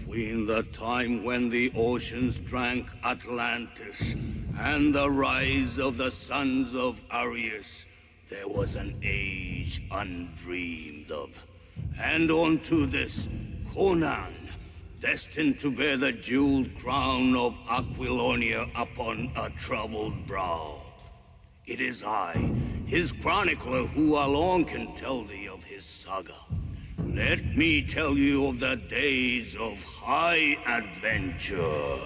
between the time when the oceans drank Atlantis and the rise of the sons of Arius, there was an age undreamed of. And unto this, Conan, destined to bear the jeweled crown of Aquilonia upon a troubled brow. It is I, his chronicler, who alone can tell thee of his saga. Let me tell you of the days of high adventure.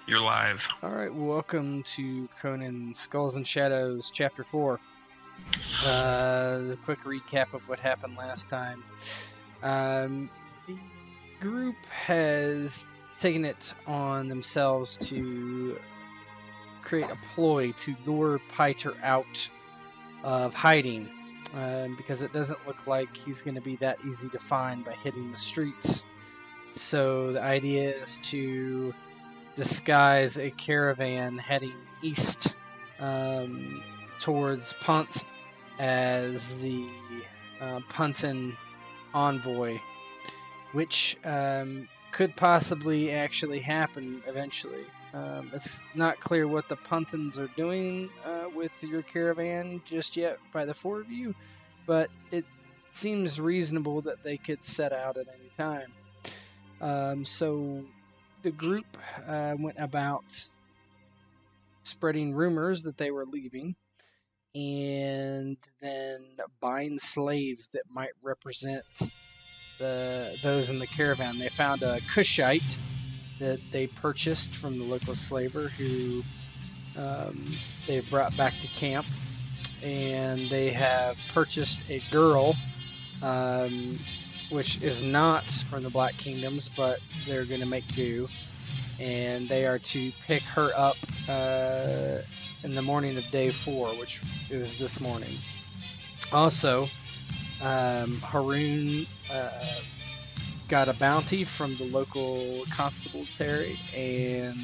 You're live. Alright, welcome to Conan Skulls and Shadows, Chapter 4. A quick recap of what happened last time. The group has taken it on themselves to create a ploy to lure Pyter out of hiding, because it doesn't look like he's going to be that easy to find by hitting the streets. So the idea is to disguise a caravan heading east towards Punt as the Punton envoy, which could possibly actually happen eventually. It's not clear what the Puntons are doing with your caravan just yet by the four of you, but it seems reasonable that they could set out at any time. So the group went about spreading rumors that they were leaving, and then buying slaves that might represent those in the caravan. They found a Cushite that they purchased from the local slaver, who they brought back to camp, and they have purchased a girl, which is not from the Black Kingdoms, but they're going to make do, and they are to pick her up in the morning of day 4, which is this morning. Also, Haroon got a bounty from the local constable Terry, and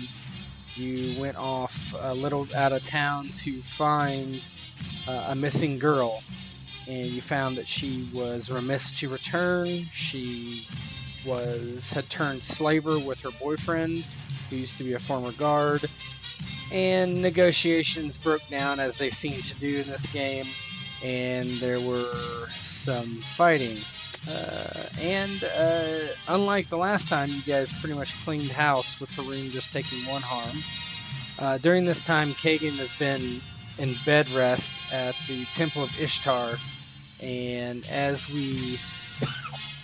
you went off a little out of town to find a missing girl. And you found that she was remiss to return. She had turned slaver with her boyfriend, who used to be a former guard. And negotiations broke down, as they seem to do in this game. And there were some fighting. Unlike the last time, you guys pretty much cleaned house, with Haroon just taking one harm. During this time, Kagan has been in bed rest at the Temple of Ishtar. And as we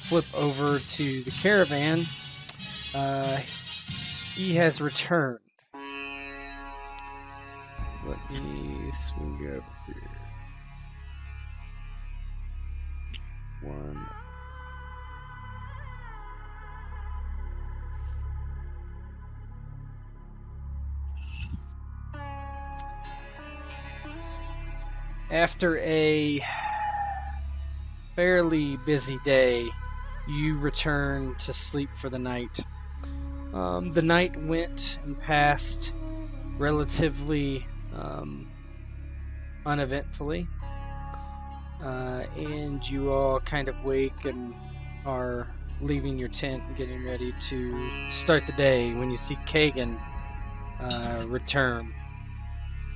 flip over to the caravan, he has returned. Let me swing over here. One. After a fairly busy day, you return to sleep for the night. The night went and passed relatively uneventfully, and you all kind of wake and are leaving your tent and getting ready to start the day when you see Kagan return,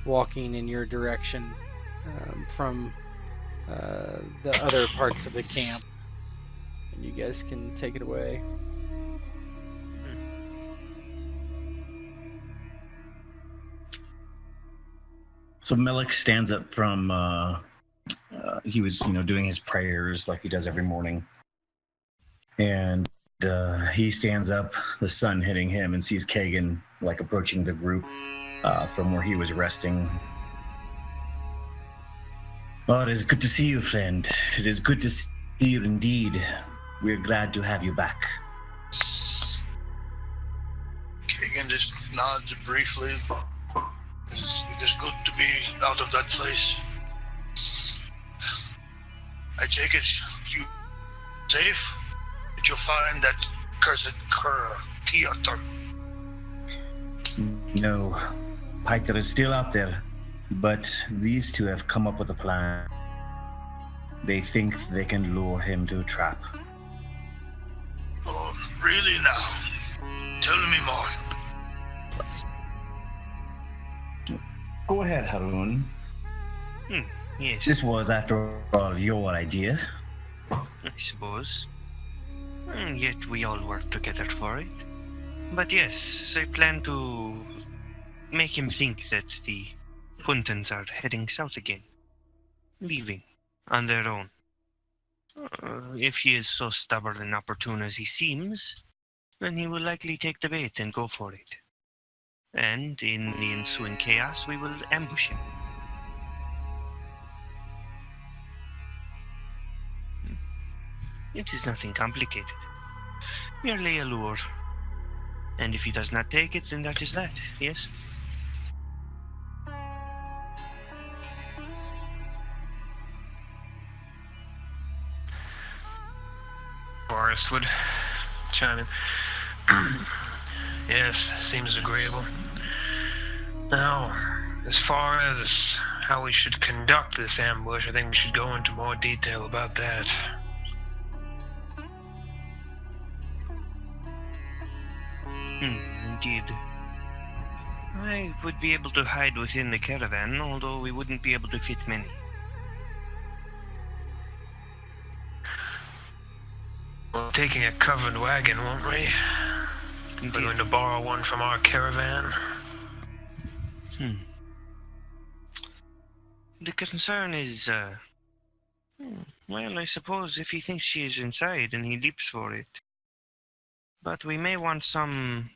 walking in your direction from the other parts of the camp. And you guys can take it away. So Melik stands up from, he was, doing his prayers like he does every morning. And he stands up, the sun hitting him, and sees Kagan, approaching the group from where he was resting. Oh, it is good to see you, friend. It is good to see you indeed. We're glad to have you back. Kagan just nods briefly. It is good to be out of that place. I take it you safe? Did you find that cursed Pyter? No, Pyter is still out there, but these two have come up with a plan. They think they can lure him to a trap. Oh, really now? Tell me more. Go ahead, Harun. Yes. This was, after all, your idea. I suppose. Yet we all work together for it. But yes, I plan to make him think that the Puntans are heading south again. Leaving on their own. If he is so stubborn and opportune as he seems, then he will likely take the bait and go for it. And in the ensuing chaos, we will ambush him. It is nothing complicated. Merely a lure. And if he does not take it, then that is that, yes? Forrest would chime in. Yes, seems agreeable. Now, as far as how we should conduct this ambush, I think we should go into more detail about that. Indeed. I would be able to hide within the caravan, although we wouldn't be able to fit many. We're taking a covered wagon, won't we? Indeed. We're going to borrow one from our caravan. The concern is, well, I suppose if he thinks she is inside and he leaps for it. But we may want some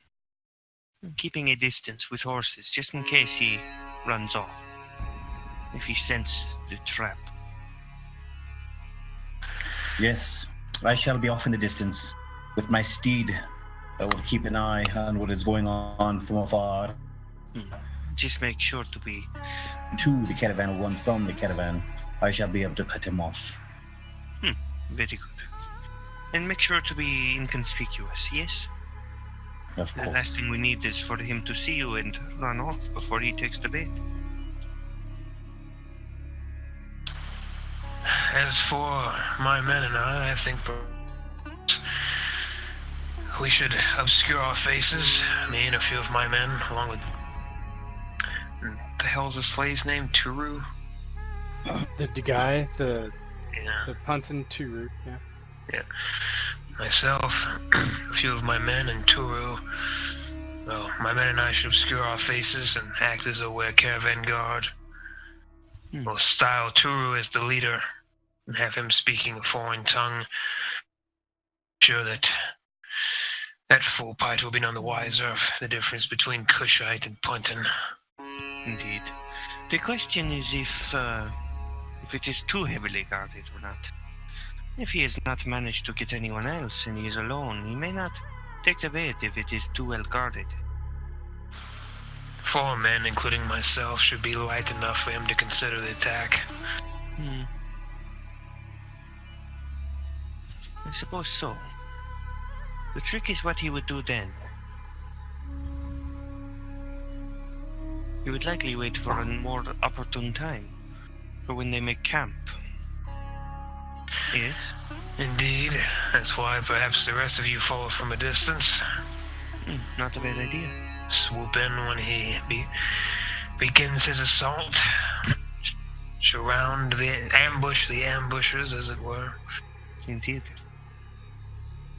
keeping a distance with horses, just in case he runs off. If he scents the trap. Yes, I shall be off in the distance with my steed. I will keep an eye on what is going on from afar. Just make sure to be To the caravan or one from the caravan. I shall be able to cut him off. very good. And make sure to be inconspicuous, yes? Of The course. last thing we need is for him to see you and run off before he takes the bait. As for my men and I think perhaps we should obscure our faces, me and a few of my men, along with... the hell's the slave's name? Turu? The guy, the Yeah. Puntan Turu, yeah. Myself, a few of my men, and Turu. Well, my men and I should obscure our faces and act as though we're caravan guard. We'll style Turu as the leader and have him speaking a foreign tongue. Sure that fool Pyter will be none the wiser of the difference between Kushite and Puntan. Indeed. The question is if it is too heavily guarded or not. If he has not managed to get anyone else and he is alone, he may not take the bait if it is too well guarded. 4 men, including myself, should be light enough for him to consider the attack. I suppose so. The trick is what he would do then. He would likely wait for a more opportune time, for when they make camp. Yes? Indeed. That's why perhaps the rest of you follow from a distance. Not a bad idea. Swoop in when he begins his assault. Surround ambush the ambushers, as it were. Indeed.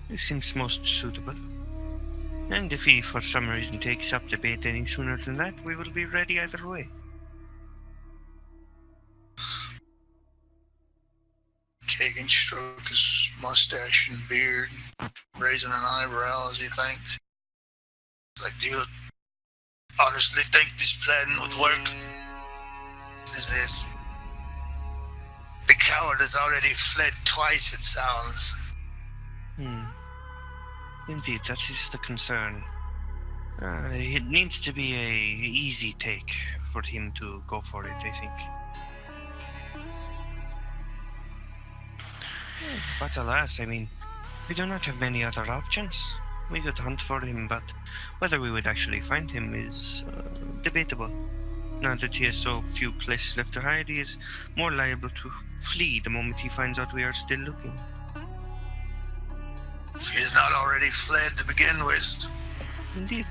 It seems most suitable. And if he for some reason takes up the bait any sooner than that, we will be ready either way. Kagan strokes his mustache and beard, raising an eyebrow as he thinks. Like, do you honestly think this plan would work? Is this? The coward has already fled twice, it sounds. Indeed, that is the concern. It needs to be a easy take for him to go for it, I think. But alas, I mean, we do not have many other options. We could hunt for him, but whether we would actually find him is debatable. Now that he has so few places left to hide, he is more liable to flee the moment he finds out we are still looking. If he has not already fled to begin with. Indeed.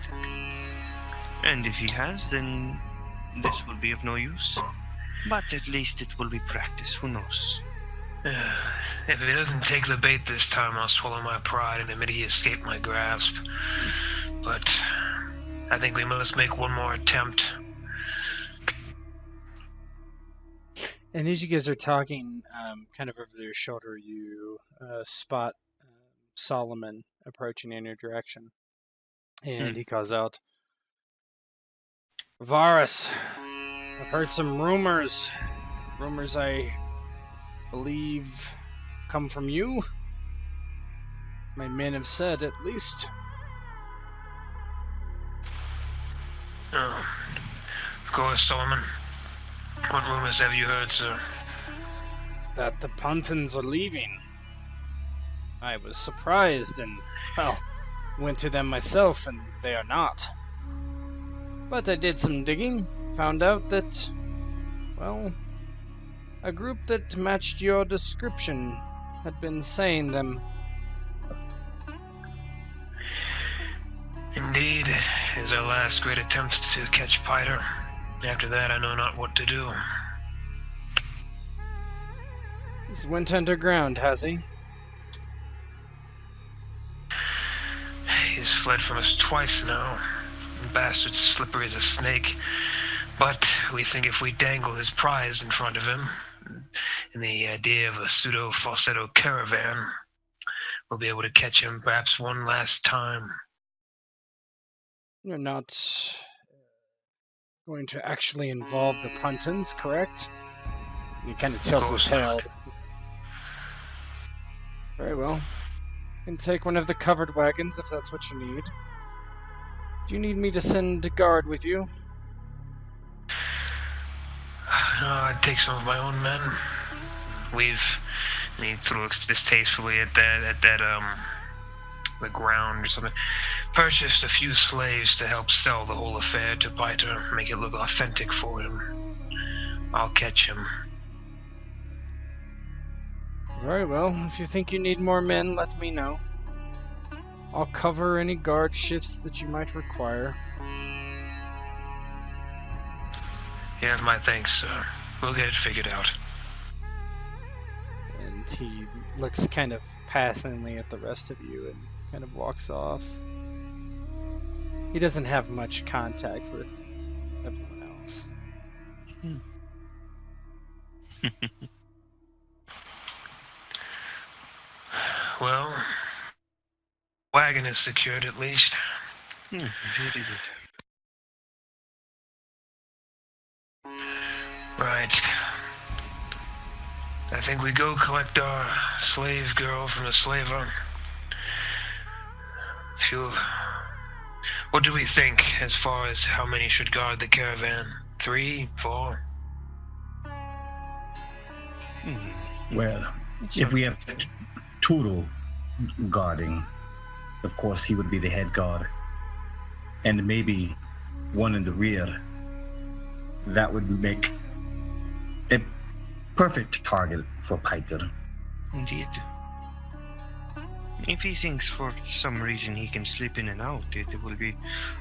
And if he has, then this will be of no use. But at least it will be practice, who knows? If he doesn't take the bait this time, I'll swallow my pride and admit he escaped my grasp. But I think we must make one more attempt. And as you guys are talking, kind of over their shoulder, you spot Solomon approaching in your direction. And he calls out, Varus, I've heard some rumors. Rumors I believe come from you. My men have said, at least. Oh, of course, Solomon. What rumors have you heard, sir? That the Puntons are leaving. I was surprised and, well, went to them myself, and they are not. But I did some digging, found out that, well, a group that matched your description had been saying them. Indeed, it is our last great attempt to catch Pyter. After that, I know not what to do. He's went underground, has he? He's fled from us twice now. The bastard's slippery as a snake. But we think if we dangle his prize in front of him, and the idea of a pseudo-falsetto caravan, we'll be able to catch him perhaps one last time. You're not going to actually involve the Puntons, correct? He kind of tilts his head. Very well. You can take one of the covered wagons if that's what you need. Do you need me to send a guard with you? No, I'd take some of my own men. And he sort of looks distastefully at the ground or something. Purchased a few slaves to help sell the whole affair to Pyter, make it look authentic for him. I'll catch him. Very well. If you think you need more men, let me know. I'll cover any guard shifts that you might require. You have my thanks, sir. We'll get it figured out. And he looks kind of passingly at the rest of you and kind of walks off. He doesn't have much contact with everyone else. Well, wagon is secured at least. Indeed it is. Right. I think we go collect our slave girl from the slaver. What do we think as far as how many should guard the caravan? 3, 4? Well, if we have Turo guarding, of course he would be the head guard. And maybe one in the rear. That would make a perfect target for Pyter. Indeed. If he thinks for some reason he can slip in and out, it will be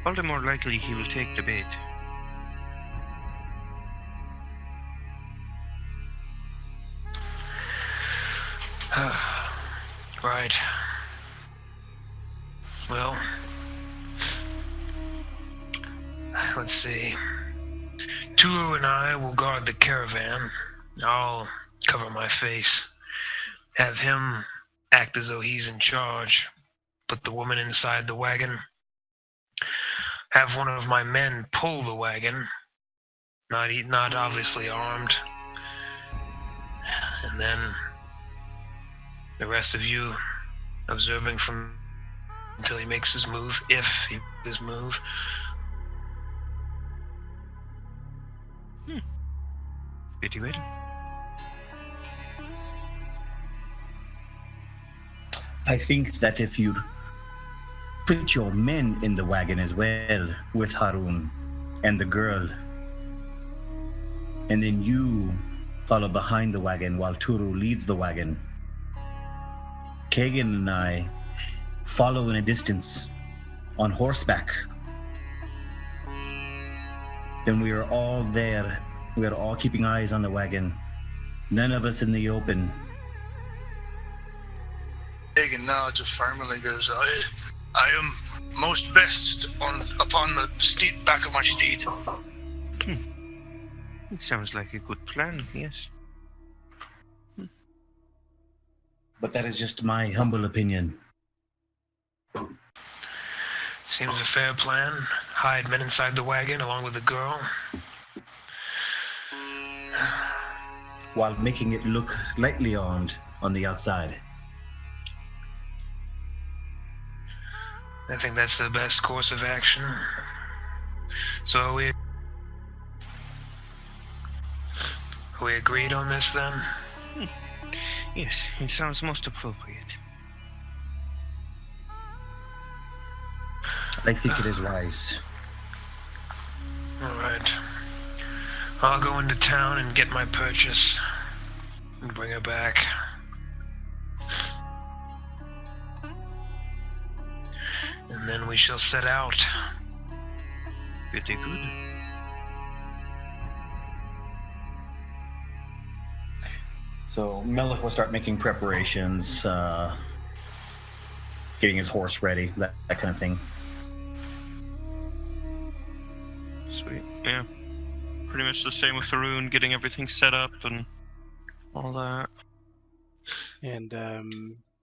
all the more likely he will take the bait. Right. Well, let's see. Turu and I will guard the caravan. I'll cover my face. Have him act as though he's in charge. Put the woman inside the wagon. Have one of my men pull the wagon. Not obviously armed. And then the rest of you observing from until he makes his move, if he makes his move. Pretty well. I think that if you put your men in the wagon as well with Harun and the girl, and then you follow behind the wagon while Turu leads the wagon, Kagan and I follow in a distance on horseback, then we are all there. We are all keeping eyes on the wagon. None of us in the open. Hagen nods affirmingly, goes, I am most best upon the back of my steed. Sounds like a good plan, yes. But that is just my humble opinion. Seems a fair plan. Hide men inside the wagon along with the girl. While making it look lightly armed on the outside. I think that's the best course of action. So are we agreed on this then? Yes, it sounds most appropriate. I think it is wise. Alright. I'll go into town and get my purchase and bring her back. And then we shall set out. Pretty good. So Melik will start making preparations, getting his horse ready, that kind of thing. Sweet. Yeah. Pretty much the same with Harun, getting everything set up and all that. And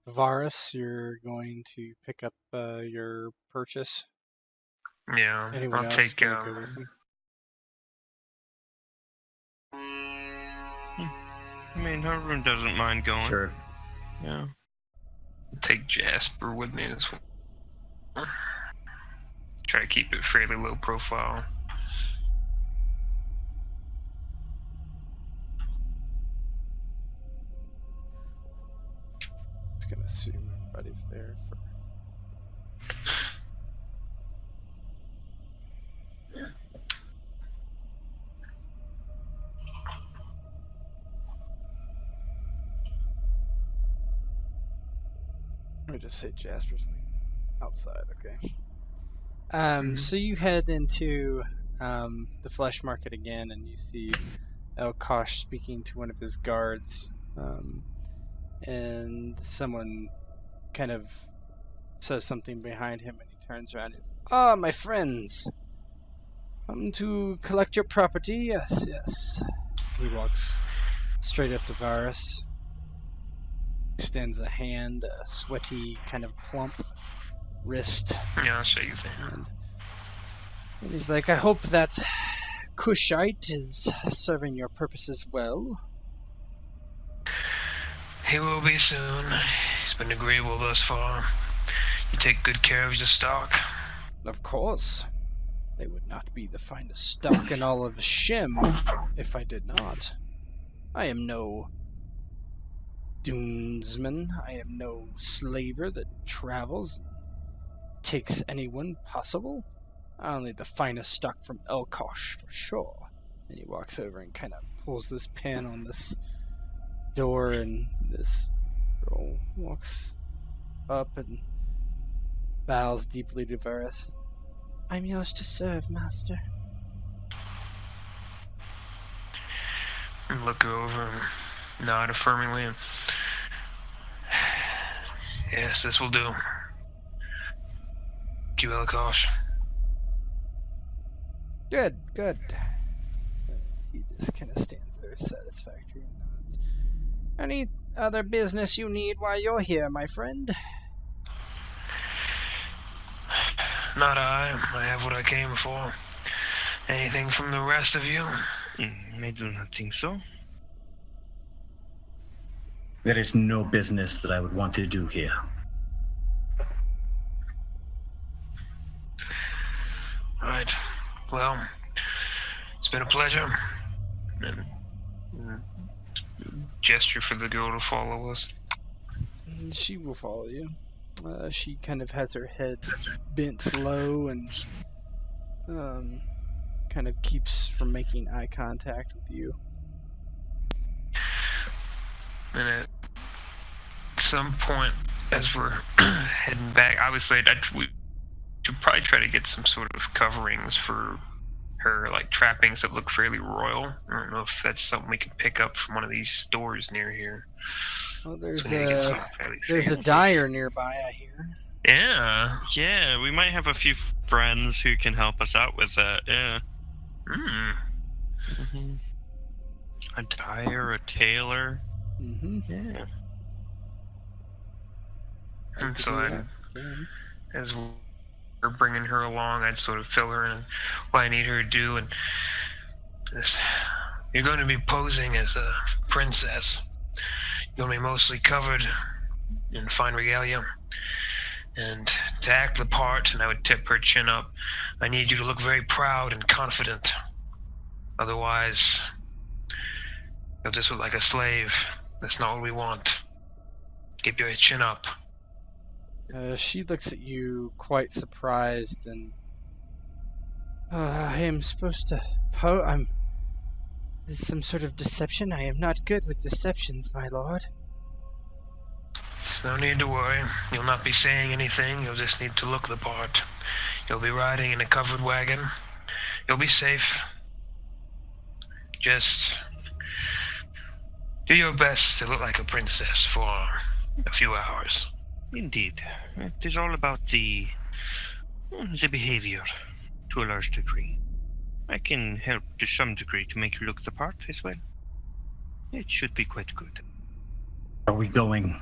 Varus, you're going to pick up your purchase. Yeah, Anyone I'll else take gonna go with you? I mean, Harun doesn't mind going. Sure. Yeah. take Jasper with me as well. Try to keep it fairly low profile. Just gonna assume everybody's there for. Let me just say Jasper's outside, okay. So you head into the flesh market again, and you see Elkosh speaking to one of his guards, and someone kind of says something behind him, and he turns around and says, "Ah, my friends, come to collect your property? Yes, yes." He walks straight up to Varus, extends a hand, a sweaty, kind of plump wrist. Yeah, I'll show you that. And he's like, "I hope that Kushite is serving your purposes well." He will be soon. He's been agreeable thus far. You take good care of your stock. Of course. They would not be the finest stock in all of Shem if I did not. I am no dunesman. I am no slaver that travels and takes anyone possible. Only the finest stock from Elkosh, for sure. And he walks over and kind of pulls this pin on this door, and this girl walks up and bows deeply to Varus. I'm yours to serve, master. And look over and nod affirmingly. And yes, this will do. Thank you, Elkosh. Good. He just kind of stands there satisfactory and nods. Any other business you need while you're here, my friend? Not I. I have what I came for. Anything from the rest of you? I do not think so. There is no business that I would want to do here. Right. Well, it's been a pleasure. And gesture for the girl to follow us. She will follow you. She kind of has her head bent low and kind of keeps from making eye contact with you. And at some point, as we're heading back, obviously we should probably try to get some sort of coverings for her, like trappings that look fairly royal. I don't know if that's something we can pick up from one of these stores near here. Well, there's So we can get something fairly a fancy. dyer nearby, I hear. Yeah. Yeah, we might have a few friends who can help us out with that, yeah. Hmm. A dyer, a tailor. Mm-hmm. Yeah. And so as we're bringing her along, I'd sort of fill her in what I need her to do. And you're going to be posing as a princess. You're going to be mostly covered in fine regalia. And to act the part, and I would tip her chin up, I need you to look very proud and confident. Otherwise, you'll just look like a slave. That's not what we want. Keep your chin up. She looks at you quite surprised and... I am supposed to Is some sort of deception? I am not good with deceptions, my lord. No need to worry. You'll not be saying anything. You'll just need to look the part. You'll be riding in a covered wagon. You'll be safe. Just do your best to look like a princess for a few hours. Indeed. It is all about the behavior, to a large degree. I can help to some degree to make you look the part as well. It should be quite good. Are we going?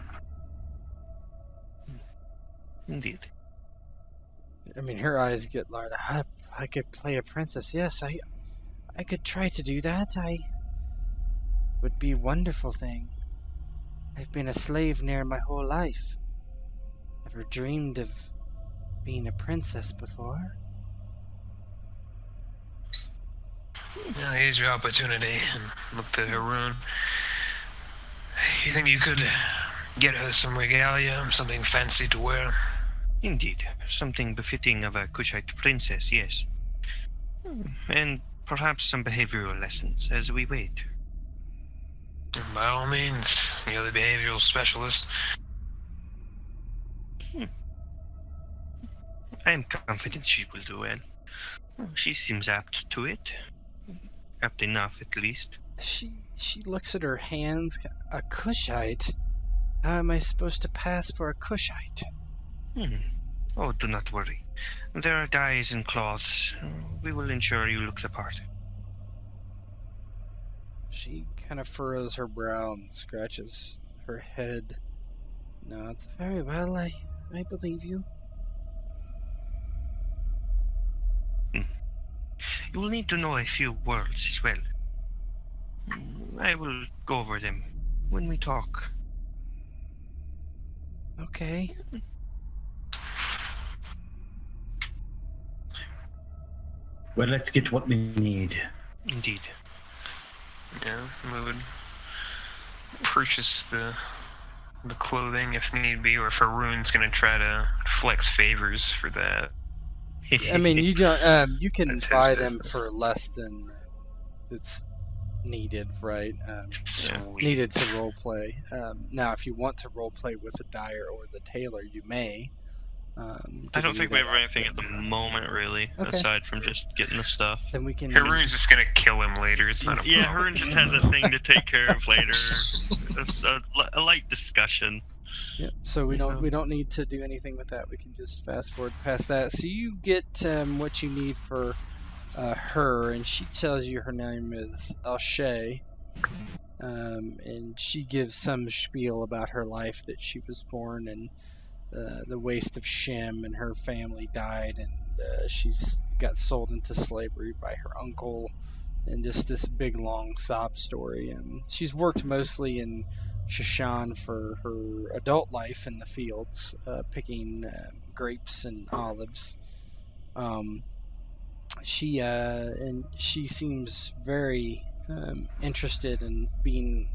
Indeed. I mean, her eyes get large. I could play a princess. Yes, I could try to do that. Would be a wonderful thing. I've been a slave near my whole life. Never dreamed of being a princess before. Now, here's your opportunity. And look to Haroon. You think you could get her some regalia, something fancy to wear? Indeed. Something befitting of a Kushite princess, yes. And perhaps some behavioral lessons as we wait. By all means, you're the behavioral specialist. I am confident she will do well. She seems apt to it. Apt enough, at least. She looks at her hands. A Kushite? How am I supposed to pass for a Kushite? Oh, do not worry. There are dyes and cloths. We will ensure you look the part. She kind of furrows her brow and scratches her head. Nods. Very well, I believe you. You will need to know a few words as well. I will go over them when we talk. Okay. Well, let's get what we need. Indeed. Yeah, we would purchase the clothing if need be, or if Haroon's gonna try to flex favors for that. I mean, you don't. You can That's his buy them business. for less than it's needed, right? Sweet. Needed to roleplay. Now, if you want to roleplay with the dyer or the tailor, you may. You I can don't do think we that. have anything at the moment, really, Okay. aside from just getting the stuff. Then we can. Haroon's just gonna kill him later. It's not a Yeah, problem. Harun just has a thing to take care of later. It's a light discussion. Yep. So we don't need to do anything with that. We can just fast forward past that. So you get what you need for her, and she tells you her name is Elshay, and she gives some spiel about her life, that she was born in the waste of Shem, and her family died, and she's got sold into slavery by her uncle, and just this big long sob story. And she's worked mostly in Shashan for her adult life in the fields, picking grapes and olives. She seems very interested in being,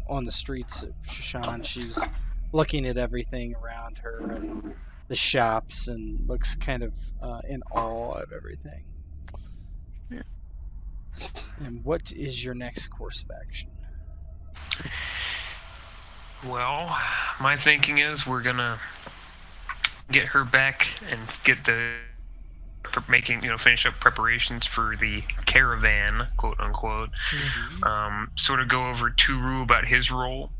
on the streets of Shashan. She's looking at everything around her and the shops, and looks kind of in awe of everything. Yeah. And what is your next course of action? Well, my thinking is we're gonna get her back and get finish up preparations for the caravan, quote unquote. Sort of go over Turu about his role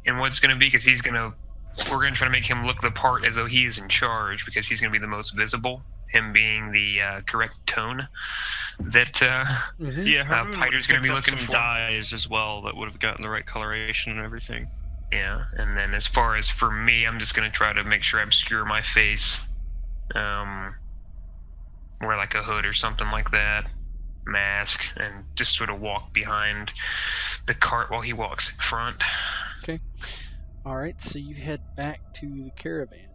and what's gonna be, because we're gonna try to make him look the part as though he is in charge, because he's gonna be the most visible. Him being the correct tone that Yeah, Harun Pyter's gonna be looking some for. dyes as well that would have gotten the right coloration and everything. Yeah, and then as far as for me, I'm just gonna try to make sure I obscure my face. Wear like a hood or something like that, mask, and just sort of walk behind the cart while he walks in front. Okay. Alright, so you head back to the caravan.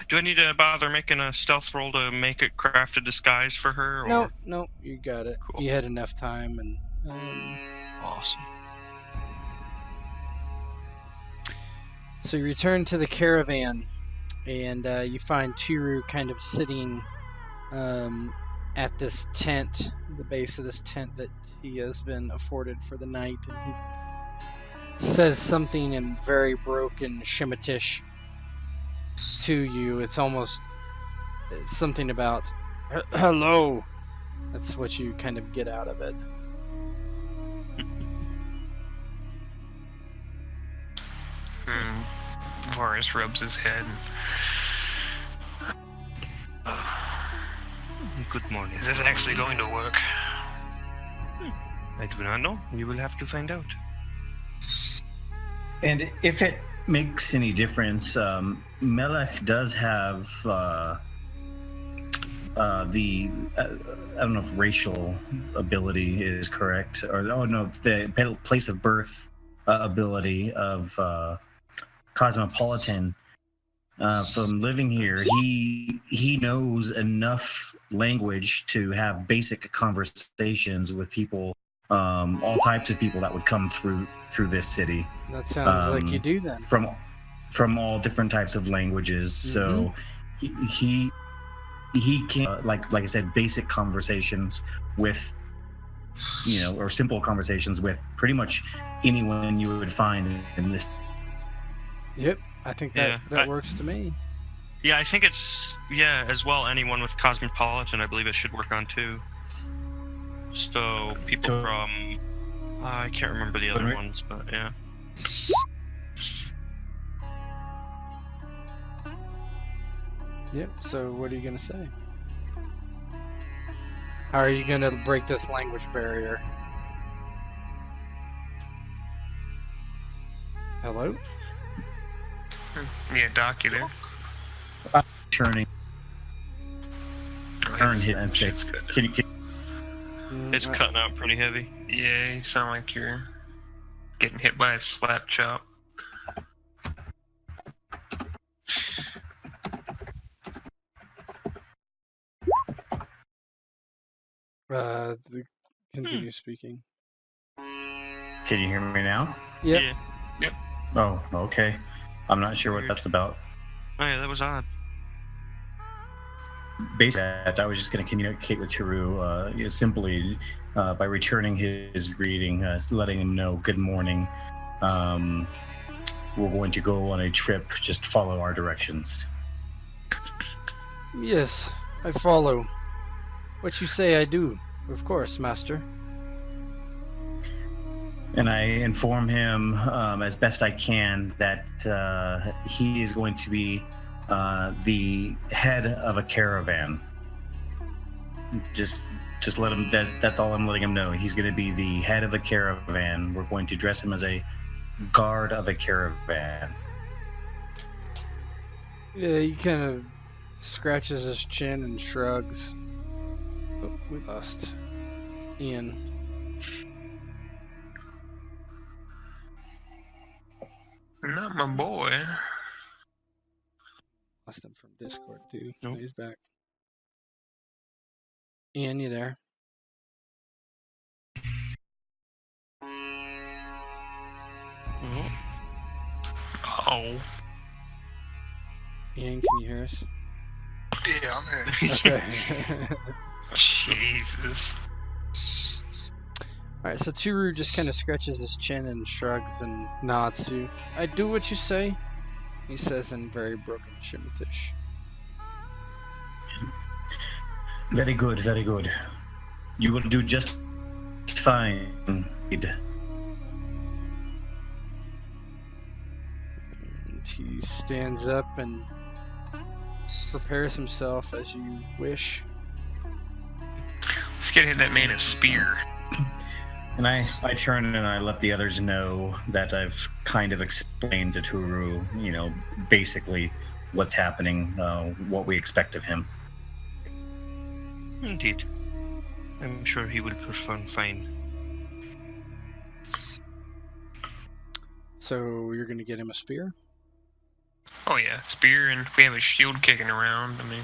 Do I need to bother making a stealth roll to make it craft a disguise for her? Or? No, you got it. Cool. You had enough time, and Awesome. so you return to the caravan, and you find Turu kind of sitting at this tent, the base of this tent that he has been afforded for the night, and he says something in very broken Shemitish to you. It's something about hello. That's what you kind of get out of it. Varus rubs his head. Good morning. Is this actually going to work? I do not know. You will have to find out. And if it makes any difference, Melech does have I don't know if racial ability is correct, or the place of birth ability of Cosmopolitan. From living here, he knows enough language to have basic conversations with people, all types of people that would come through this city. That sounds like you do then. From all different types of languages. So he can, like I said, basic conversations with, or simple conversations with pretty much anyone you would find in this. Yep, I think that works to me. Yeah, I think it's, as well, anyone with Cosmopolitan, I believe it should work on too. So, people from, I can't remember the other ones, but yeah. Yep, so what are you going to say? How are you going to break this language barrier? Hello? Yeah, Doc, you there? Turn hit and say, Shit's good. can you It's cutting out pretty heavy. Yeah, you sound like you're getting hit by a slap chop. Continue speaking. Can you hear me now? Yep. Yeah. Yep. Oh, okay. I'm not sure what Weird. that's about. Oh yeah, that was odd. Basically, I was just going to communicate with Teru simply by returning his greeting, letting him know good morning. We're going to go on a trip. Just follow our directions. Yes, I follow. What you say I do. Of course, master. And I inform him as best I can that he is going to be the head of a caravan. Just let him. That's all I'm letting him know. He's going to be the head of a caravan. We're going to dress him as a guard of a caravan. Yeah, he kind of scratches his chin and shrugs. Oh, we lost Ian. Not my boy. Lost him from Discord too. Nope. He's back. Ian, you there? Oh. Oh. Ian, can you hear us? Yeah, I'm here. Okay. Jesus. Alright, so Turu just kind of scratches his chin and shrugs and nods to, I do what you say, he says in very broken Shemitish. Very good, very good. You will do just fine. And he stands up and prepares himself as you wish. Let's get that man a spear. And I turn and I let the others know that I've kind of explained to Turu, basically what's happening, what we expect of him. Indeed. I'm sure he will perform fine. So you're going to get him a spear? Oh yeah, spear, and we have a shield kicking around. I mean,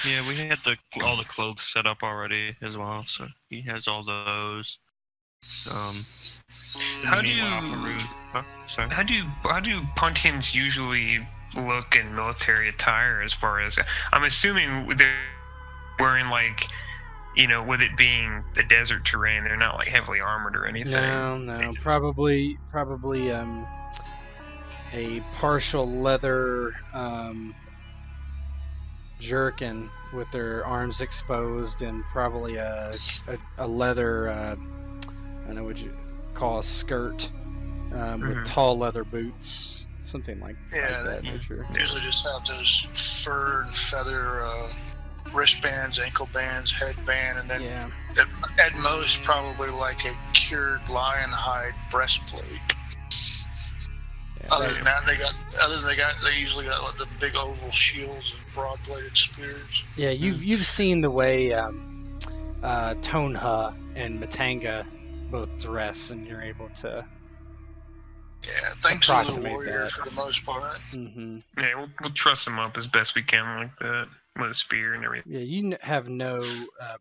Yeah, we had all the clothes set up already as well, so he has all those. How do meanwhile, you- Haru- huh? Sorry. how do Puntins usually look in military attire? As far as I'm assuming, they're wearing with it being the desert terrain, they're not like heavily armored or anything. No. Probably a partial leather jerkin with their arms exposed, and probably a leather I don't know what you call a skirt with tall leather boots, something like that nature. Usually just have those fur and feather wristbands, ankle bands, headband, and then Yeah. at most probably like a cured lion hide breastplate. Other than that, they usually got like the big oval shields and broad-bladed spears. Yeah, you've seen the way Tonha and Matanga both dress, and you're able to. Yeah, thanks to the Approximate warrior that. for the most part. Mm-hmm. Yeah, we'll truss him up as best we can like that with a spear and everything. Yeah, you have no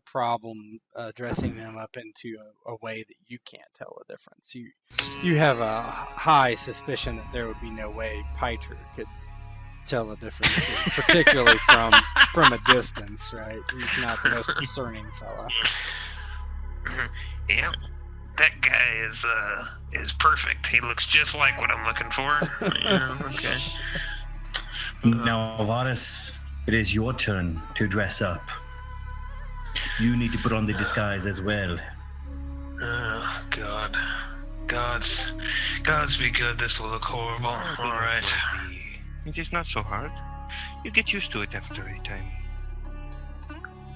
problem dressing them up into a way that you can't tell the difference. You have a high suspicion that there would be no way Pyter could tell the difference, particularly from a distance, right? He's not the most discerning fella. Yeah, that guy is perfect. He looks just like what I'm looking for. Yeah, okay. Now, Varus, it is your turn to dress up. You need to put on the disguise as well. Oh, God. Gods be good, this will look horrible. Alright. It is not so hard. You get used to it after a time.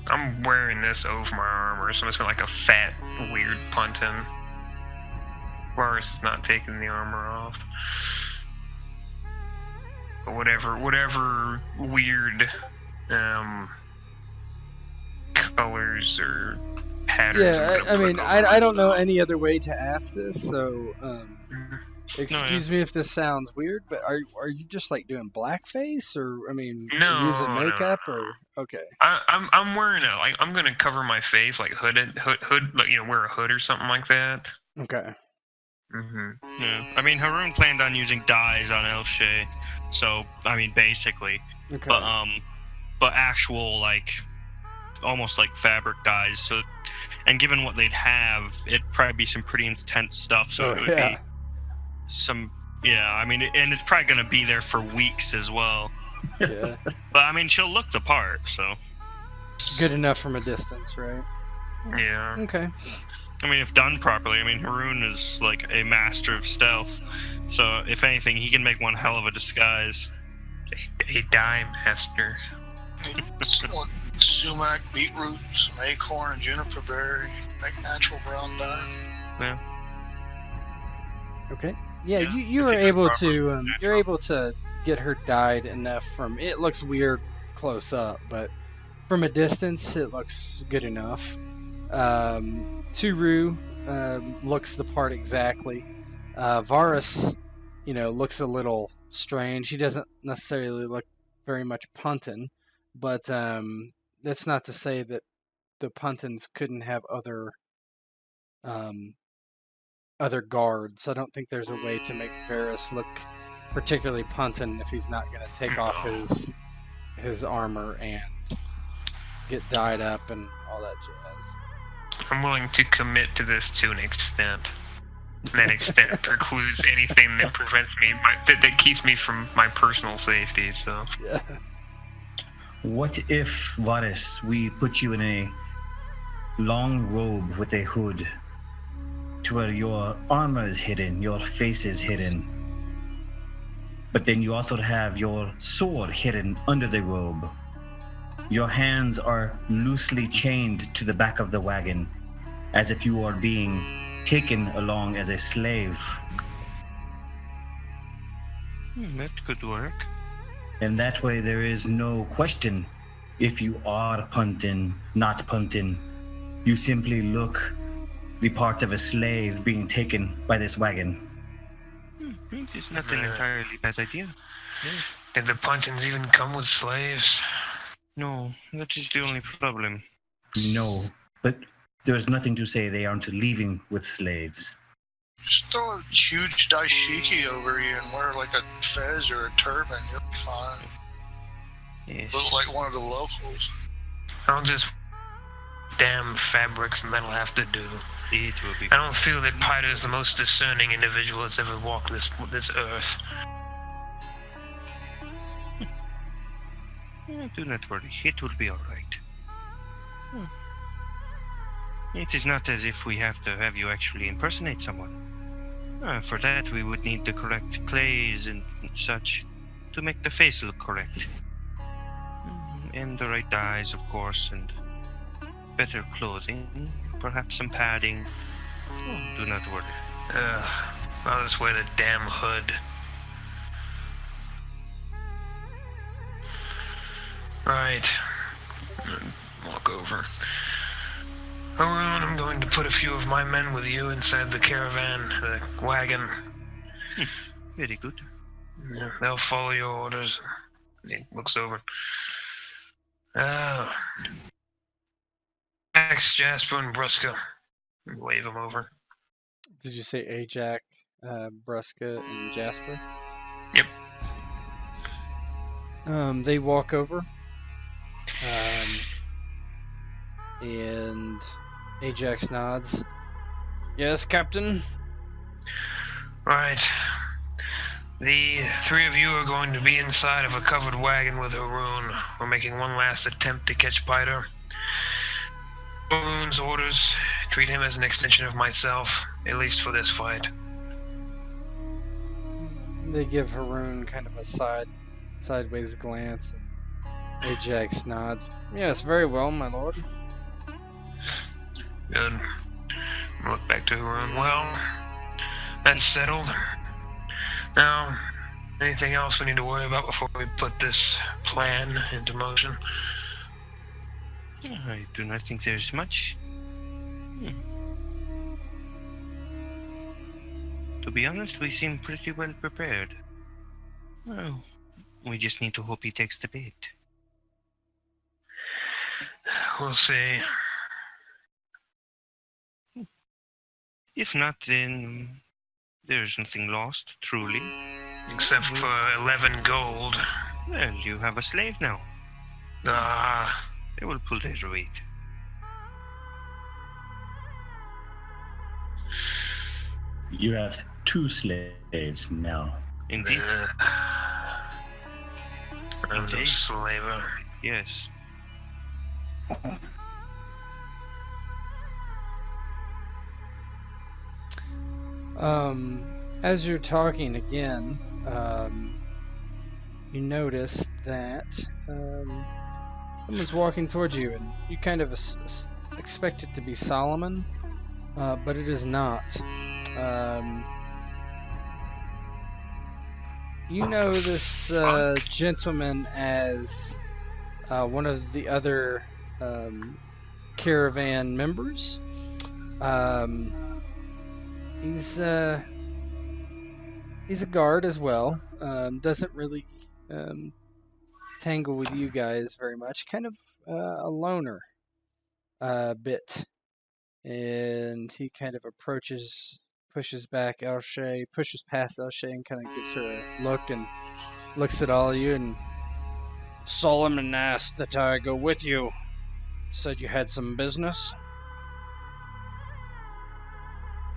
I'm wearing this over my armor, so it's like a fat, weird puntin. Varus is not taking the armor off. But whatever weird colors or patterns. Yeah, I mean, I don't know any other way to ask this, so Excuse me if this sounds weird, but are you just like doing blackface, or No, using no. makeup, or okay? I'm wearing I'm gonna cover my face, like hood, like wear a hood or something like that. Okay. Yeah. I mean, Haroon planned on using dyes on Elshay, so basically, Okay. but actual almost like fabric dyes. So, and given what they'd have, it'd probably be some pretty intense stuff. So it would be some, and it's probably gonna be there for weeks as well. Yeah. But she'll look the part, so. Good enough from a distance, right? Yeah. Okay. If done properly, Haroon is like a master of stealth. So if anything, he can make one hell of a disguise. A dye master. Some sumac, beetroot, some acorn, and juniper berry. Make natural brown dye. Yeah. Okay. Yeah, Yeah, you if were you do able proper to natural. you're able to get her dyed enough from it looks weird close up, but from a distance it looks good enough. Turu looks the part exactly. Varus, looks a little strange. He doesn't necessarily look very much Punton, but that's not to say that the Puntons couldn't have other guards. I don't think there's a way to make Varus look particularly Punton if he's not going to take off his armor and get dyed up and all that jazz. I'm willing to commit to this to an extent. And that extent precludes anything that prevents me, that keeps me from my personal safety. So. Yeah. What if, Varus, we put you in a long robe with a hood to where your armor is hidden, your face is hidden, but then you also have your sword hidden under the robe. Your hands are loosely chained to the back of the wagon, as if you are being taken along as a slave. That could work. And that way there is no question if you are Punton, not Punton. You simply look the part of a slave being taken by this wagon. It's not an entirely bad idea. Yeah. Did the Puntons even come with slaves? No, that is the only problem. No, but there's nothing to say they aren't leaving with slaves. Just throw a huge dashiki over you and wear like a fez or a turban. You'll be fine. Yes. Look like one of the locals. I'll just damn fabrics and that'll have to do. It will be. I don't feel that Pyter is the most discerning individual that's ever walked this earth. Do not worry, it will be alright. It is not as if we have to have you actually impersonate someone. For that, we would need the correct clays and such to make the face look correct. And the right dyes, of course, and better clothing, perhaps some padding. Do not worry. I'll just wear the damn hood. Right. Walk over. Haroon, I'm going to put a few of my men with you inside the caravan, the wagon. Very good. Yeah, they'll follow your orders. He looks over. Axe, Jasper, and Bruska. Wave them over. Did you say Ajax, Bruska, and Jasper? Yep. They walk over. And Ajax nods. Yes, Captain? Right. The three of you are going to be inside of a covered wagon with Haroon. We're making one last attempt to catch Pyter. Haroon's orders, treat him as an extension of myself, at least for this fight. They give Haroon kind of a sideways glance. And Ajax nods. Yes, very well, my lord. Good. Look back to Haroon. Well, that's settled. Now, anything else we need to worry about before we put this plan into motion? I do not think there's much. To be honest, we seem pretty well prepared. Well, we just need to hope he takes the bait. We'll see. If not, then there's nothing lost, truly. Except for 11 gold. Well, you have a slave now. Ah, They will pull their weight. You have 2 slaves now. Indeed, I'm a Indeed. slaver. yes. As you're talking again, you notice that someone's walking towards you, and you kind of expect it to be Solomon, but it is not. You know this gentleman as one of the other caravan members. He's a guard as well. Doesn't really tangle with you guys very much. Kind of a loner bit. And he kind of pushes past Elshay and kind of gives her a look and looks at all of you. And Solomon asked that I go with you. Said you had some business.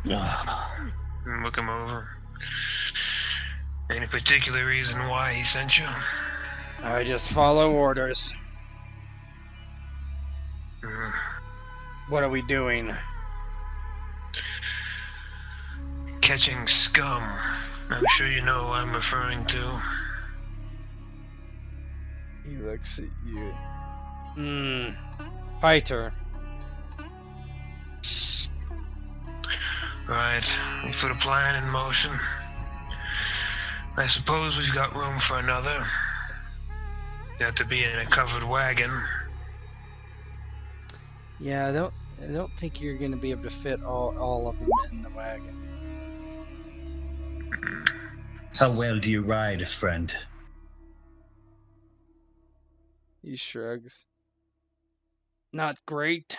Look him over. Any particular reason why he sent you? I just follow orders. Mm. What are we doing? Catching scum. I'm sure you know who I'm referring to. He looks at you. Pyter. Right, we put a plan in motion. I suppose we've got room for another. Got to be in a covered wagon. Yeah, I don't think you're going to be able to fit all of them in the wagon. How well do you ride, friend? He shrugs. Not great.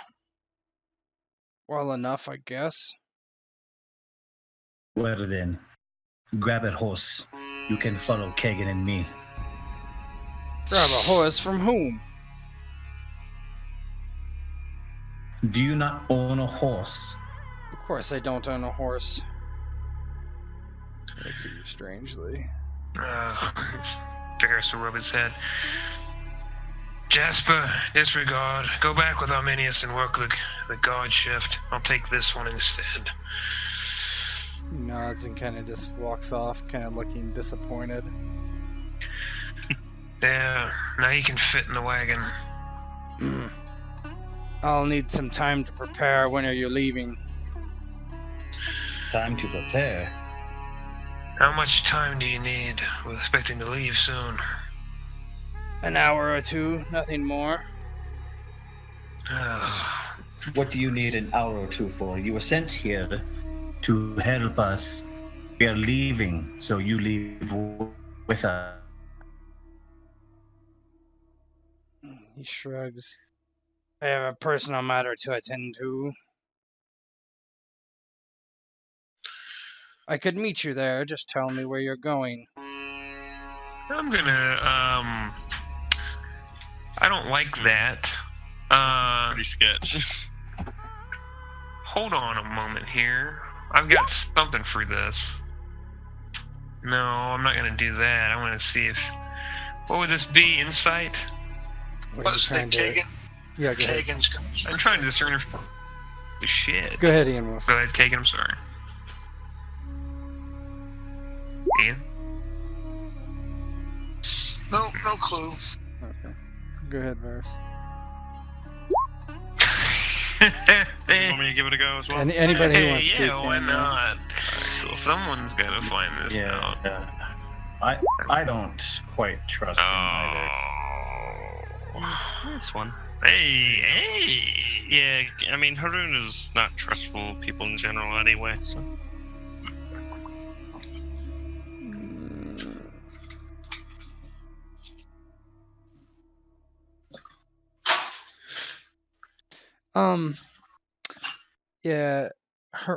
Well enough, I guess. Well then, grab a horse. You can follow Kagan and me. Grab a horse from whom? Do you not own a horse? Of course I don't own a horse. Looks at you strangely. Figures to rub his head. Jasper, disregard. Go back with Arminius and work the guard shift. I'll take this one instead. He nods and kind of just walks off, kind of looking disappointed. Yeah, now he can fit in the wagon. I'll need some time to prepare. When are you leaving? Time to prepare. How much time do you need? We're expecting to leave soon. An hour or two, nothing more. What do you need an hour or two for? You were sent here to help us. We are leaving, so you leave with us. He shrugs. I have a personal matter to attend to. I could meet you there. Just tell me where you're going. I'm gonna, I don't like that. Pretty sketch. Hold on a moment here. I've got something for this. No, I'm not gonna do that. I want to see if... What would this be? Insight? What are you What's the trying to... Kagan? Yeah, go ahead. Kagan's concern. I'm trying to discern if... Shit. Go ahead, Ian Wolf. Go ahead, Kagan, I'm sorry. Ian? No clue. Okay. Go ahead, Varus. You want me to give it a go as well? Anybody who wants to. Yeah, why can, not? Someone's gotta find this out. I don't quite trust him either. Nice one. Hey! Yeah, I mean, Haroon is not trustful people in general anyway, so. Yeah,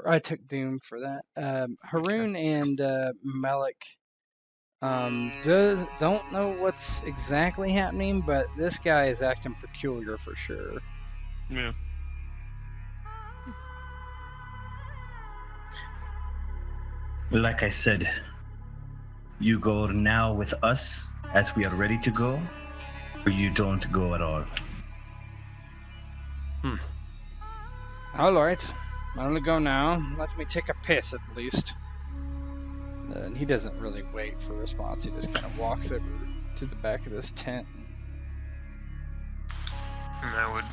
I took Doom for that. Haroon and Malik don't know what's exactly happening, but this guy is acting peculiar for sure. Yeah. Like I said, you go now with us as we are ready to go, or you don't go at all. Alright, I'll go now. Let me take a piss at least. And he doesn't really wait for a response, he just kind of walks over to the back of this tent. And I would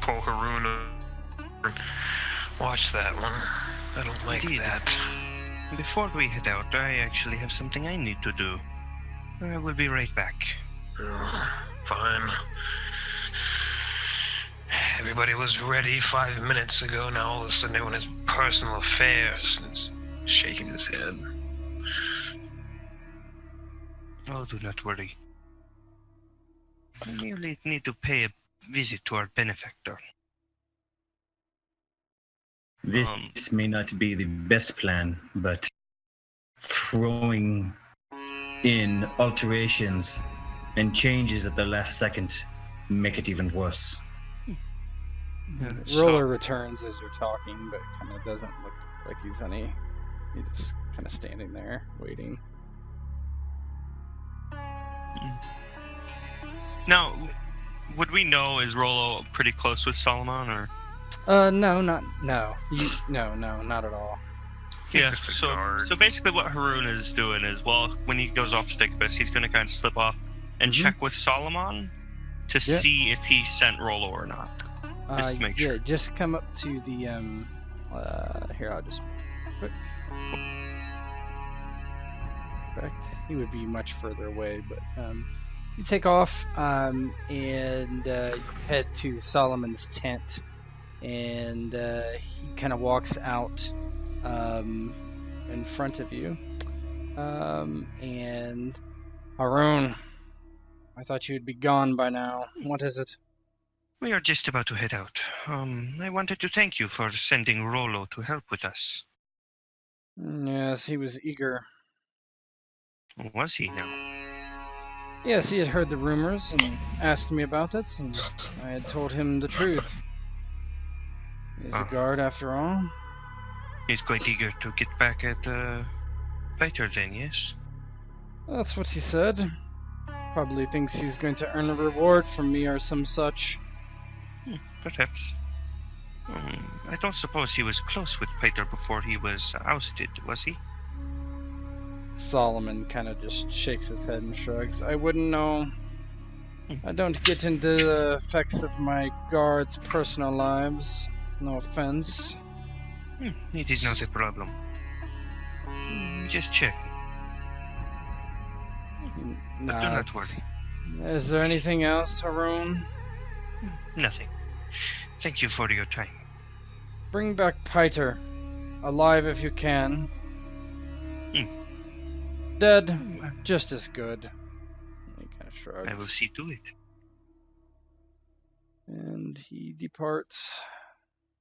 pull Haroon over. Watch that one. I don't like Indeed. that. Before we head out, I actually have something I need to do. I will be right back. Fine. Everybody was ready 5 minutes ago. Now all of a sudden everyone has personal affairs. It's shaking his head. Oh, do not worry. I merely need to pay a visit to our benefactor. This may not be the best plan, but throwing in alterations and changes at the last second make it even worse. Roller returns as you're talking, but kind of doesn't look like he's any. He's just kind of standing there, waiting. Now, would we know, is Rollo pretty close with Solomon, or? No, not at all. Yeah, Just a so guard. basically what Haroon is doing is, well, when he goes off to take a piss, he's going to kind of slip off and check with Solomon to see if he sent Rollo or not. Just to make sure. Yeah, just come up to the here, I'll just quick. In fact, he would be much further away, but you take off and head to Solomon's tent, and he kind of walks out in front of you. And Haroon, I thought you'd be gone by now. What is it? We are just about to head out. I wanted to thank you for sending Rollo to help with us. Yes, he was eager. Was he now? Yes, he had heard the rumors and asked me about it, and I had told him the truth. He's a guard after all. He's quite eager to get back at Pyter then, yes? That's what he said. Probably thinks he's going to earn a reward from me or some such. Perhaps. I don't suppose he was close with Pyter before he was ousted, was he? Solomon kind of just shakes his head and shrugs. I wouldn't know. I don't get into the effects of my guards' personal lives. No offense. It is not a problem. Just check. But do not worry. Is there anything else, Haroon? Nothing. Thank you for your time. Bring back Pyter. Alive if you can. Dead, just as good. He kind of shrugs. I will see to it. And he departs,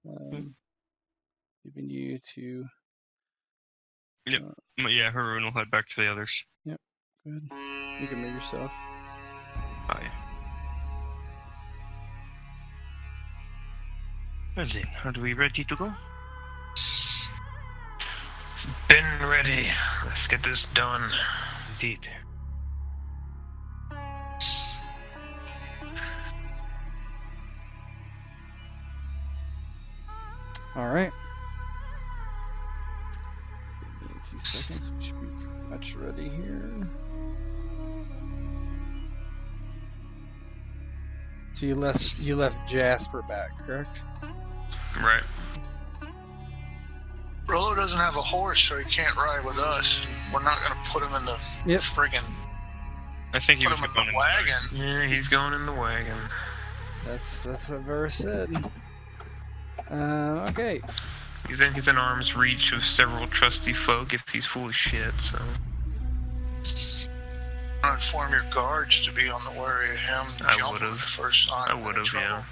leaving you to... Yep. Yeah, Haroon will head back to the others. Yep, good. You can move yourself. Oh, yeah. Well then, are we ready to go? Been ready. Let's get this done. Indeed. Alright. Give me 2 seconds. We should be pretty much ready here. So you left Jasper back, correct? Right. Rollo doesn't have a horse, so he can't ride with us. We're not going to put him in the friggin' I think he put was him in going the in wagon. Yeah, he's going in the wagon. That's what Verse said. Okay. He's in arm's reach of several trusty folk if he's full of shit, so... Inform your guards to be on the wary of him I jumping would've. the first sign. I would've, yeah.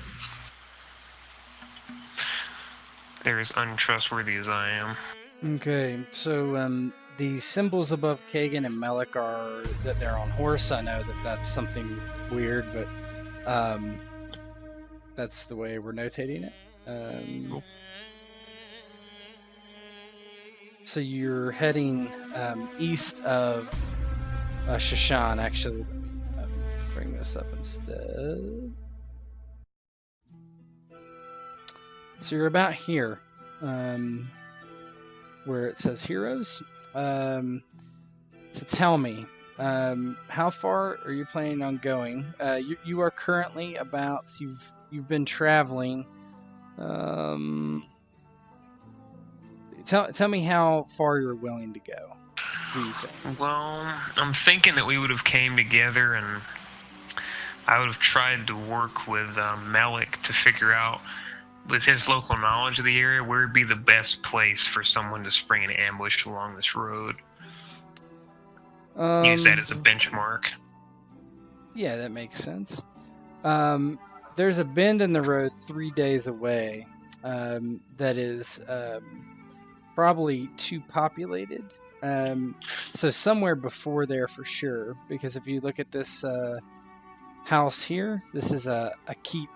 they're as untrustworthy as I am. Okay, so the symbols above Kagan and Melik are that they're on horse. I know that that's something weird, but that's the way we're notating it. Cool. So you're heading east of Shashan. Actually, let me bring this up instead. So you're about here, where it says heroes. So tell me, how far are you planning on going? You are currently about. You've been traveling. Tell me how far you're willing to go. Do you think? Well, I'm thinking that we would have came together and I would have tried to work with Melik to figure out, with his local knowledge of the area, where would be the best place for someone to spring an ambush along this road. Use that as a benchmark. Yeah, that makes sense. There's a bend in the road 3 days away that is probably too populated. So somewhere before there for sure, because if you look at this house here, this is a keep.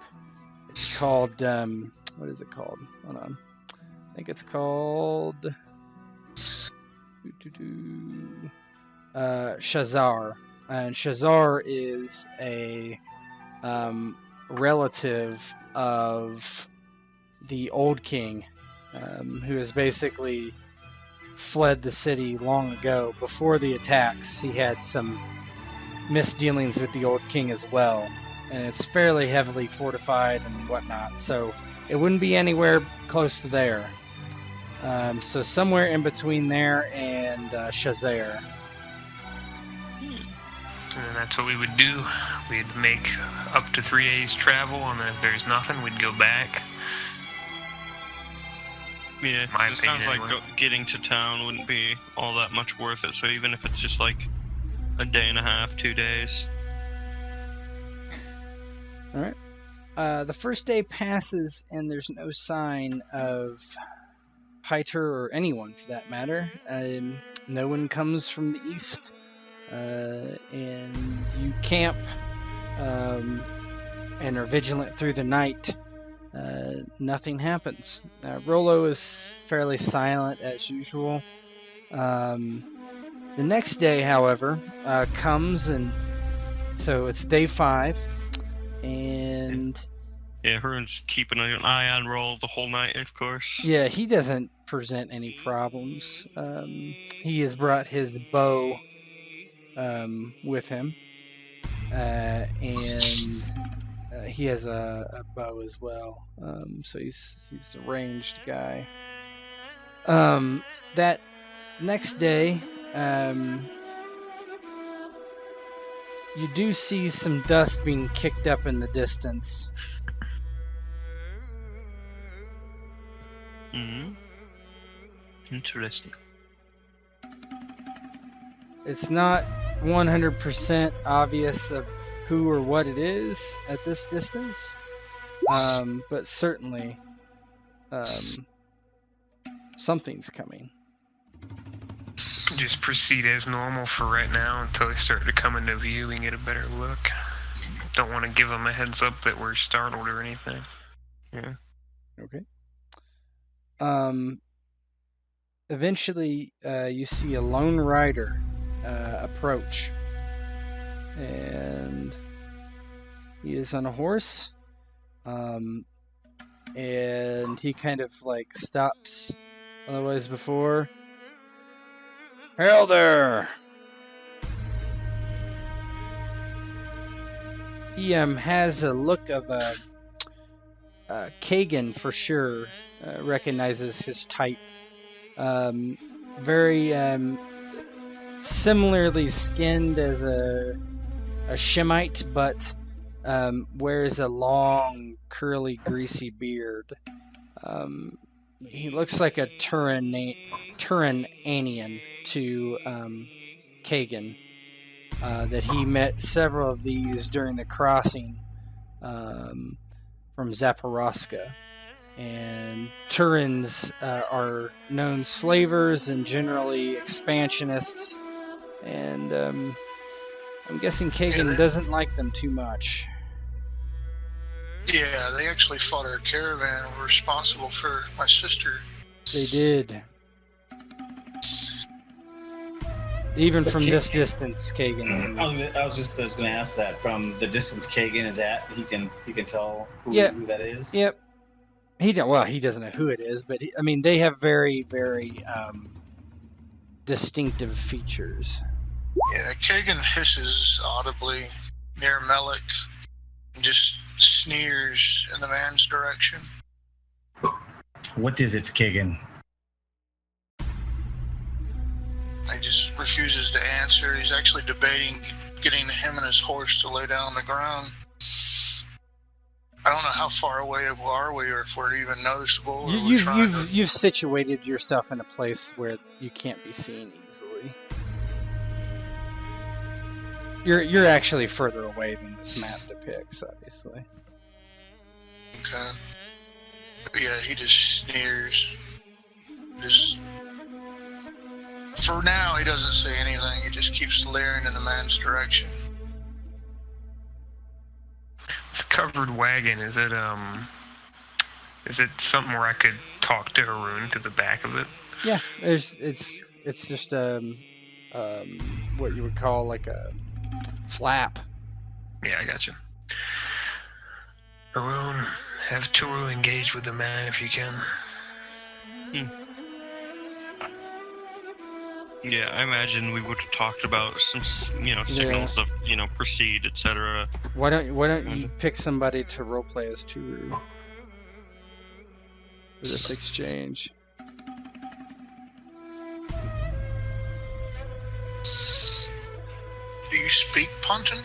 It's called, what is it called? Hold on. I think it's called Shazar. And Shazar is a relative of the old king, who has basically fled the city long ago. Before the attacks, he had some misdealings with the old king as well, and it's fairly heavily fortified and whatnot, so it wouldn't be anywhere close to there. So somewhere in between there and Shazar. And that's what we would do. We'd make up to 3 days travel, and then if there's nothing, we'd go back. Yeah, My it sounds opinion, like anyway. getting to town wouldn't be all that much worth it, so even if it's just like a day and a half, 2 days. Alright. The first day passes, and there's no sign of Pyter or anyone for that matter. No one comes from the east. And you camp and are vigilant through the night. Nothing happens. Rollo is fairly silent as usual. The next day, however, comes, and so it's day 5, and Yeah, Hearn's keeping an eye on Roll the whole night, of course. yeah, he doesn't present any problems. He has brought his bow with him, and he has a bow as well. So he's a ranged guy. That next day, you do see some dust being kicked up in the distance. Interesting. It's not 100% obvious of who or what it is at this distance, but certainly something's coming. Just proceed as normal for right now until they start to come into view and get a better look. Don't want to give them a heads up that we're startled or anything. Yeah. Okay. Eventually, you see a lone rider approach, and he is on a horse, and he kind of like stops otherwise before. Hail there! He has a look of a Kagan for sure. Recognizes his type. Very similarly skinned as a Shemite, but wears a long, curly, greasy beard. He looks like a Turanian to Kagan. That he met several of these during the crossing from Zaporozhka. And Turins are known slavers and generally expansionists. And I'm guessing Kagan doesn't like them too much. Yeah, they actually fought our caravan and were responsible for my sister. They did. Even from this distance, Kagan. I was just going to ask that. From the distance Kagan is at, he can tell who that is. Yep. He doesn't know who it is, but they have very, very distinctive features. Yeah, Kagan hisses audibly near Melik and just sneers in the man's direction. What is it, Kagan? He just refuses to answer. He's actually debating getting him and his horse to lay down on the ground. I don't know how far away are we, or if we're even noticeable. You've situated yourself in a place where you can't be seen easily. You're actually further away than this map depicts, obviously. Okay. But yeah, he just sneers. For now, he doesn't say anything. He just keeps leering in the man's direction. This covered wagon, is it something where I could talk to Haroon through the back of it? Yeah, it's just what you would call like a flap. Yeah, I got you. Haroon, have Turu engage with the man if you can. Yeah, I imagine we would have talked about some, signals of, proceed, etc. Why don't you pick somebody to roleplay as Turu for this exchange? Do you speak Punton?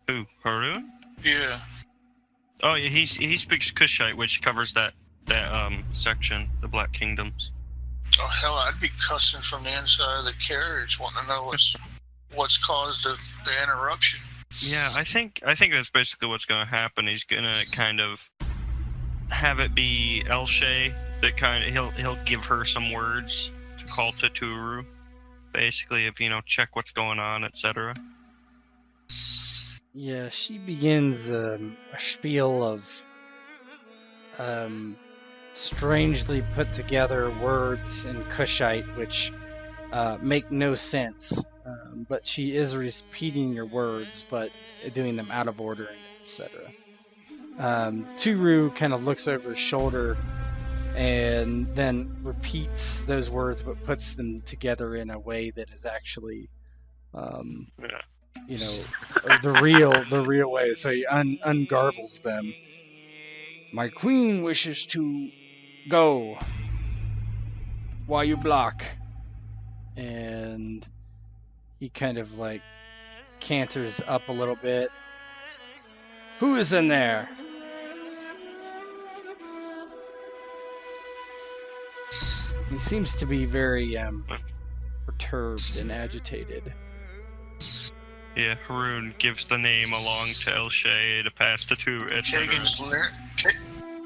Who, Haroon? Yeah. Oh, yeah, he speaks Kushite, which covers that section, the Black Kingdoms. Oh hell, I'd be cussing from the inside of the carriage, wanting to know what's caused the interruption. Yeah, I think that's basically what's going to happen. He's going to kind of have it be Elshay that he'll give her some words to call to Turu, basically, if check what's going on, etc. Yeah, she begins a spiel of strangely put together words in Kushite which make no sense, but she is repeating your words but doing them out of order, etc. Turu kind of looks over his shoulder and then repeats those words but puts them together in a way that is actually the real way, so he ungarbles them. My queen wishes to go while you block. And he kind of like canters up a little bit. Who is in there? He seems to be very perturbed and agitated. Yeah, Haroon gives the name along to Elshay to pass to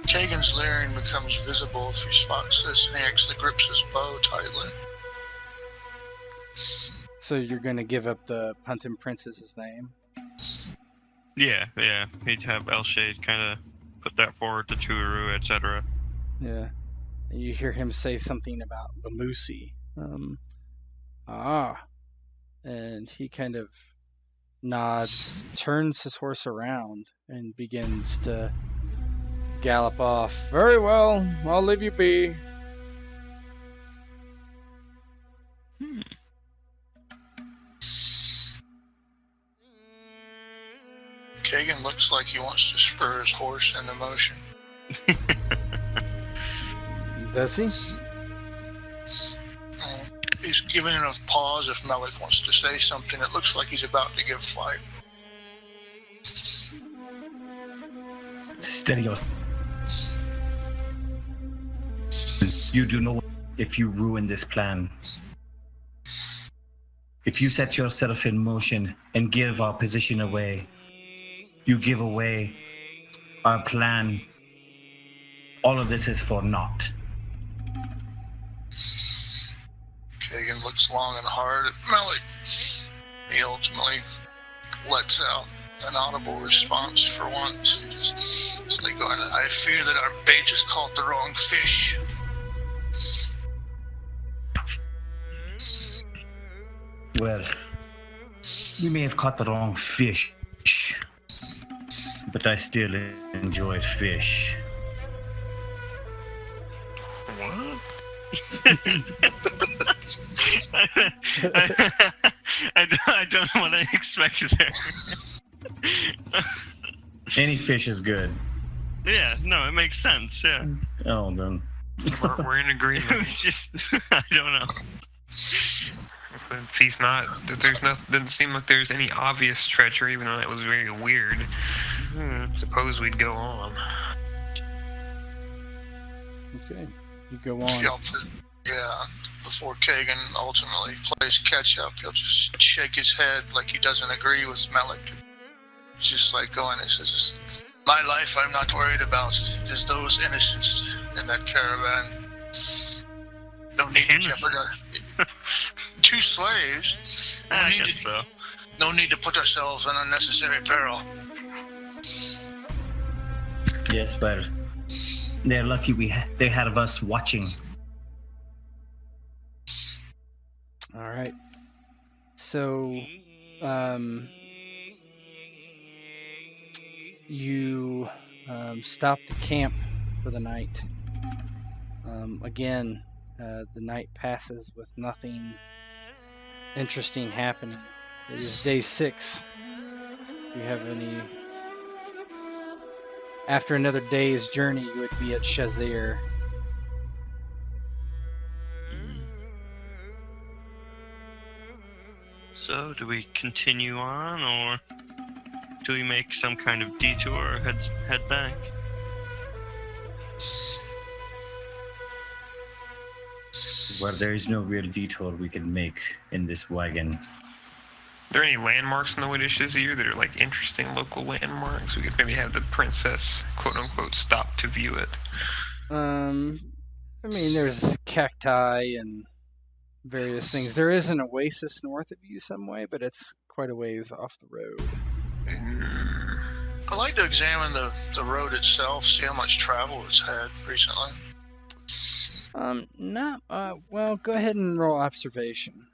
Kagan's leering becomes visible if he spots this, and he actually grips his bow tightly. So you're going to give up the Punton Princess's name? Yeah. He'd have Elshay kind of put that forward to Turu, etc. Yeah. And you hear him say something about the Moosey. And he kind of nods, turns his horse around, and begins to gallop off. Very well, I'll leave you be. Kagan looks like he wants to spur his horse into motion. Does he? He's giving enough pause if Melik wants to say something. It looks like he's about to give flight. Steady on. You do know if you ruin this plan. If you set yourself in motion and give our position away, you give away our plan, all of this is for naught. Kagan looks long and hard at Malik. He ultimately lets out an audible response for once. It's like going, I fear that our bait just caught the wrong fish. Well, we may have caught the wrong fish, but I still enjoyed fish. What? I don't know what I expected there. Any fish is good. Yeah, no, it makes sense. Yeah, Oh, then. We're in it agreement. was just I don't know. If he's not, that there's no, doesn't seem like there's any obvious treachery, even though that was very weird. Suppose we'd go on. Okay, you go on. Yeah, before Kagan ultimately plays catch up, he'll just shake his head like he doesn't agree with Malik. It's just like going, this is my life I'm not worried about. Just those innocents in that caravan. No need to jeopardize. 2 slaves. I guess so. No need to put ourselves in unnecessary peril. Yes, but they're lucky they had of us watching. All right. So, you stop the camp for the night. Again, the night passes with nothing interesting happening. It is day 6. Do you have any... After another day's journey, you would be at Shazir. So, do we continue on, or do we make some kind of detour or head back? Well, there is no real detour we can make in this wagon. Are there any landmarks in the way to Shazir that are like interesting local landmarks? We could maybe have the princess, quote unquote, stop to view it. I mean, there's cacti and various things. There is an oasis north of you some way, but it's quite a ways off the road. I like to examine the road itself, see how much travel it's had recently. Well, go ahead and roll observation.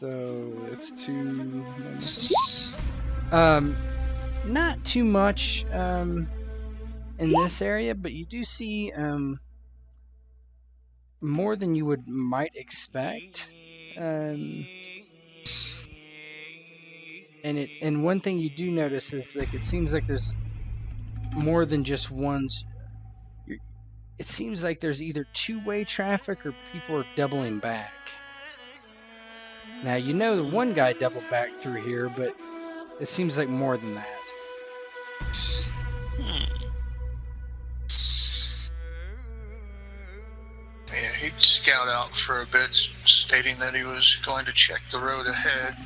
So it's 2. Not too much in this area, but you do see more than you might expect. And one thing you do notice is like it seems like there's more than just one's. It seems like there's either 2-way traffic or people are doubling back. Now, you know the one guy doubled back through here, but it seems like more than that. Yeah, he'd scout out for a bit, stating that he was going to check the road ahead.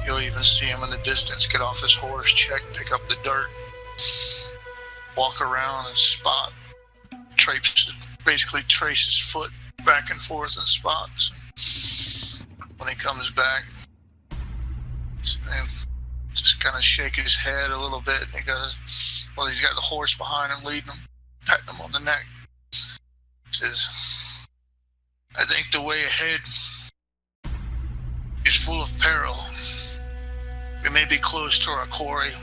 You'll even see him in the distance get off his horse, pick up the dirt, walk around and spot, basically trace his foot back and forth in spots. When he comes back, just kind of shake his head a little bit, and he goes, well, he's got the horse behind him, leading him, patting him on the neck. He says, I think the way ahead is full of peril. We may be close to our quarry,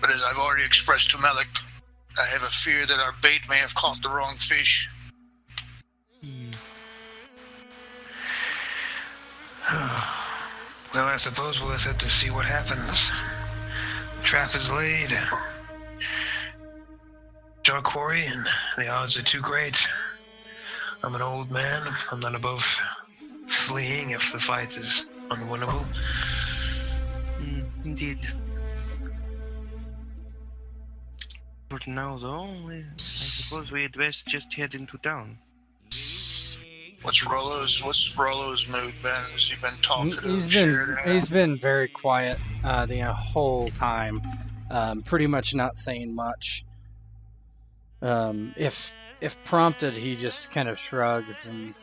but as I've already expressed to Malik, I have a fear that our bait may have caught the wrong fish. Well, I suppose we'll just have to see what happens. The trap is laid. Our quarry, and the odds are too great. I'm an old man. I'm not above fleeing if the fight is unwinnable. Indeed. For now, though, I suppose we had best just head into town. What's Rollo's mood been? Has he been talkative? He's been very quiet the whole time, pretty much not saying much. If prompted, he just kind of shrugs and,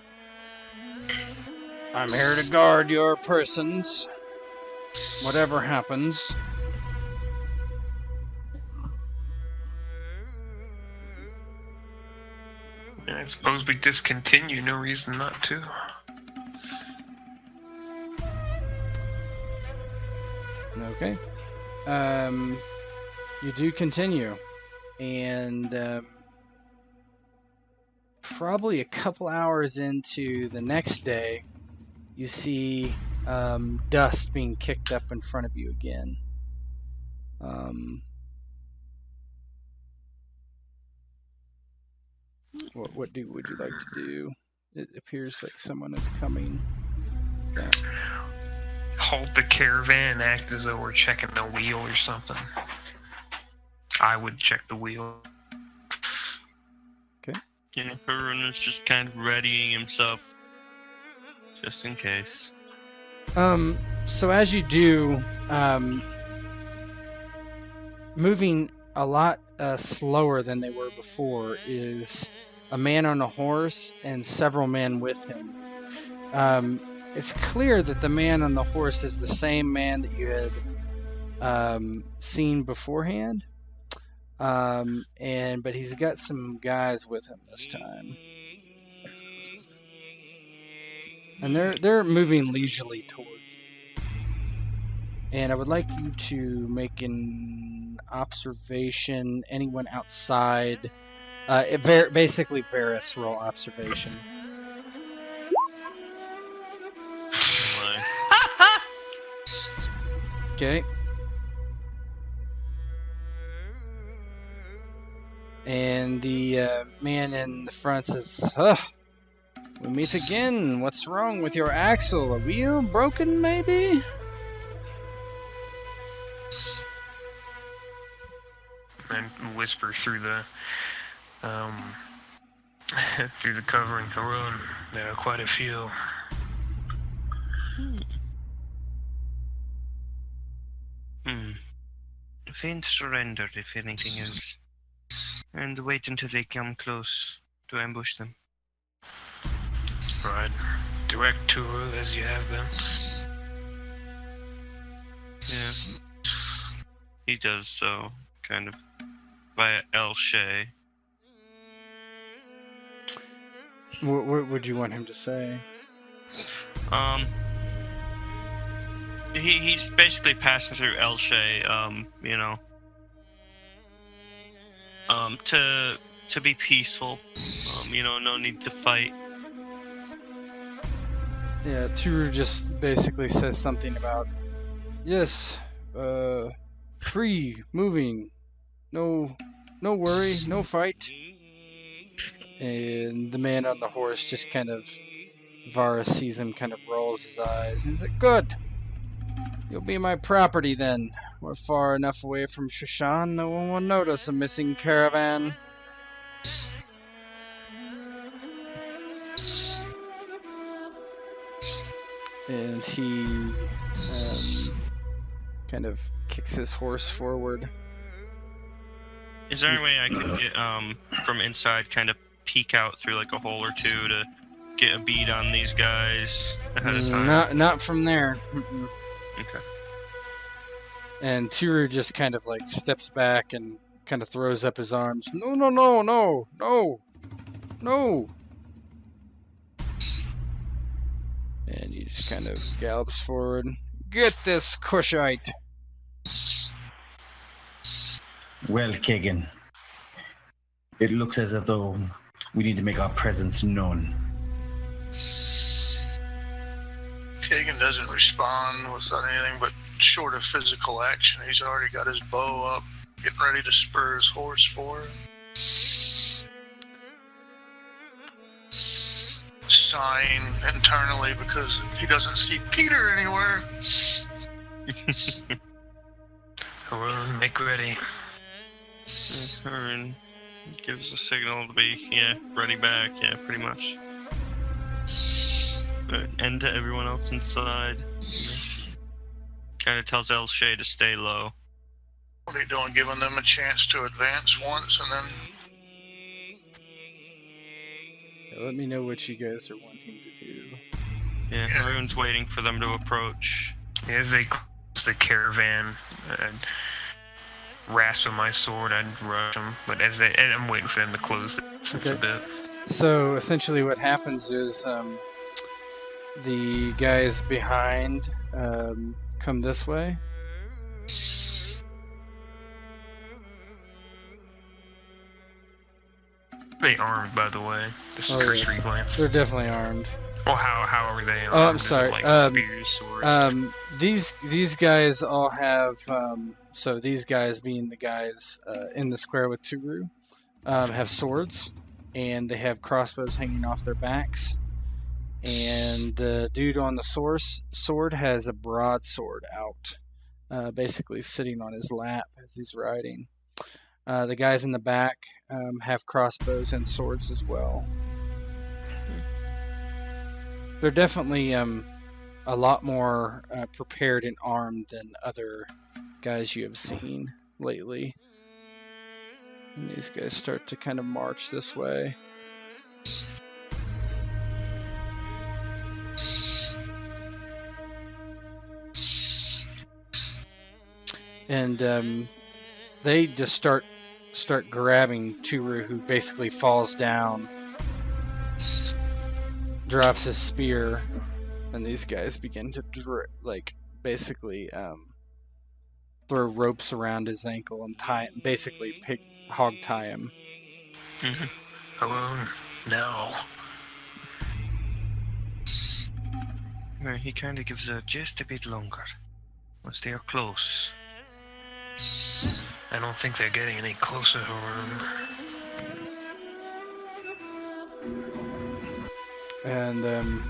I'm here to guard your persons, whatever happens. I suppose we discontinue, no reason not to. Okay. You do continue. And probably a couple hours into the next day, you see dust being kicked up in front of you again. What would you like to do? It appears like someone is coming down. Halt the caravan and act as though we're checking the wheel or something. I would check the wheel. Okay. Yeah, Harun is just kind of readying himself, just in case. So as you do, moving a lot slower than they were before is a man on a horse and several men with him. It's clear that the man on the horse is the same man that you had seen beforehand, but he's got some guys with him this time, and they're moving leisurely towards you. And I would like you to make an observation. Anyone outside, basically Varus roll observation. Okay. And the man in the front says, we meet again. What's wrong with your axle? A wheel broken, maybe? And whisper through the through the covering. Harun, there are quite a few. Faint surrender, if anything else. And wait until they come close to ambush them. Right. Direct Turu as you have been. Yeah. He does so, kind of, via El Shay. What would you want him to say? He's basically passing through El Shay, to be peaceful. No need to fight. Yeah, Turu just basically says something about, yes, free, moving, no worry, no fight. And the man on the horse just kind of, Varus sees him, kind of rolls his eyes, and he's like, good. You'll be my property then. We're far enough away from Shushan, no one will notice a missing caravan. And he kind of kicks his horse forward. Is there any way I could get from inside, kind of peek out through like a hole or two to get a bead on these guys ahead of time? Not from there. Mm-mm. Okay. And Turu just kind of like steps back and kind of throws up his arms. No. And he just kind of gallops forward. Get this Cushite. Well, Kagan, it looks as though we need to make our presence known. Kagan doesn't respond with anything but short of physical action. He's already got his bow up, getting ready to spur his horse forward. Sighing internally because he doesn't see Pyter anywhere. Haroon, make ready. Haroon gives a signal to be, ready back, pretty much. And to everyone else inside. Kind of tells Elshay to stay low. What are you doing, giving them a chance to advance once and then... Let me know what you guys are wanting to do. Yeah, Haroon's waiting for them to approach. As they close the caravan, I'd rasp with my sword, I'd rush them. But I'm waiting for them to close the distance a bit. So essentially what happens is the guys behind come this way. They armed, by the way. Just a cursory glance. They're definitely armed. Well, how are they armed? Oh, I'm sorry. Spears, swords? These guys all have. So these guys, being the guys in the square with Turu, have swords, and they have crossbows hanging off their backs. And the dude on the sword has a broadsword out, basically sitting on his lap as he's riding. The guys in the back have crossbows and swords as well. They're definitely a lot more prepared and armed than other guys you have seen lately. And these guys start to kind of march this way. And they just start grabbing Turu, who basically falls down, drops his spear, and these guys begin to basically throw ropes around his ankle and hog tie him. Alone now. He kind of gives just a bit longer once they are close. I don't think they're getting any closer, Haroon. And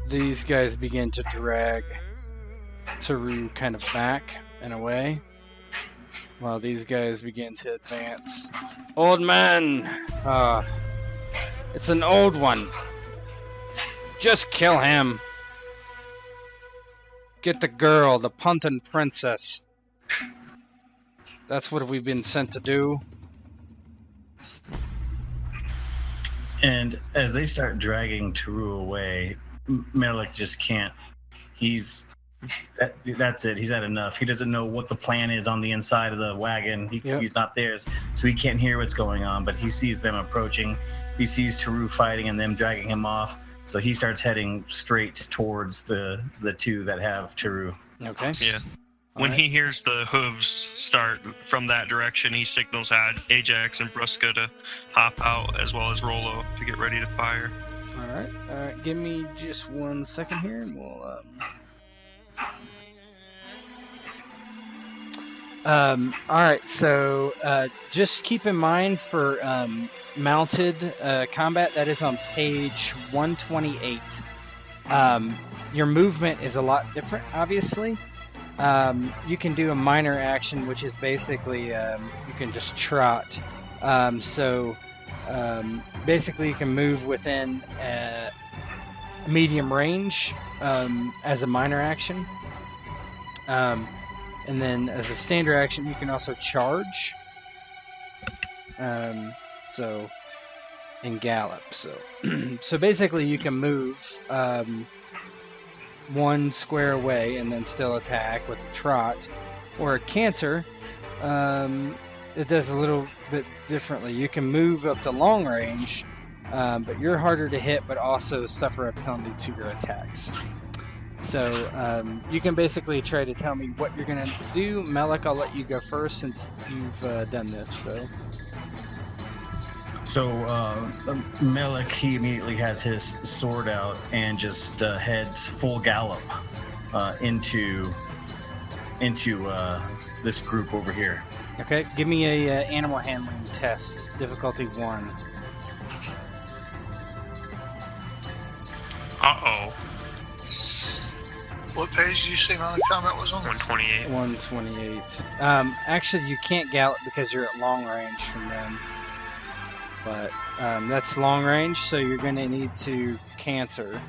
these guys begin to drag Turu kind of back and away, while these guys begin to advance. Old man! It's an old one. Just kill him. Get the girl, the Punton princess. That's what we've been sent to do. And as they start dragging Turu away, Melik just can't. That's it. He's had enough. He doesn't know what the plan is on the inside of the wagon. He's not there, so he can't hear what's going on. But he sees them approaching. He sees Turu fighting and them dragging him off. So he starts heading straight towards the two that have Turu. Okay. Yeah. When he hears the hooves start from that direction, he signals out Ajax and Bruska to hop out, as well as Rolo to get ready to fire. All right. Give me just 1 second here, and we'll. All right. So just keep in mind for mounted combat, that is on page 128. Your movement is a lot different, obviously. You can do a minor action, which is basically you can just trot. Basically you can move within medium range as a minor action. And then as a standard action, you can also charge. And gallop. So basically you can move one square away and then still attack with a trot, or a canter. It does a little bit differently. You can move up to long range, but you're harder to hit, but also suffer a penalty to your attacks. So you can basically try to tell me what you're gonna do. Melik, I'll let you go first since you've done this. So Melik, he immediately has his sword out and just heads full gallop into this group over here. Okay, give me a animal handling test, difficulty 1. Uh-oh. What page did you say my comment was on? 128. 128. Actually, you can't gallop because you're at long range from them. But that's long range, so you're going to need to canter.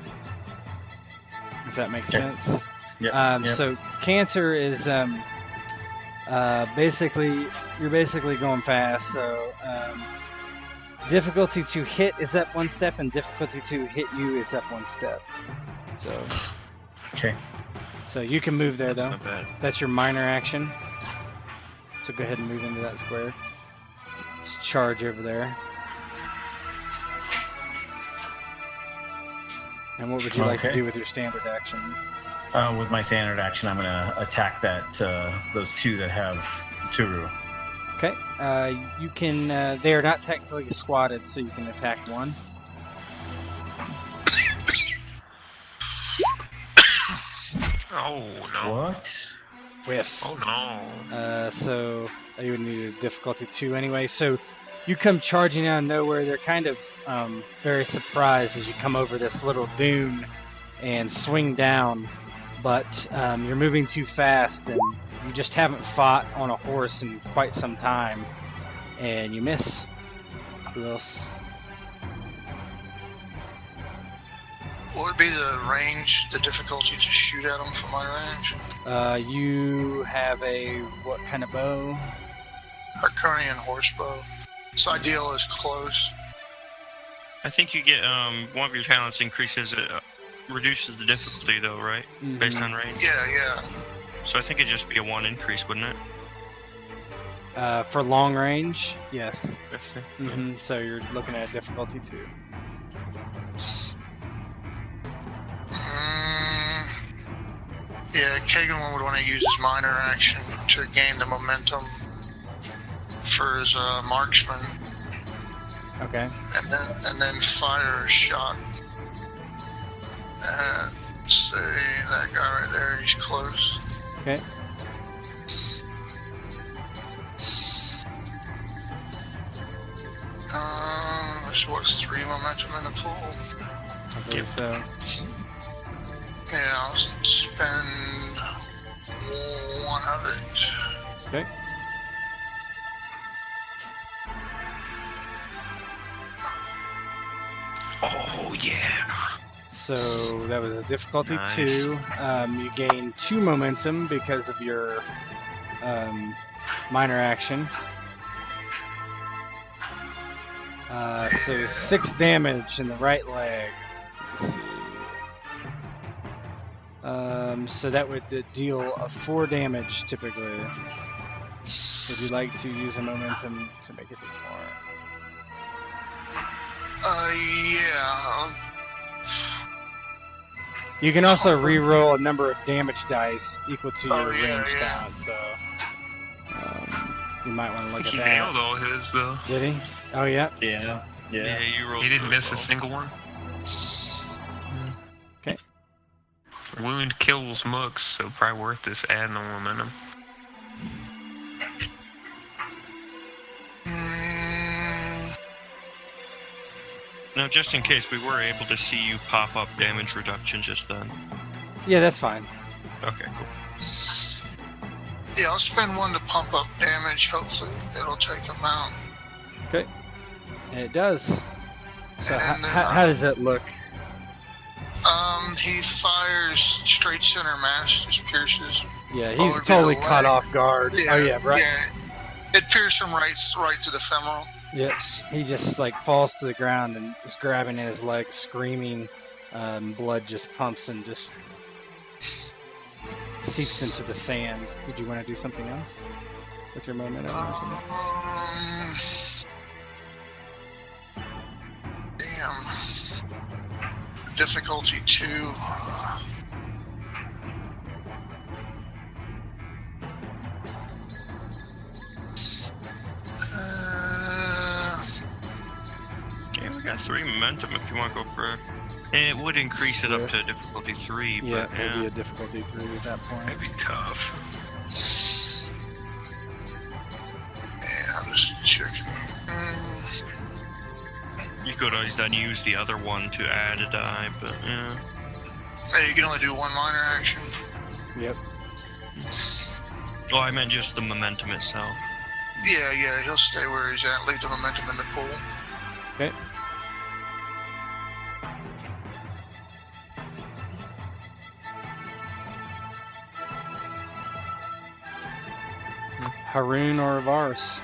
If that makes sense. Yep. So canter is basically you're basically going fast. So difficulty to hit is up one step, and difficulty to hit you is up one step. So Okay. So you can move there though. Not bad. That's your minor action. So go ahead and move into that square. Just charge over there. And what would you like to Okay. do with your standard action? With my standard action, I'm gonna attack those two that have Turu. Okay. You can. They are not technically squatted, so you can attack one. Oh no. What? Whiff. Oh no. So you would need a difficulty 2 anyway. So you come charging out of nowhere. They're kind of very surprised as you come over this little dune and swing down. But you're moving too fast, and you just haven't fought on a horse in quite some time, and you miss. Who else? What would be the range, the difficulty to shoot at them from my range? You have a what kind of bow? Arconian horse bow. Its ideal is close. I think you get one of your talents increases it, reduces the difficulty though, right? Based on range. Yeah. So I think it'd just be a 1 increase, wouldn't it? For long range, yes. Okay. So you're looking at difficulty 2. Yeah, Kagan would want to use his minor action to gain the momentum for his marksman, Okay. and then fire a shot. Say that guy right there, he's close. Okay. There's what, 3 momentum in the pool? I believe so. Yeah, I'll spend 1 of it. Okay. Oh yeah. So that was a difficulty Nice. 2. You gain 2 momentum because of your minor action. So 6 damage in the right leg. Let's see. So that would deal 4 damage typically. Would you like to use a momentum to make it do more? Yeah. You can also re-roll a number of damage dice equal to your range stat, so you might want to look He at nailed that. all his though. Did he? Oh yeah. Yeah. Yeah, you rolled. He didn't really miss a well. single one. Okay. Wound kills mooks, so probably worth this adding the momentum. Now, just in case, we were able to see you pop up damage reduction just then. Yeah, that's fine. Okay, cool. Yeah, I'll spend 1 to pump up damage. Hopefully, it'll take him out. Okay. And it does. So And then, how does it look? He fires straight center mass, just pierces. Yeah, What he's would be totally the caught leg? off guard. Oh yeah, right. Yeah, it pierced him right to the femoral. Yeah, he just like falls to the ground and is grabbing at his leg, screaming. Blood just pumps and just seeps into the sand. Did you want to do something else with your momentum? or something? Damn. Difficulty 2. Yeah, we got 3 momentum if you want to go for. It would increase it up to difficulty 3, but Yeah, yeah. it'd be a difficulty 3 at that point. That'd be tough. Yeah, I'm just checking. You could always then use the other one to add a die, but yeah. Hey, you can only do one minor action. Yep. Oh, I meant just the momentum itself. Yeah, he'll stay where he's at. Leave the momentum in the pool. Okay. Haroon or Varus?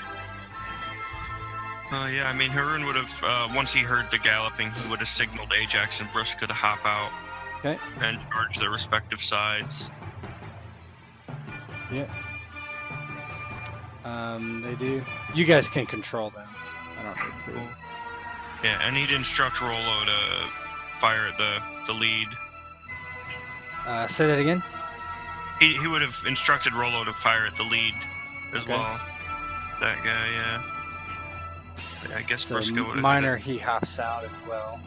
Yeah, I mean, Haroon would have, once he heard the galloping, he would have signaled Ajax and Bruska to hop out Okay. and charge their respective sides. Yep. They do. You guys can control them. I don't need to. Yeah, and he'd instruct Rolo to fire at the lead. Say that again? He would have instructed Rolo to fire at the lead as Okay. well. That guy, yeah. Yeah, I guess So Bruska would have. minor, he hops out as well.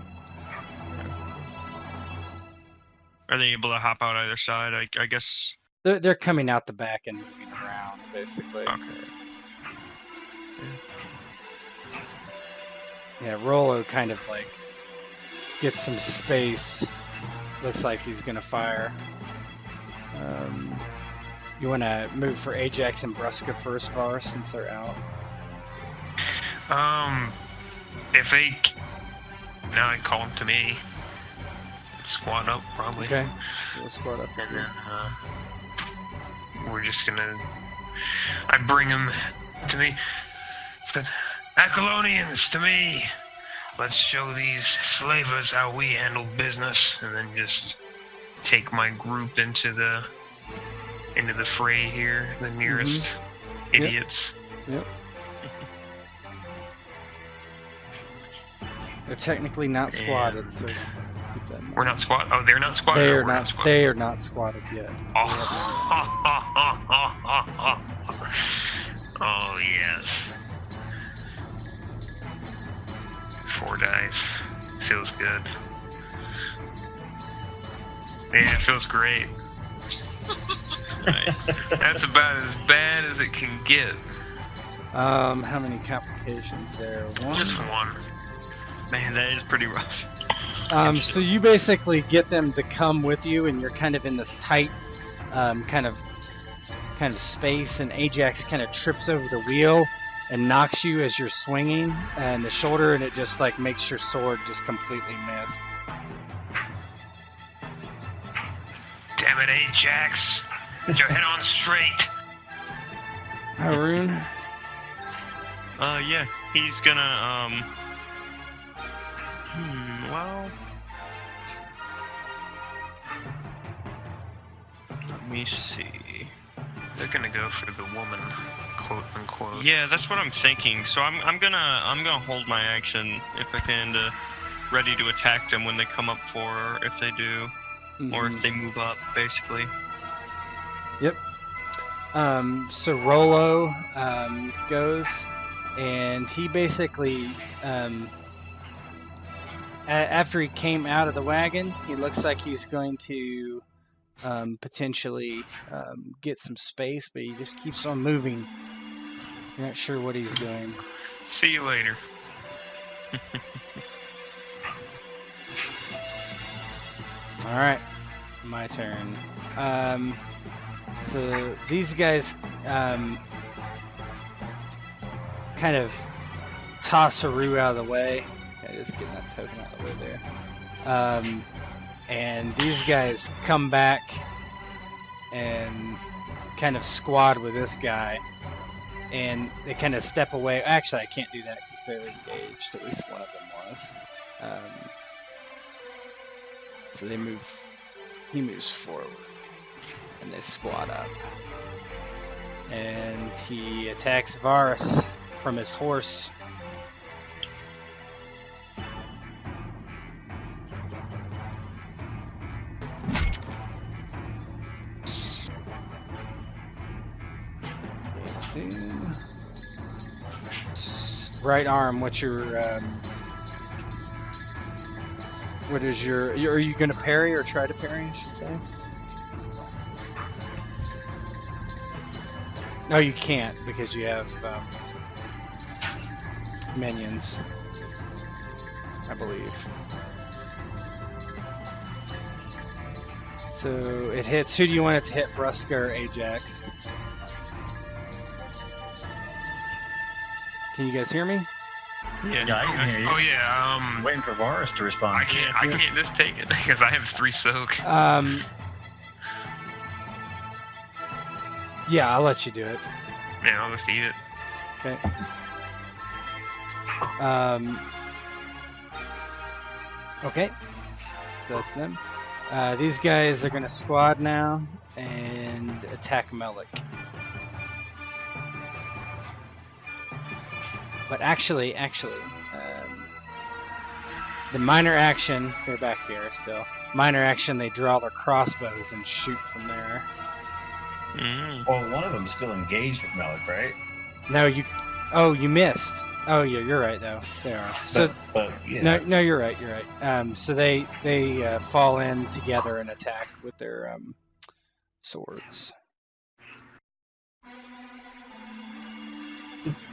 Are they able to hop out either side? I guess. They're coming out the back and moving around, basically. Okay. Yeah, Rolo kind of like gets some space. Looks like he's gonna fire. You want to move for Ajax and Bruska first, Varus, since they're out. If they now I call them to me. Squad up, probably. Okay. We'll squad up. And then we're just gonna. I bring them to me. Said, Acolonians, to me. Let's show these slavers how we handle business, and then just take my group into the fray here. The nearest idiots. Yep. They're technically not squatted, so keep that in mind. We're not squat. Oh, they're not squatted. They or are we're not. squatted? They are not squatted yet. Oh yes. 4 dice. Feels good. Yeah, it feels great. That's about as bad as it can get. How many complications there? One. Just one. Man, that is pretty rough. So you basically get them to come with you, and you're kind of in this tight, kind of space, and Ajax kind of trips over the wheel and knocks you as you're swinging in the shoulder, and it just like makes your sword just completely miss. Damn it, Ajax. Get your head on straight. Haroon? Yeah, he's gonna, well... Let me see. They're gonna go for the woman, quote unquote. Yeah, that's what I'm thinking. So I'm gonna hold my action if I can ready to attack them when they come up for her, if they do. Or if they move up, basically. Yep. So Rolo goes, and he basically, after he came out of the wagon, he looks like he's going to potentially get some space, but he just keeps on moving. You're not sure what he's doing. See you later. All right, my turn. So these guys kind of toss Haru out of the way. Okay, just getting that token out of the way there. And these guys come back and kind of squad with this guy. And they kind of step away. Actually, I can't do that because they're engaged. At least one of them was. So they move. He moves forward, and they squat up. And he attacks Varus from his horse. Right arm. What's your? What is your? Are you going to parry or try to parry? I should say. No, you can't because you have minions, I believe. So it hits. Who do you want it to hit, Bruska or Ajax? Can you guys hear me? Yeah, I can hear you. Oh yeah. Waiting for Varus to respond. I can't just take it because I have 3 soak. Yeah, I'll let you do it. Yeah, I'll just eat it. Okay. Okay. That's them. These guys are gonna squad now and attack Melik. But actually, the minor action, they're back here still. Minor action, they draw their crossbows and shoot from there. Well, one of them is still engaged with Melik, right? No, you missed. Oh, yeah, you're right, though. They are. So, but yeah. No, you're right, you're right. So they fall in together and attack with their swords.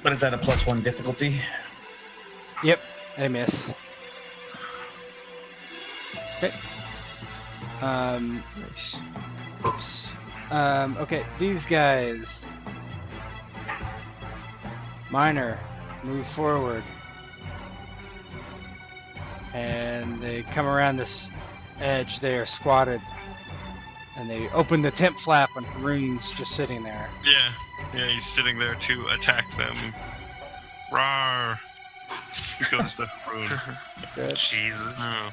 But is that a +1 difficulty? Yep, they miss. Okay. Nice. Oops. Okay, these guys. Minor, move forward. And they come around this edge. They are squatted. And they open the tent flap, and Haroon's just sitting there. Yeah, he's sitting there to attack them. Rawr! Goes the Haroon. Good. Jesus. Oh.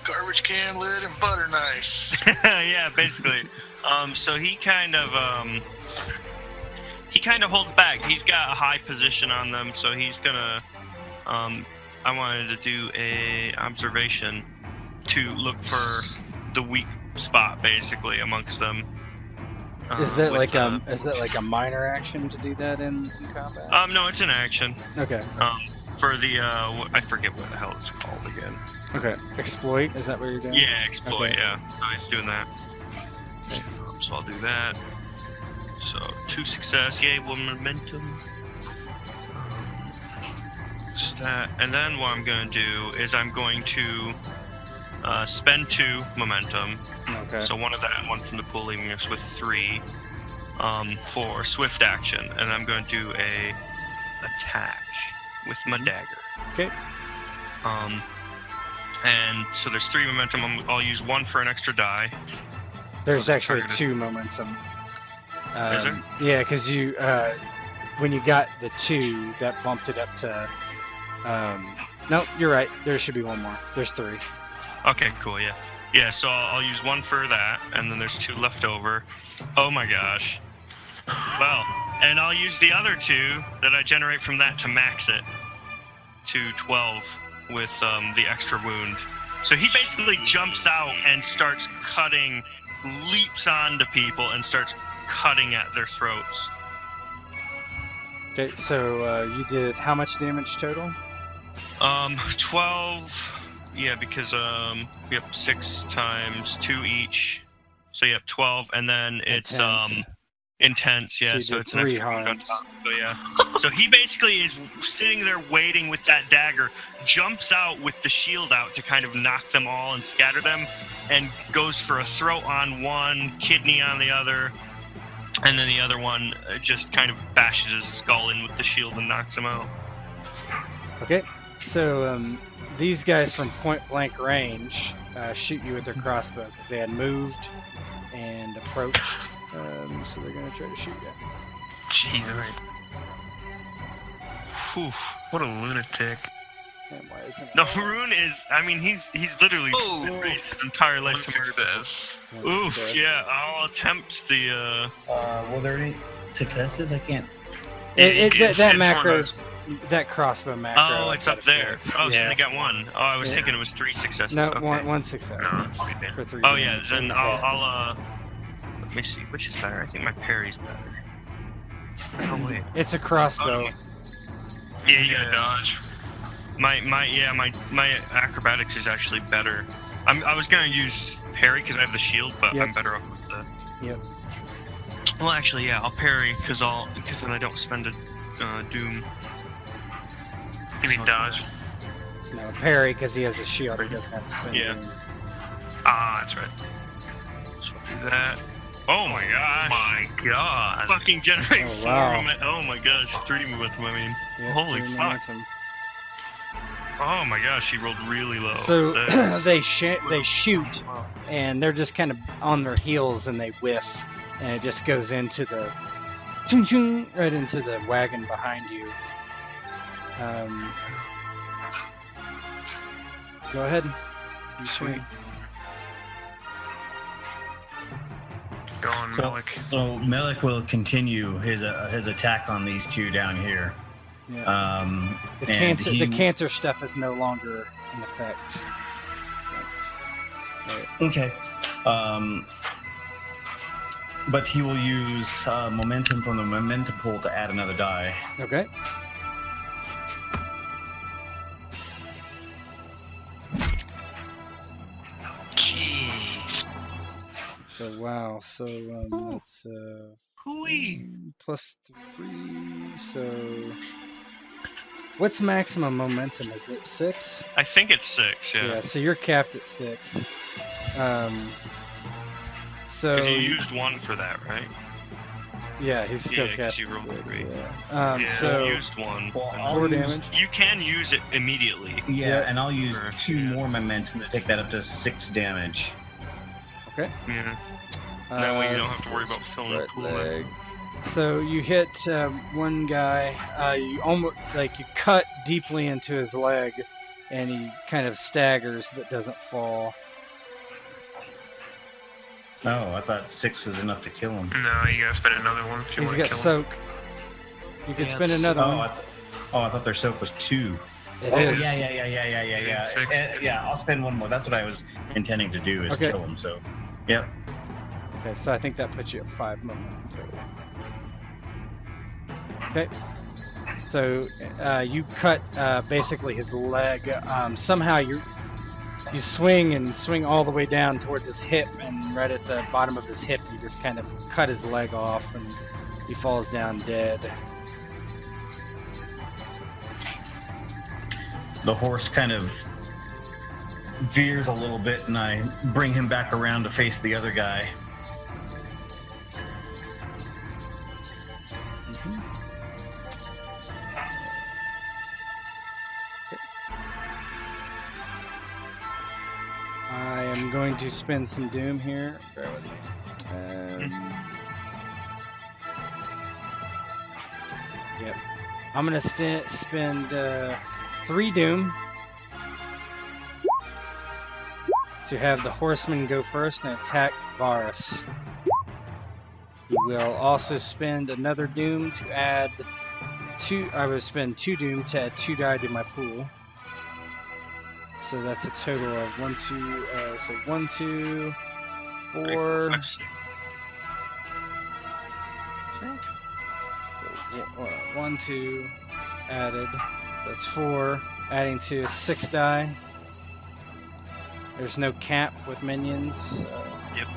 Garbage can lid and butter knife. Yeah, basically. So he kind of holds back. He's got a high position on them, so he's gonna. I wanted to do a observation to look for the weak spot, basically, amongst them. Is that like a minor action to do that in combat? No, it's an action. Okay. For the I forget what the hell it's called again. Okay. Exploit, is that what you're doing? Yeah, exploit. Okay. Yeah, so he's doing that. So I'll do that. So 2 success, yay, 1 momentum. So that, and then what I'm going to do is I'm going to spend 2 momentum. Okay. So 1 of that and 1 from the pool, leaving us with 3 for swift action, and I'm going to do a attack with my dagger. Okay. And so there's 3 momentum. I'll use 1 for an extra die. There's So actually targeted. 2 momentum. Is there? Yeah, because you when you got the 2, that bumped it up to. No, you're right. There should be 1 more. There's 3. Okay, cool. Yeah. Yeah. So I'll use 1 for that, and then there's 2 left over. Oh my gosh. Well, and I'll use the other 2 that I generate from that to max it to 12 with the extra wound. So he basically jumps out and starts cutting, leaps onto people and starts cutting at their throats. Okay, so you did how much damage total? 12. Yeah, because we have 6 times 2 each. So you have 12, and then it's intense, yeah. So you did it's an 3 extra wound on harms. top. So yeah. So he basically is sitting there waiting with that dagger, jumps out with the shield out to kind of knock them all and scatter them, and goes for a throat on one, kidney on the other, and then the other one just kind of bashes his skull in with the shield and knocks him out. Okay, so these guys from point blank range shoot you with their crossbow because they had moved and approached. So they're gonna try to shoot you. Jesus. Whew. What a lunatic. And why isn't it? No, Haroon is. I mean, he's literally raised his entire life to murder. This. Oof. Yeah, I'll attempt the. Were there any successes? I can't. That macro's that crossbow macro. Oh, it's up there. Oh, so yeah. they got 1. Oh, I was Yeah. thinking it was 3 successes. No, Okay. one success No, it's right there. for 3. Oh yeah, damage. then Yeah. I'll let me see, which is better? I think my parry's better. Oh wait, It's a crossbow. Yeah, you gotta dodge. my acrobatics is actually better. I was gonna use parry because I have the shield, but Yep. I'm better off with the. Yep. Well, actually, yeah, I'll parry because then I don't spend a doom. You mean dodge? No, parry because he has a shield. He doesn't have to spend. Yeah. any. Ah, that's right. So that. Oh my gosh! My God! Fucking generate Oh, 4 wow. momentum. Oh my gosh, 3 momentum. I mean, Yeah, holy 3 fuck! momentum. Oh my gosh, she rolled really low. So That is- they shoot, and they're just kind of on their heels, and they whiff, and it just goes into the chung chung, right into the wagon behind you. Go ahead. You swing. Go on, So, Malik. so Melik will continue his attack on these two down here. Yeah. The and the cancer stuff is no longer in effect. Okay. But he will use momentum from the momentum pool to add another die. Okay. Jeez. So wow. So that's Hooey. plus 3. So what's maximum momentum? Is it 6? I think it's 6. Yeah. Yeah. So you're capped at 6. So Because you used 1 for that, right? yeah, he's still Yeah, 'cause capped. you at rolled 6, 3. yeah. Yeah, So you used 1. Well, and I'll 4 use- damage. you can use it immediately. Yeah, and I'll use Sure, 2 yeah. more momentum to take that up to 6 damage. Okay. Yeah. That way you don't have to worry about filling the right pool up. leg. So you hit one guy. You almost you cut deeply into his leg, and he kind of staggers but doesn't fall. Oh, I thought 6 is enough to kill him. No, you gotta spend another one if you He's want got to kill him. soak. You can Yeah, spend it's- another Oh, one. I thought their soak was 2. It Oh, is. yeah. 6. Yeah, I'll spend 1 more. That's what I was intending to do, is Okay. kill him. So, yep. Okay, so I think that puts you at 5 momentum total. Okay. So you cut basically his leg. Somehow you swing all the way down towards his hip, and right at the bottom of his hip, you just kind of cut his leg off, and he falls down dead. The horse kind of veers a little bit, and I bring him back around to face the other guy. I am going to spend some doom here. Bear with me. Yep. I'm going to spend 3 doom to have the horseman go first and attack Varus. He will also spend another doom to add 2. I will spend 2 doom to add 2 die to my pool. So that's a total of 1, 2, so 1, 2, 4. 1, 2 added. That's 4. Adding to 6 die. There's no cap with minions. Yep.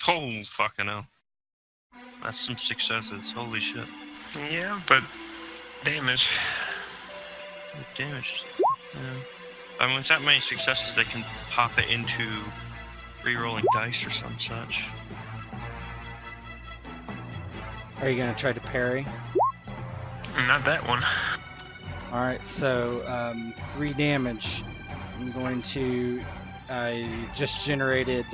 Oh, fucking hell. That's some successes. Holy shit. Yeah, but damage. Damage. Yeah. I mean, with that many successes, they can pop it into re-rolling dice or some such. Are you going to try to parry? Not that one. Alright, so 3 damage. I'm going to. I just generated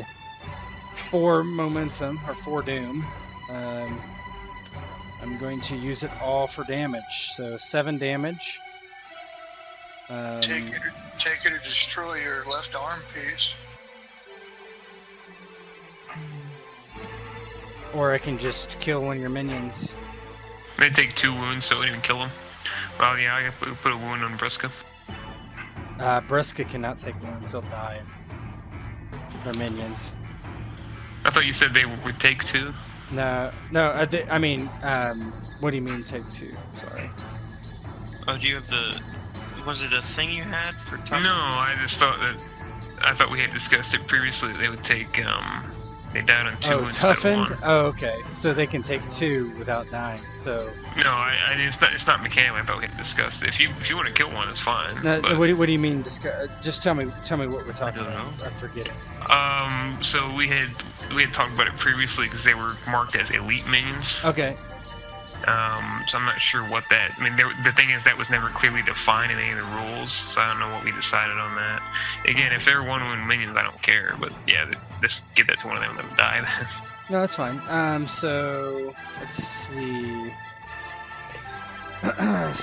4 momentum, or 4 doom. I'm going to use it all for damage. So 7 damage. Take it to destroy your left arm piece. Or I can just kill one of your minions. They take 2 wounds, so it wouldn't even kill him. Well, yeah, I can put a wound on Briska. Briska cannot take wounds, they'll die. They're minions. I thought you said they would take 2. No, I mean, what do you mean take 2? Sorry. Oh, do you have the... Was it a thing you had for... No, I just thought that... I thought we had discussed it previously that they would take, They died on 2 Oh, instead toughened? of 1. Oh, okay. So they can take 2 without dying. So No, it's not mechanical. I thought we had discussed it. If you want to kill one, it's fine. no, but, what do you mean? Just tell me what we're talking don't about. know. I'm forgetting. So we had talked about it previously because they were marked as elite minions. Okay. So I'm not sure what that. I mean, the thing is that was never clearly defined in any of the rules, so I don't know what we decided on that. Again, if they're 1-1 minions, I don't care. But yeah, just give that to one of them and let them die. No, that's fine. So let's see.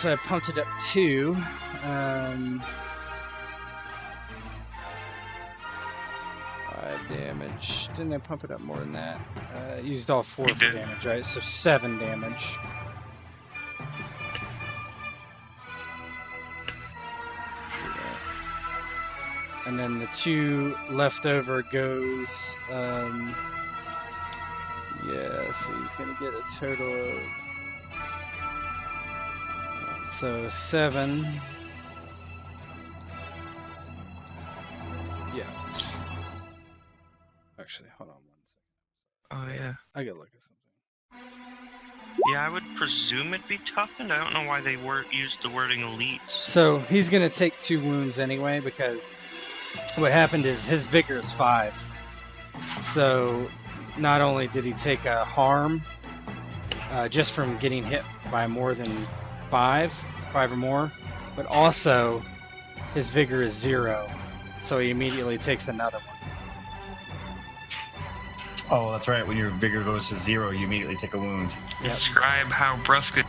So I pumped it up 2. 5 damage. Didn't I pump it up more than that? Used all 4 You for did. damage, right? So 7 damage. And then the 2 left over goes. Yeah, so he's gonna get a total of. So 7. Yeah. Actually, hold on 1 second. Oh yeah. I gotta look at something. Yeah, I would presume it'd be toughened. I don't know why they used the wording elite. So he's gonna take 2 wounds anyway because what happened is his vigor is 5. So not only did he take a harm just from getting hit by more than 5 or more, but also his vigor is 0. So he immediately takes another one. Oh, that's right. When your vigor goes to 0, you immediately take a wound. Yep. Describe how Bruska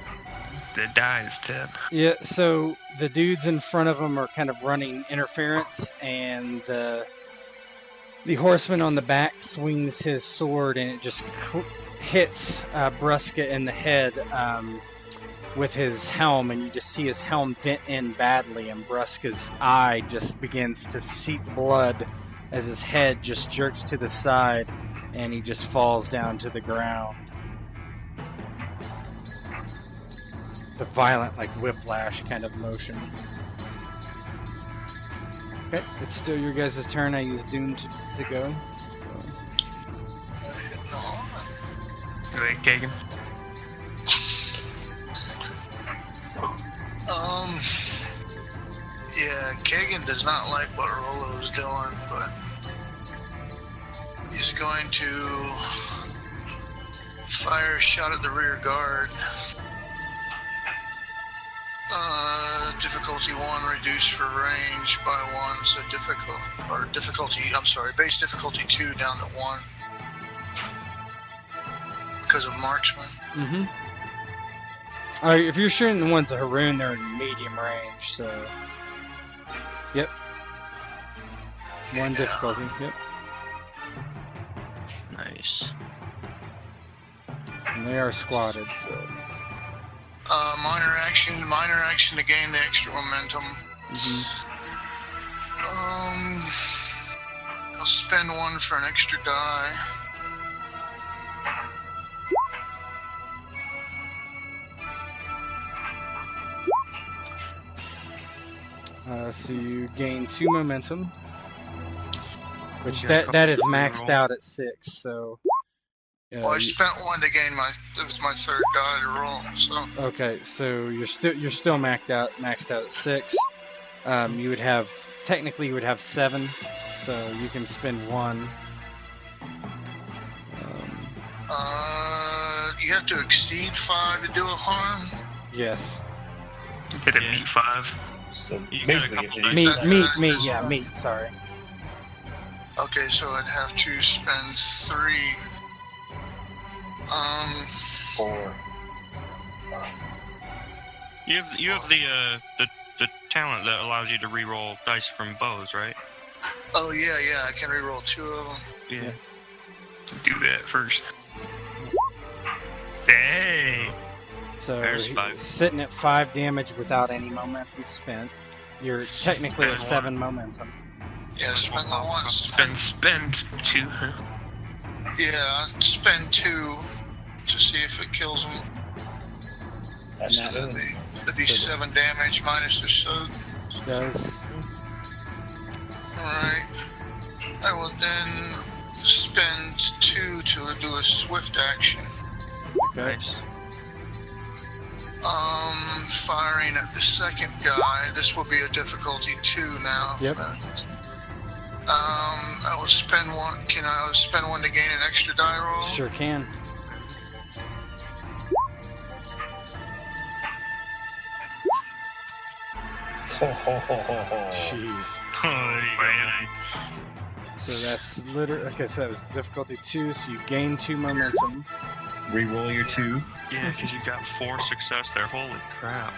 dies, Ted. Yeah, so the dudes in front of him are kind of running interference, and the horseman on the back swings his sword, and it just hits Bruska in the head with his helm, and you just see his helm dent in badly, and Bruska's eye just begins to seep blood as his head just jerks to the side, and he just falls down to the ground. The violent, like, whiplash kind of motion. Okay, it's still your guys' turn. I use Doom to go. Go ahead, Kagan. Yeah, Kagan does not like what Rolo's doing, but he's going to fire a shot at the rear guard. Difficulty 1 reduced for range by 1, so base difficulty 2 down to 1 because of marksman. Mm-hmm. Alright, if you're shooting the ones at Haroon, they're in medium range, so. Yep. 1 difficulty, yep. Nice. And they are squatted, so. Minor action to gain the extra momentum. Mm-hmm. I'll spend 1 for an extra die. So you gain 2 momentum, which You got a that is couple maxed roll. out at 6. So. Well, I spent 1 to gain it was my 3rd die to roll, so. Okay, so you're still maxed out at 6. You would have technically 7, so you can spend 1. You have to exceed 5 to do a harm. Yes. Hit a Yeah. meat 5. So You got a basically, couple if dice. you- Meat. Sorry. Okay, so I'd have to spend 3. 4. You have the talent that allows you to reroll dice from bows, right? Oh yeah, I can reroll 2 of them. Yeah. Do that first. Dang. So There's he's 5. sitting at 5 damage without any momentum spent. You're technically at Spend 7 momentum. Yeah, spend the 1. Spend 2, huh? Yeah, spend 2 to see if it kills him. And So that that'd be 7 damage minus the soak. Does Alright. I will then spend 2 to do a swift action. Okay. Nice. Firing at the second guy. This will be a difficulty 2 now. Yep. I will spend 1. Can I spend 1 to gain an extra die roll? Sure can. Jeez. Oh, man. So that's literally, okay, so that was difficulty 2, so you gain 2 momentum. Reroll your 2. Yeah, because you got 4 success there. Holy crap.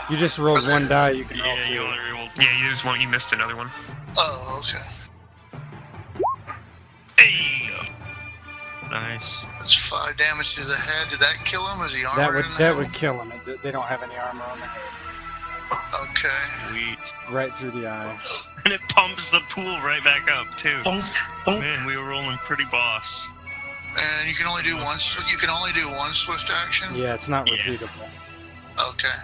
You just rolled 1 die, you can roll Yeah, 2. you only rolled. Yeah, you missed another one. Oh, okay. Hey! Nice. That's 5 damage to the head. Did that kill him? Is he armored That would in the that head? would kill him. They don't have any armor on the head. Okay. Sweet. Right through the eye. And it pumps the pool right back up, too. Thunk, thunk. Man, we were rolling pretty boss. And you can only do one. You can only do 1 swift action. Yeah, it's not Yeah. repeatable. Okay.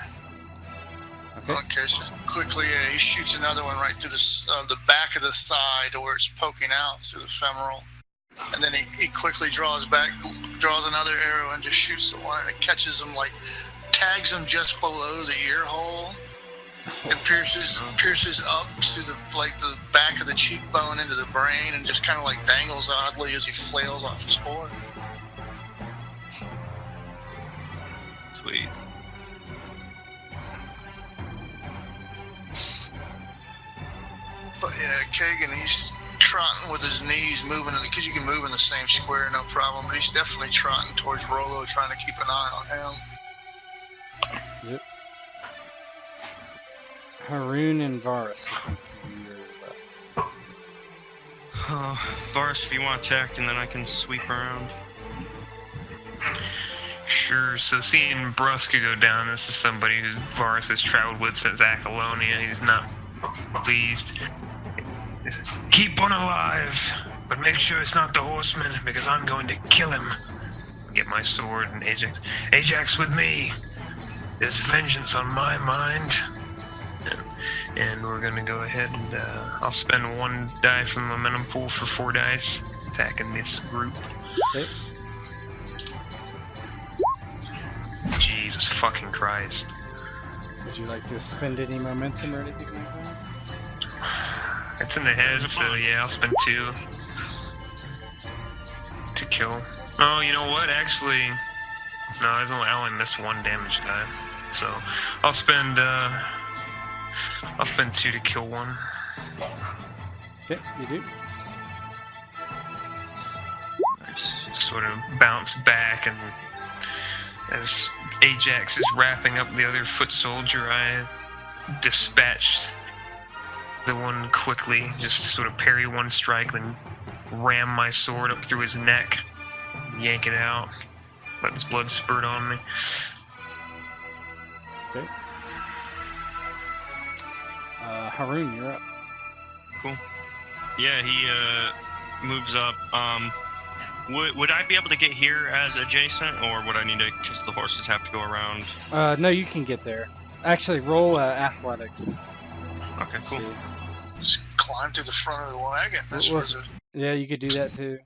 Okay. Okay. So quickly, he shoots another one right through the back of the thigh to where it's poking out through the femoral, and then he quickly draws another arrow and just shoots the one, and it catches him tags him just below the ear hole. It pierces up through the back of the cheekbone into the brain, and just kind of dangles oddly as he flails off his horn. Sweet. But yeah, Kagan, he's trotting with his knees moving, because you can move in the same square, no problem. But he's definitely trotting towards Rolo, trying to keep an eye on him. Yep. Haroon and Varus. Varus, if you want to attack, and then I can sweep around. Sure, so seeing Bruska go down, this is somebody who Varus has traveled with since Acolonia. He's not pleased. He says, "Keep one alive, but make sure it's not the horseman, because I'm going to kill him." Get my sword and Ajax with me. There's vengeance on my mind. And we're gonna go ahead and I'll spend 1 die from the momentum pool for 4 dice attacking this group. Okay. Jesus fucking Christ. Would you like to spend any momentum or anything like that? It's in the head, so yeah, I'll spend 2 to kill. Oh, you know what? Actually, no, I only missed 1 damage die, so I'll spend 2 to kill 1. Okay, you do. Nice. Sort of bounce back, and as Ajax is wrapping up the other foot soldier, I dispatched the one quickly, just sort of parry 1 strike, then ram my sword up through his neck, yank it out, let his blood spurt on me. Okay. Haroon, you're up. Cool. Yeah, he moves up. Would I be able to get here as adjacent, or would I need to, because the horses have to go around? No, you can get there. Actually, roll athletics. Okay, cool. See. Just climb to the front of the wagon. Yeah, you could do that too.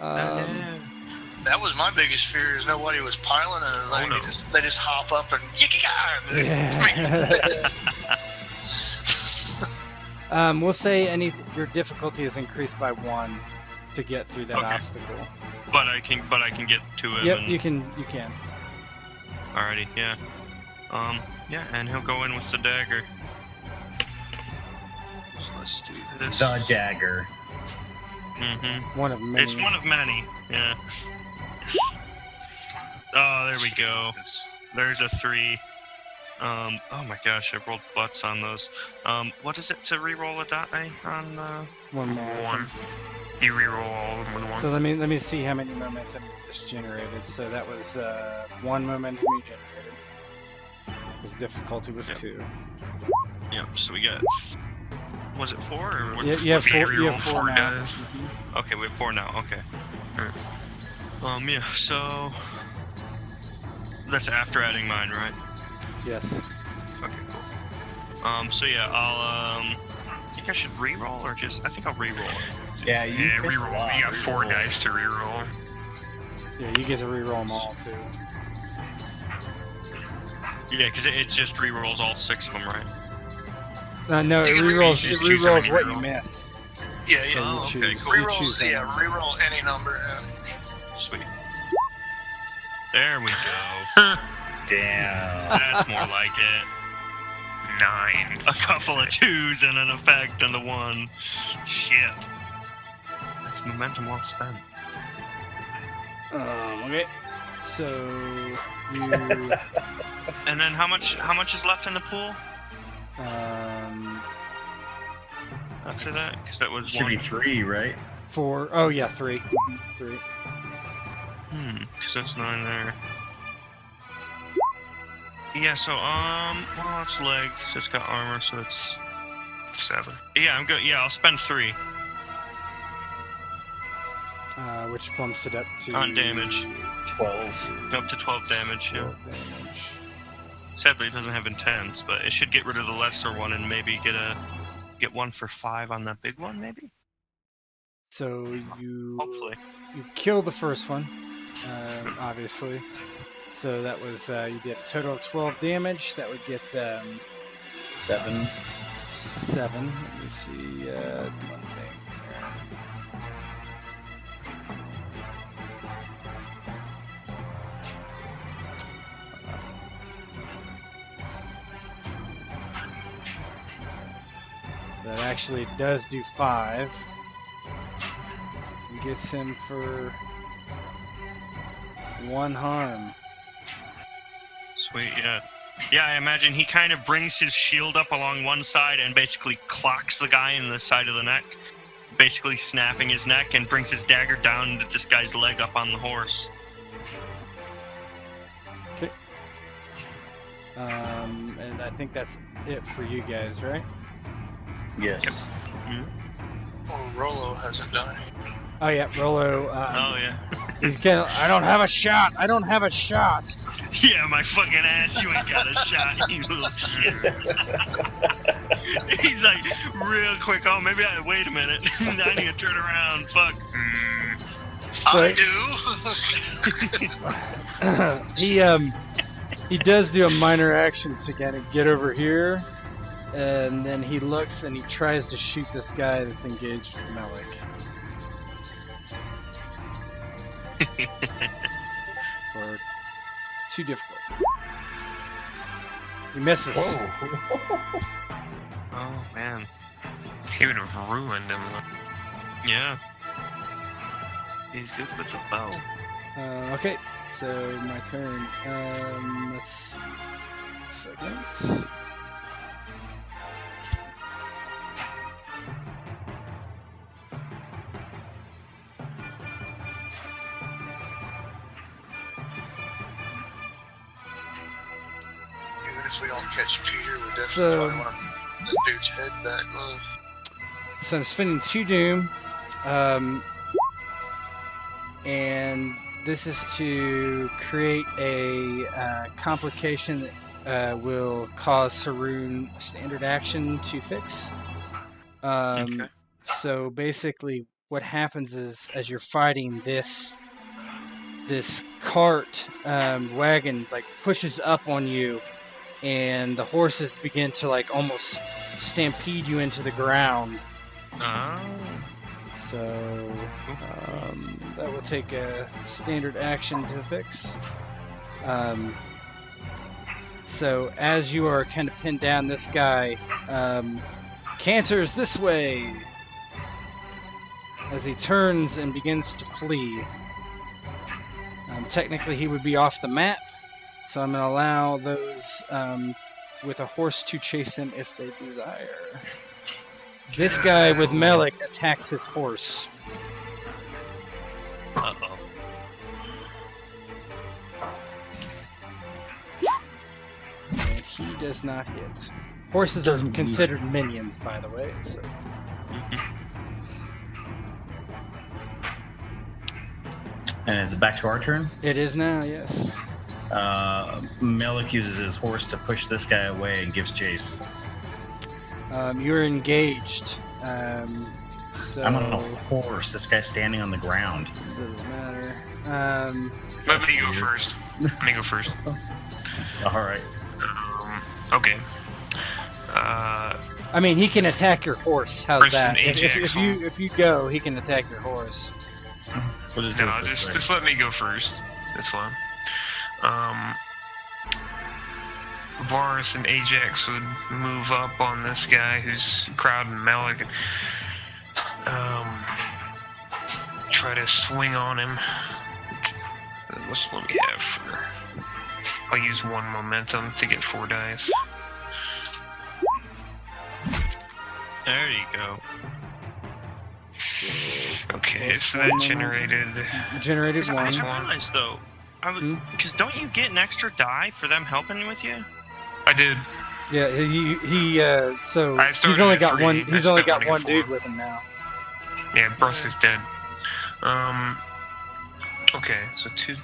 That was my biggest fear, is nobody was piloting it. Oh, no. They just hop up and We'll say your difficulty is increased by 1 to get through that obstacle. But I can get to him. Yep, and... you can. Alrighty, yeah. Yeah, and he'll go in with the dagger. So let's do this. The dagger. Mm-hmm. One of many. It's one of many, yeah. Oh, there we go. There's a 3. Oh my gosh, I rolled butts on those. What is it to reroll a die on? One more. 1. You reroll all of them with 1. So let me see how many momentum you just generated. So that was 1 momentum you generated. His difficulty was 2. Yep. So we got. Was it 4 or? What? Yeah, you have 4. You have 4 4 now. dice. Okay, we have 4 now. Okay. Yeah. So that's after adding mine, right? Yes. Okay, cool. So yeah, I'll think I should reroll or just? I think I'll reroll it. Yeah, you Yeah, pissed a reroll. lot. You got 4 Reroll. dice to reroll. Yeah, you get to reroll them all too. Yeah, because it just rerolls all 6 of them, right? No, it You can rerolls. It choose how rerolls many what reroll. you miss. Yeah, So yeah. you Oh, okay, choose. cool. You Reroll, choose yeah, them. reroll any number. Yeah. Sweet. There we go. Damn. That's more like it. 9. A couple of 2s and an effect and a 1. Shit. That's momentum well spent. Okay. So you And then how much is left in the pool after that? Because that was Should 1. be 3, right? 4. Oh yeah, 3. 3. Because that's 9 there. Yeah, so, well, it's leg, so it's got armor, so it's... 7. Yeah, I'm good. Yeah, I'll spend 3 Which bumps it up to on damage. 12. Up to 12 damage, yeah. 12 damage. Sadly, it doesn't have intense, but it should get rid of the lesser one and maybe get 1 for 5 on that big one, maybe? So you Hopefully. you kill the first one, obviously. So that was you did a total of 12 damage. That would get 7. 7. Let me see one thing here. That actually does do 5. And gets him for 1 harm. Sweet, yeah. Yeah, I imagine he kind of brings his shield up along one side and basically clocks the guy in the side of the neck, basically snapping his neck, and brings his dagger down into this guy's leg up on the horse. Okay. And I think that's it for you guys, right? Yes. Oh, Rolo hasn't done it. Oh yeah, Rolo. Oh, yeah. He's kind of. I don't have a shot. I don't have a shot. Yeah, my fucking ass, you ain't got a shot, you little shit. He's like, real quick, oh, maybe wait a minute. I need to turn around, fuck. I do. He does do a minor action to kind of get over here, and then he looks and he tries to shoot this guy that's engaged with Melik. Or too difficult. He misses. Oh, man. He would have ruined him. Yeah. He's good with the bow. Okay, so my turn. Let's. Second. Even if we don't catch Peter, we definitely So- probably want the dude's head back. So I'm spending 2 doom, and this is to create a complication that will cause Haroon a standard action to fix. Okay. So basically, what happens is, as you're fighting this cart wagon, like pushes up on you, and the horses begin to like almost stampede you into the ground. Oh. So that will take a standard action to fix. So as you are kind of pinned down, this guy canters this way as he turns and begins to flee. Technically, he would be off the map, so I'm going to allow those with a horse to chase him if they desire. This guy with Melik attacks his horse. Uh-oh. And he does not hit. Horses are considered minions, by the way. So. And it's back to our turn. It is now, yes. Melik uses his horse to push this guy away and gives chase. You're engaged. So I'm on a horse. This guy's standing on the ground. Doesn't matter. Let me go first. All right. Okay. I mean, he can attack your horse. How's Princeton that? Ajax If you go, he can attack your horse. We'll just do No, it this way. just let me go first. That's fine. Varus and Ajax would move up on this guy who's crowding Malik and try to swing on him. What's what we have for... I'll use 1 momentum to get 4 dice. There you go. Okay, so that generated... Generated I one. realized though, because don't you get an extra die for them helping with you? I did. Yeah, so I he's started only at got 3. one. I He's only spent got one one to get dude 4. with him now. Yeah, Brusk is dead. Okay, so 2...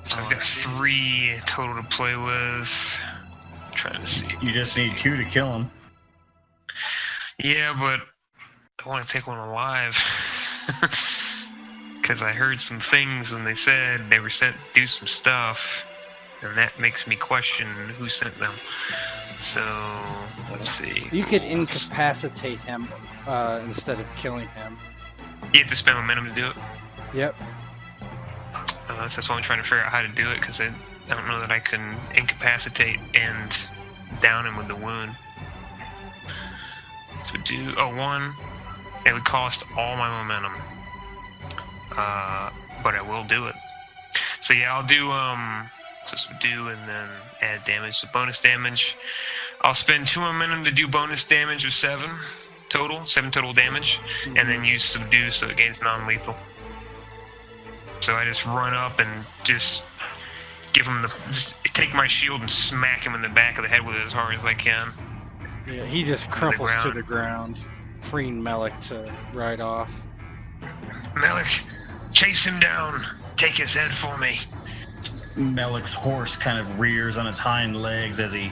So I've got 3 total to play with. Trying to see. You just need 2 to kill him. Yeah, but I want to take one alive. Because I heard some things and they said they were sent to do some stuff. And that makes me question who sent them. So, let's see. You could incapacitate him instead of killing him. You have to spend momentum to do it. Yep. So that's why I'm trying to figure out how to do it, because I don't know that I can incapacitate and down him with the wound. So do 1. It would cost all my momentum, but I will do it. So yeah, I'll do so subdue and then add damage. So bonus damage. I'll spend 2 momentum to do bonus damage of 7 total, 7 total damage, and then use subdue so it gains non-lethal. So I just run up and just give him just take my shield and smack him in the back of the head with it as hard as I can. Yeah, he just crumples to the ground, freeing Melik to ride off. Melik, chase him down. Take his head for me. Melik's horse kind of rears on its hind legs as he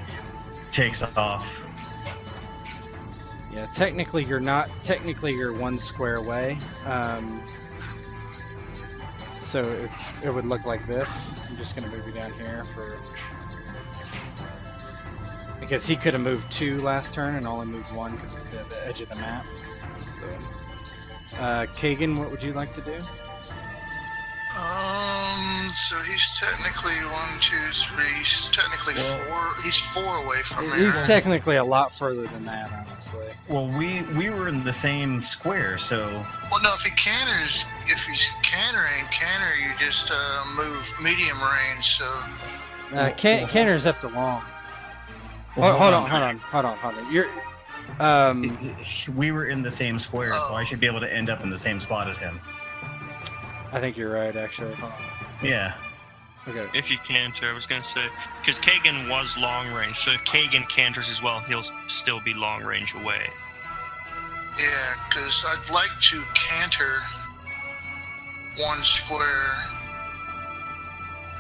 takes off. Yeah, technically you're not. Technically you're 1 square away. So it would look like this. I'm just gonna move you down here because he could have moved 2 last turn and only moved 1 because of the edge of the map. So, Kagan, what would you like to do? So he's technically 1, 2, 3. He's technically 4. He's 4 away from me. He's right? technically a lot further than that, honestly. Well, we were in the same square, so... Well, no, if he's cantering, you just move medium range, so... Canter's up to long. Well, hold on. You're... We were in the same square, so I should be able to end up in the same spot as him. I think you're right, actually. Hold on. Yeah. Okay. If you canter, I was gonna say, because Kagan was long range, so if Kagan canters as well, he'll still be long range away. Yeah, because I'd like to canter 1 square.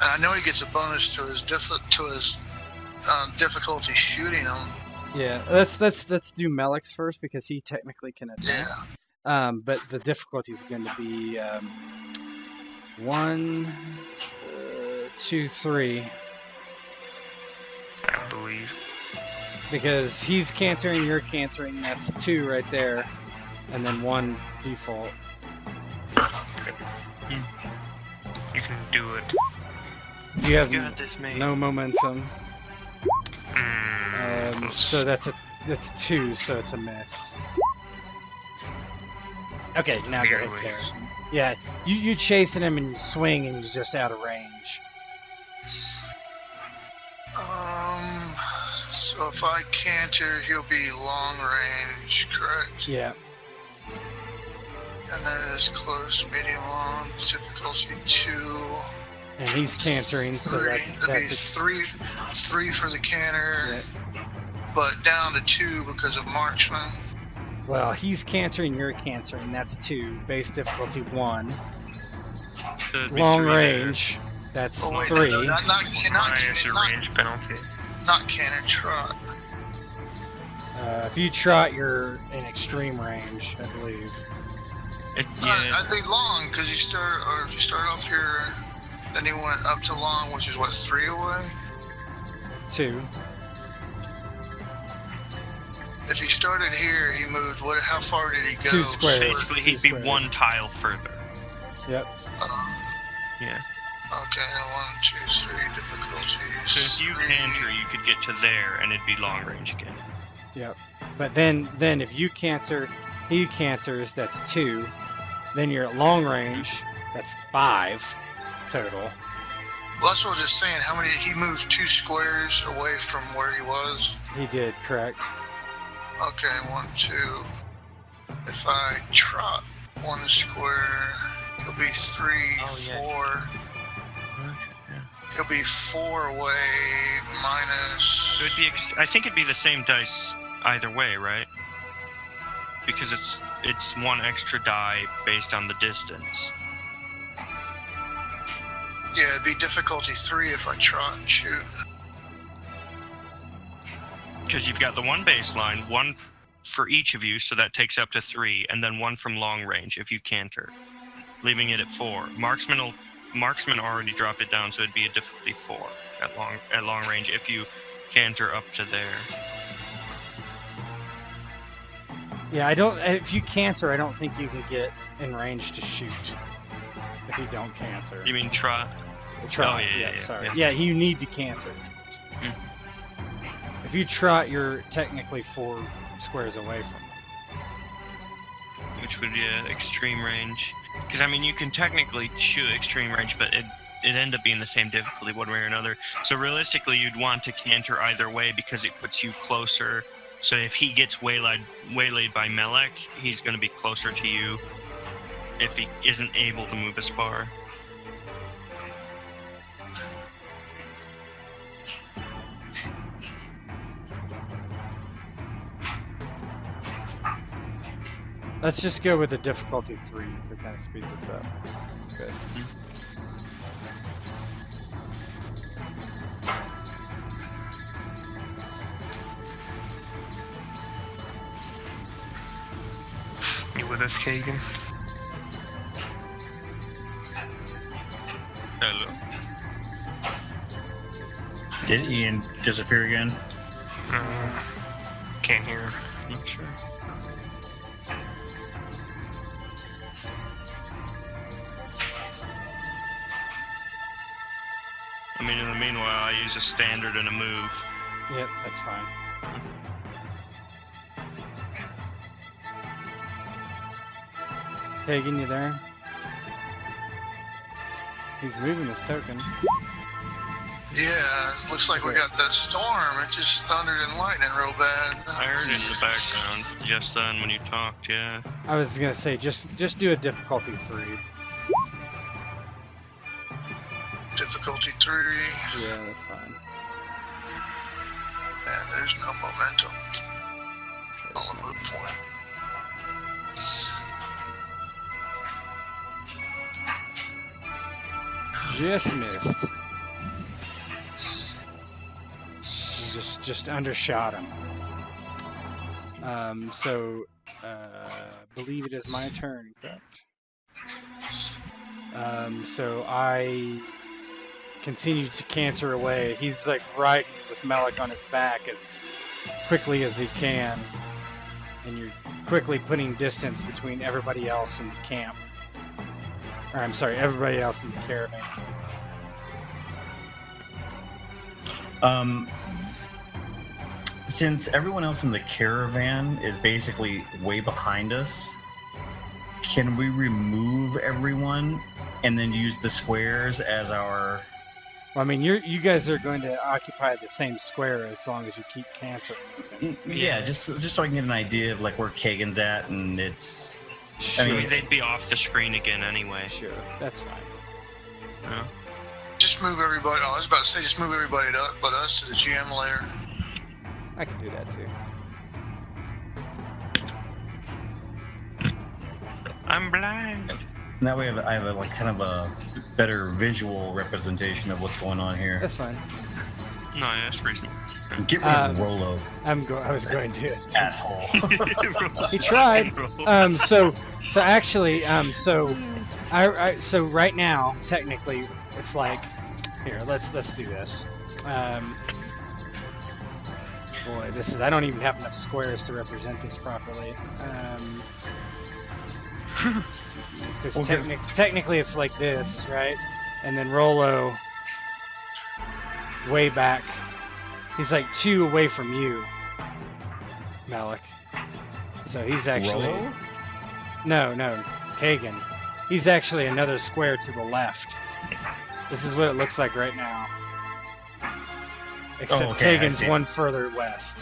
And I know he gets a bonus to his difficulty shooting him. Yeah, let's do Melik's first because he technically can attack. Yeah. But the difficulty is going to be 1, 2, 3. I believe. Because he's cantering, you're cantering. That's 2 right there, and then 1 default. You can do it. You have Got this, mate. no momentum. Close. So that's 2, so it's a miss. Okay, now go Barely. right there. Yeah, you chasing him and you swing and he's just out of range. So if I canter, he'll be long range, correct? Yeah. And that is close, medium, long, difficulty 2. And he's cantering, so 3. that's That'd be 3 for the canter, yeah. but down to 2 because of marksman. Well, he's cantering, you're cantering. That's 2. Base difficulty 1. So it'd be Long 3 there. range. That's Oh, wait, 3. no, not Minus your range penalty. Not canter, trot. If you trot, you're in extreme range, I believe. I think long, because if you start off here, then he went up to long, which is what, 3 away? 2. If he started here, he moved. How far did he go? 2 squares. Basically, he'd be 1 tile further. Yep. Yeah. Okay, 1, 2, 3 difficulties. So if you canter, you could get to there, and it'd be long range again. Yep. But then if you canter, he canters, that's 2. Then you're at long range, that's 5 total. Well, that's what I was just saying. How many? He moved 2 squares away from where he was. He did, correct. Okay, 1, 2. If I trot 1 square, he'll be 3, 4. He'll be 4 away minus. So it'd be. I think it'd be the same dice either way, right? Because it's 1 extra die based on the distance. Yeah, it'd be difficulty 3 if I trot and shoot. Because you've got the 1 baseline, 1 for each of you, so that takes up to 3, and then 1 from long range if you canter, leaving it at 4. Marksman already dropped it down, so it'd be a difficulty 4 at long range if you canter up to there. Yeah, if you canter, I don't think you can get in range to shoot. If you don't canter. You mean trot? Trot, Oh, yeah, sorry. yeah. Yeah, you need to canter. If you trot, you're technically 4 squares away from them. Which would be extreme range. Because, I mean, you can technically shoot extreme range, but it end up being the same difficulty one way or another. So realistically, you'd want to canter either way because it puts you closer. So if he gets waylaid by Melek, he's going to be closer to you if he isn't able to move as far. Let's just go with the difficulty 3 to kind of speed this up. Good. You with us, Kagan? Hello. Did Ian disappear again? Can't hear him. Not sure. I mean, in the meanwhile, I use a standard and a move. Yep, that's fine. Hagen, you there? He's moving his token. Yeah, it looks like we got that storm. It just thundered and lightning real bad. I heard it in the background just then when you talked, yeah. I was gonna say, just do a difficulty 3. Difficulty 3. Yeah, that's fine. And there's no momentum. On the move point. Just missed. You just undershot him. Believe it is my turn, correct? So I continue to canter away. He's like riding with Melek on his back as quickly as he can, and you're quickly putting distance between everybody else in the camp. Or, I'm sorry, everybody else in the caravan. Since everyone else in the caravan is basically way behind us, can we remove everyone and then use the squares as our... Well, I mean, you guys are going to occupy the same square as long as you keep cantering. Yeah, just so I can get an idea of like where Kagan's at, and it's... I mean, they'd be off the screen again anyway. Sure, that's fine. Yeah. Just move everybody. Oh, I was about to say, just move everybody but us to the GM layer. I can do that too. I'm blind. And that way I have a like kind of a better visual representation of what's going on here. That's fine. No, yeah, that's reasonable. Get rid of Rolo, I was going to. asshole. He tried. So right now, technically, it's like, here, let's do this. Boy, I don't even have enough squares to represent this properly. Because technically it's like this, right? And then Rolo, way back, he's like 2 away from you, Malik. So he's actually... Rolo? No, Kagan. He's actually another square to the left. This is what it looks like right now. Except Kagan's one further west.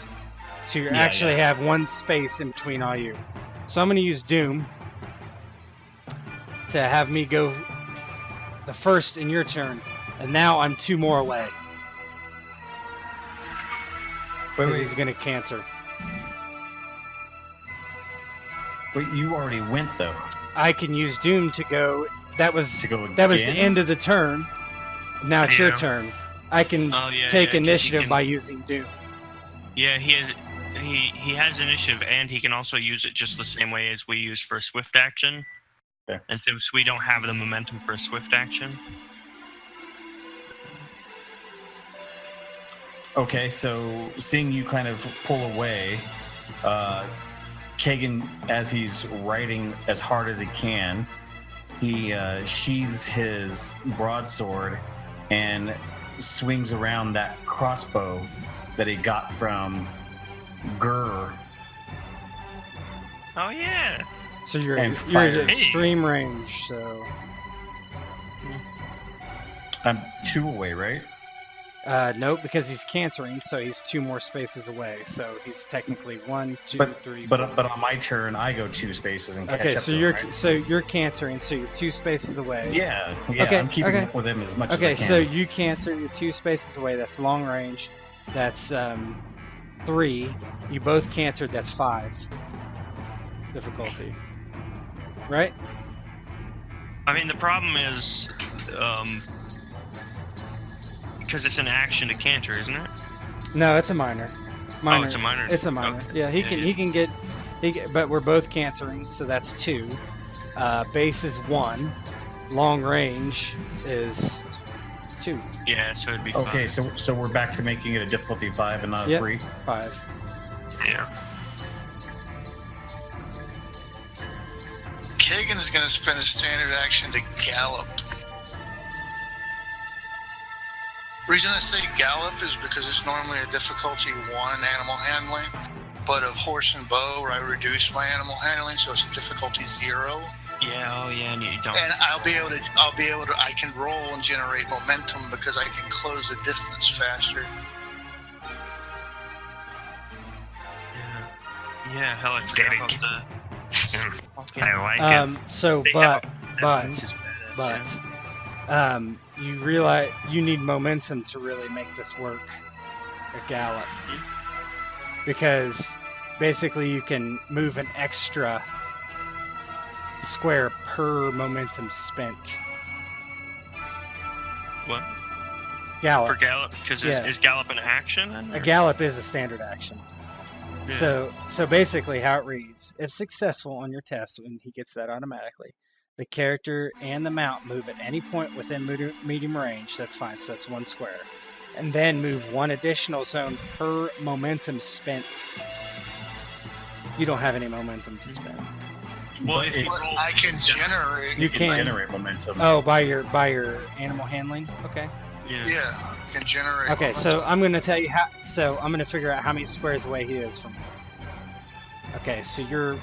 So you actually have 1 space in between all you. So I'm going to use Doom to have me go the first in your turn. And now I'm 2 more away. Because he's going to cancer. Wait, you already went, though. I can use Doom to go... That was the end of the turn. Now it's your turn. I can take initiative by using Doom. Yeah, he has initiative, and he can also use it just the same way as we use for a swift action. Okay. And since we don't have the momentum for a swift action. Okay, so seeing you kind of pull away, Kagan, as he's riding as hard as he can, he sheathes his broadsword and swings around that crossbow that he got from Gurr. Oh yeah. So you're at extreme range, so I'm 2 away, right? Nope, because he's cantering, so he's 2 more spaces away. So he's technically 1, 2, 3. But on my turn, I go 2 spaces and catch up. So you're cantering, so you're 2 spaces away. Yeah. Okay, I'm keeping up with him as much as I can. Okay, so you cancer, you're 2 spaces away. That's long range. That's 3. You both cancered. That's 5 difficulty. Right? I mean, the problem is, because it's an action to canter, isn't it? No, it's a minor. Oh, it's a minor. It's a minor. Okay. Yeah, he can get, but we're both cantering, so that's 2. Base is 1. Long range is 2. Yeah, so it'd be okay. 5. So we're back to making it a difficulty 5 and not a 3. 5. Yeah. Kagan is going to spend a standard action to gallop. The reason I say gallop is because it's normally a difficulty 1 animal handling, but of horse and bow, I reduce my animal handling, so it's a difficulty 0. Yeah. Oh yeah, and you don't. And I can roll and generate momentum because I can close the distance faster. Yeah, hell, I forgot about the... I like it. So, you realize you need momentum to really make this work. A gallop, because basically you can move an extra square per momentum spent. What? Gallop. For gallop? Because is gallop an action? Then, a gallop is a standard action. Yeah. So basically how it reads, if successful on your test, when he gets that automatically, the character and the mount move at any point within medium range. That's fine, so that's 1 square. And then move 1 additional zone per momentum spent. You don't have any momentum to spend. Well, if you But I can generate. You can generate momentum. Oh, by your animal handling? Okay. Yeah. Yeah, I can generate. Okay, momentum. so I'm going to tell you how. So I'm going to figure out how many squares away he is from me. Okay, so you're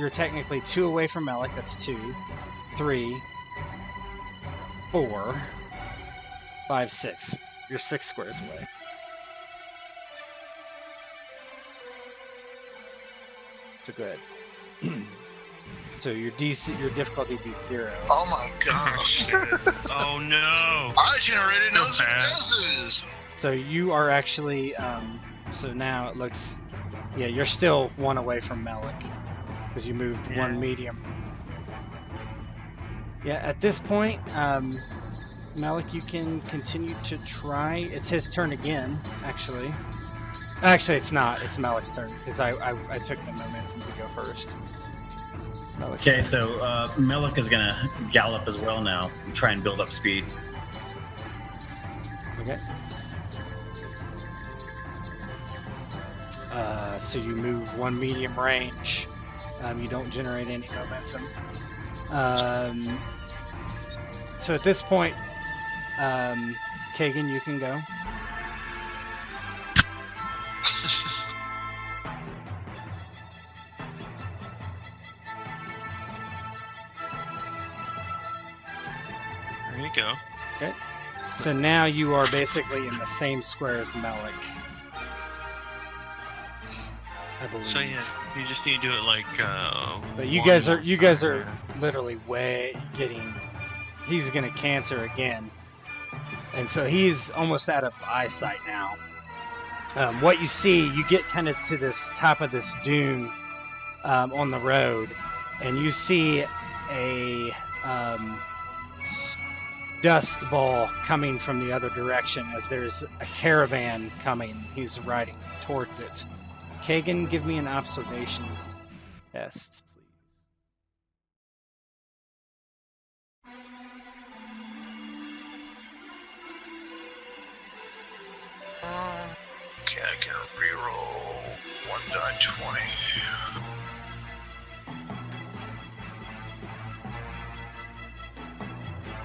technically 2 away from Malik. That's 2, 3, 4, 5, 6. You're 6 squares away. So go ahead. So your difficulty be 0. Oh my gosh. Oh no! I generated no So bad. successes. So you are actually. So now it looks. Yeah, you're still 1 away from Malik because you moved 1 medium. Yeah, at this point, Malik, you can continue to try. It's his turn again, actually. Actually, it's not. It's Malik's turn, because I took the momentum to go first. Malik's Okay, turn. so Malik is going to gallop as well now and try and build up speed. Okay. So you move 1 medium range. You don't generate any momentum. So at this point, Kagan, you can go. There you go. Okay. So now you are basically in the same square as Malik. I believe. So yeah, you just need to do it like. But you one guys more are time. literally way getting. He's gonna canter again, and so he's almost out of eyesight now. What you see, you get kind of to this top of this dune on the road, and you see a dust ball coming from the other direction as there's a caravan coming. He's riding towards it. Kagan, give me an observation test, please. Okay, I can reroll 1d20.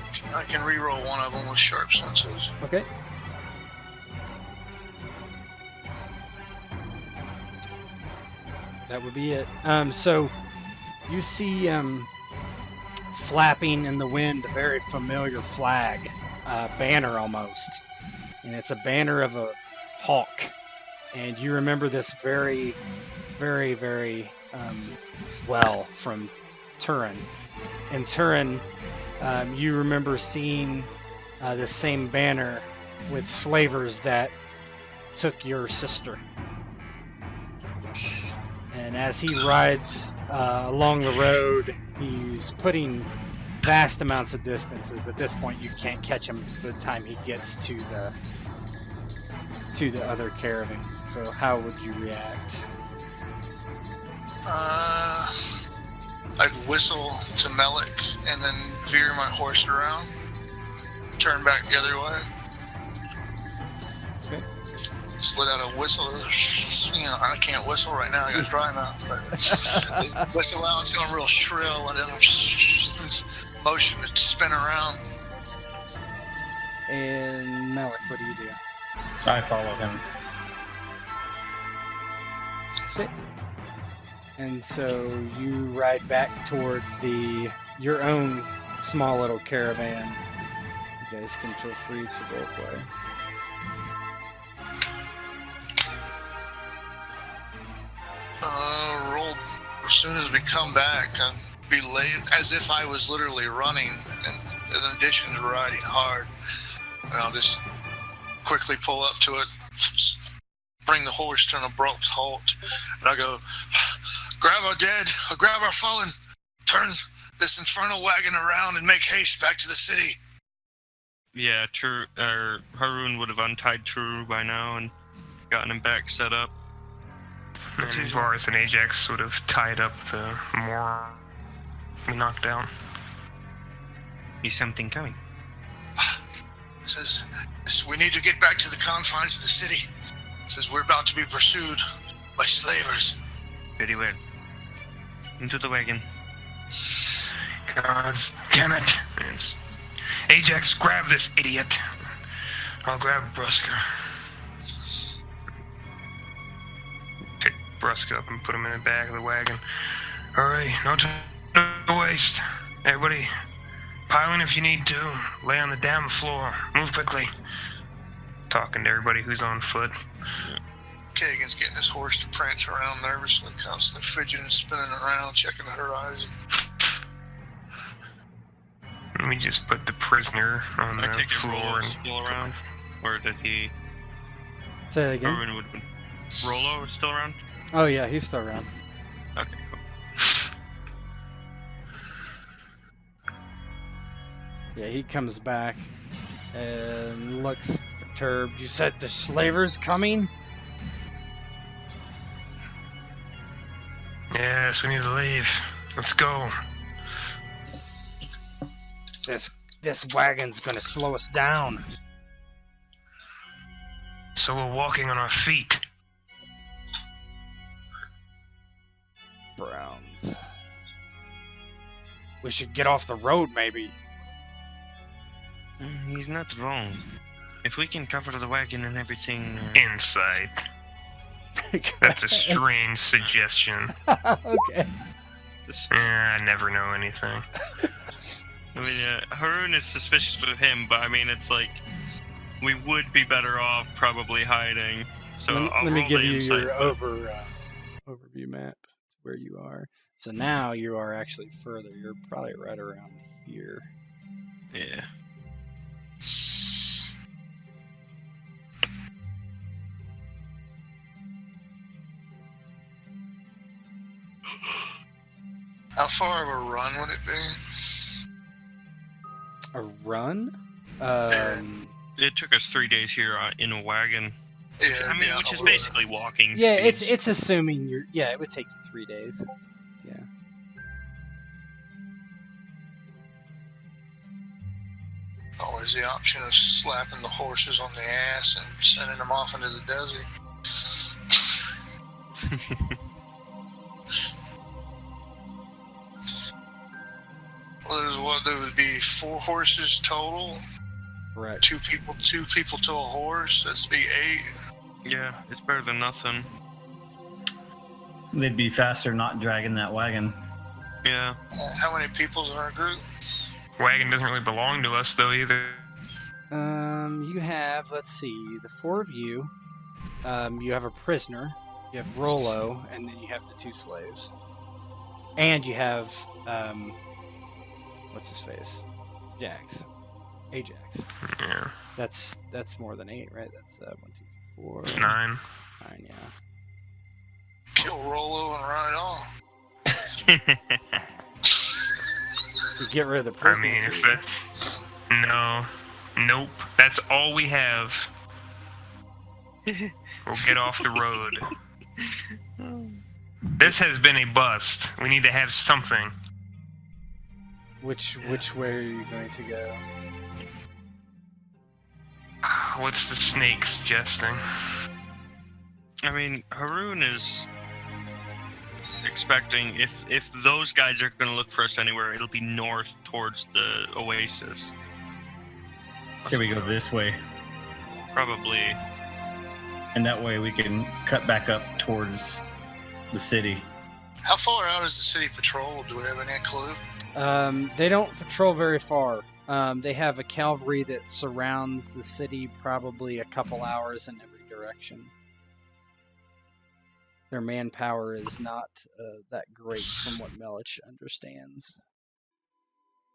Okay, I can reroll one of them with sharp senses. Okay. That would be it. So you see flapping in the wind a very familiar flag, banner almost, and it's a banner of a hawk. And you remember this very, very, very well from Turin. In Turin, you remember seeing the same banner with slavers that took your sister. And as he rides along the road, he's putting vast amounts of distances. At this point, you can't catch him by the time he gets to the other caravan. So how would you react? I'd whistle to Melik and then veer my horse around, turn back the other way. Okay. Just let out a whistle. You know, I can't whistle right now. I got a dry mouth. But whistle out until I'm real shrill, and then motion to spin around. And Malik, what do you do? I follow him. Okay. And so you ride back towards your own small little caravan. You guys can feel free to roleplay. Roll. As soon as we come back, I'd be late, as if I was literally running, and in addition to riding hard. And I'll just quickly pull up to it, bring the horse to an abrupt halt, and I go, grab our dead, grab our fallen, turn this infernal wagon around and make haste back to the city. Yeah, Haroon would have untied True by now and gotten him back set up. And Varus and Ajax would have tied up the more we knocked down. Is something coming? Says, we need to get back to the confines of the city. Says we're about to be pursued by slavers. Very well. Into the wagon. God damn it. It's, Ajax, grab this idiot. I'll grab Brusker. Pick Brusker up and put him in the back of the wagon. Alright, no time to waste. Everybody, pile in if you need to. Lay on the damn floor. Move quickly. Talking to everybody who's on foot. Kagan's getting his horse to prance around nervously, constantly fidgeting and spinning around, checking the horizon. We just put the prisoner on I the take a floor Rollo and still around? Or did he... Say that again. Haroon would have been... Rollo is still around? Oh yeah, he's still around. Okay, cool. Yeah, he comes back. and looks perturbed. You said the slavers coming? Yes, we need to leave. Let's go. This wagon's gonna slow us down. So we're walking on our feet. Browns. We should get off the road, maybe. He's not wrong. If we can cover the wagon and everything... Insight. That's a strange suggestion. Okay. I never know anything. I mean, Haroon is suspicious of him, but I mean, it's like, we would be better off probably hiding. So let me roll give the you insight. your overview map where you are. So now you are actually further. You're probably right around here. Yeah. How far of a run would it be? A run? It took us 3 days here in a wagon. Yeah, I mean, which is basically walking. Yeah, speeds. it's assuming you're. Yeah, it would take you 3 days. Yeah. always the option of slapping the horses on the ass and sending them off into the desert. Well, there would be 4 horses total. Right. Two people to a horse. That's be 8. Yeah, it's better than nothing. They'd be faster not dragging that wagon. Yeah. How many people's in our group? Wagon doesn't really belong to us, though, either. You have, let's see, the 4 of you. You have a prisoner. You have Rollo, and then you have the 2 slaves. And you have, what's his face? Ajax. Yeah. That's more than 8, right? That's 1, 2, 3, 4. It's 9. 9, yeah. Kill Rollo and ride on. You get rid of the I prisoner. mean, if too. that's... No. Nope. That's all we have. We'll get off the road. This has been a bust. We need to have something. Which way are you going to go? What's the snake suggesting? I mean, Haroon is expecting if those guys are going to look for us anywhere, it'll be north towards the oasis. Say we go this way, Probably. and that way we can cut back up towards the city. How far out is the city patrol? Do we have any clue? They don't patrol very far. They have a cavalry that surrounds the city probably a couple hours in every direction. Their manpower is not that great from what Melich understands.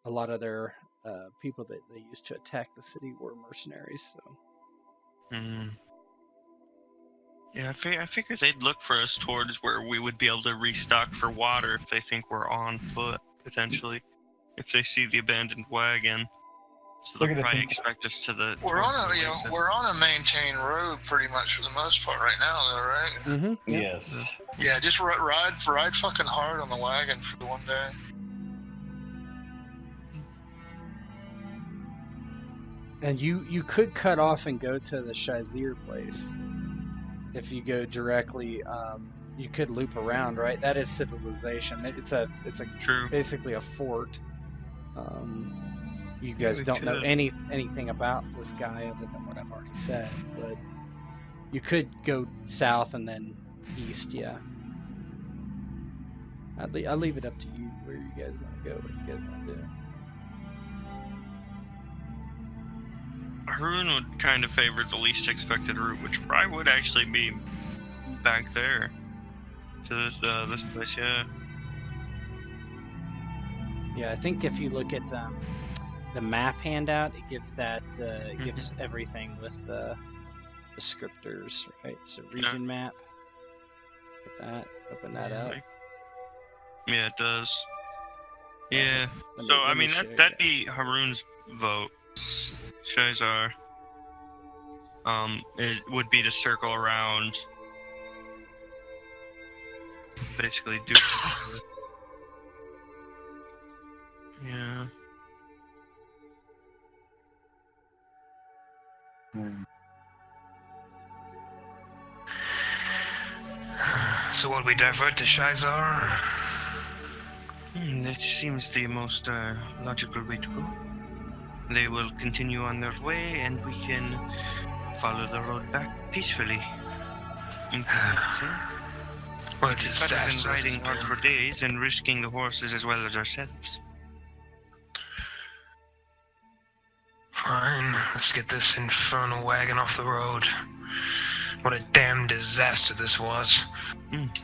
A lot of their people that they used to attack the city were mercenaries. So. Yeah, I figured they'd look for us towards where we would be able to restock for water if they think we're on foot, potentially. If they see the abandoned wagon. So they'll probably expect us to the... We're on a maintained road pretty much for the most part right now, though, right? Mm-hmm. Yeah. Yes. Yeah, just ride fucking hard on the wagon for one day. And you could cut off and go to the Shazir place. If you go directly, you could loop around, right? That is civilization. It's a True. basically a fort. You guys we don't know could. anything about this guy other than what I've already said, but you could go south and then east. Yeah, I'll leave it up to you where you guys want to go. What you guys want to do? Haroon would kind of favor the least expected route, which probably would actually be back there to this place. Yeah. Yeah, I think if you look at the map handout, it gives that gives everything with descriptors, right? So region map. Look at that. Open that up. Yeah, it does. Yeah. Let So me I mean show you that'd be Haroon's vote. Shazar, it would be to circle around, basically do. Yeah. So what, we divert to Shizar? That seems the most logical way to go. They will continue on their way, and we can follow the road back peacefully. What a It's better than disaster. riding hard for days and risking the horses as well as ourselves. Fine, let's get this infernal wagon off the road. What a damn disaster this was.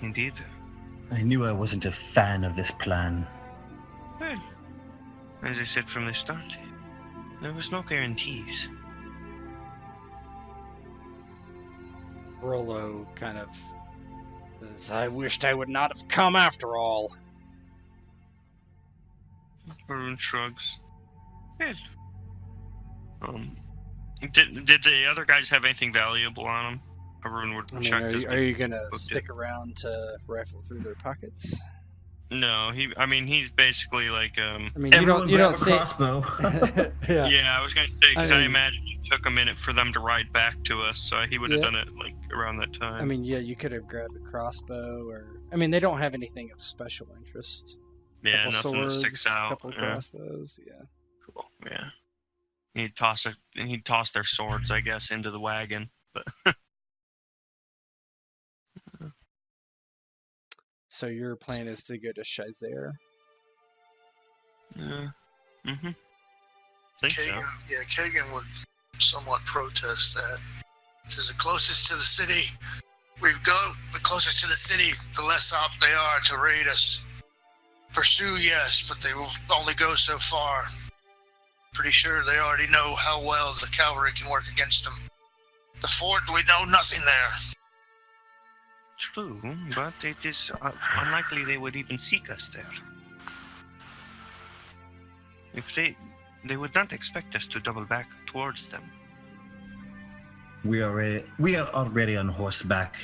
Indeed. I knew I wasn't a fan of this plan. Well, as I said from the start, there was no guarantees. Rollo kind of says, I wished I would not have come after all. Varun shrugs. Good. Did the other guys have anything valuable on them? Varun would I mean, check. are you gonna booked stick around to rifle through their pockets? No, he's basically like I mean, you don't see. crossbow. Yeah. Yeah, I was gonna say because I mean- imagine it took a minute for them to ride back to us, so he would have Yeah. done it like around that time. I mean, yeah, you could have grabbed a crossbow, or I mean, they don't have anything of special interest. yeah, Couple nothing swords, that sticks out. Couple Yeah, crossbows, yeah. cool. Yeah, he'd toss their swords, I guess, into the wagon. But So your plan is to go to Shizar? yeah, think so. Kagan would somewhat protest that. This is the closest to the city. We've go the closest to the city, the less apt they are to raid us. Pursue, yes, but they will only go so far. Pretty sure they already know how well the cavalry can work against them. The fort, we know nothing there. True, but it is unlikely they would even seek us there. If they would not expect us to double back towards them. We are already on horseback.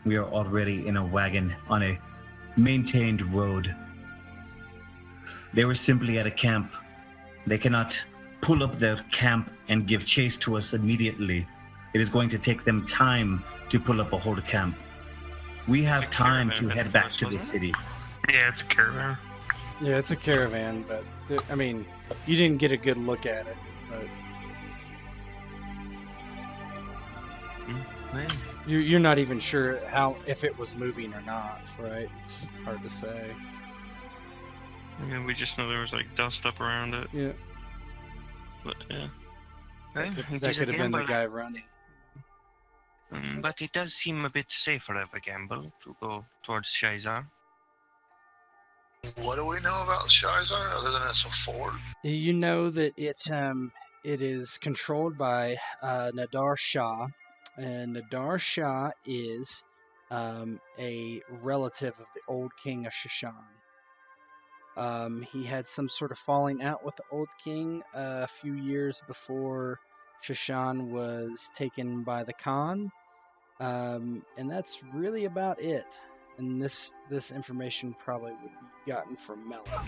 We are already in a wagon on a maintained road. They were simply at a camp. They cannot pull up their camp and give chase to us immediately. It is going to take them time to pull up a whole camp. We have It's a time caravan to head at back first, to the wasn't it? city. Yeah, it's a caravan. Yeah, it's a caravan, but I mean, you didn't get a good look at it. But Well, you're not even sure if it was moving or not, right? It's hard to say. yeah, we just know there was like dust up around it, Yeah, but yeah. that Well, it could is a have been the gamble. guy running. But it does seem a bit safer of a gamble to go towards Shizar. What do we know about Shizar other than it's a fort? You know that it is controlled by Nadar Shah, and Nadar Shah is a relative of the old king of Shashan. He had some sort of falling out with the old king a few years before Shashan was taken by the Khan, and that's really about it. And this information probably would be gotten from Melik.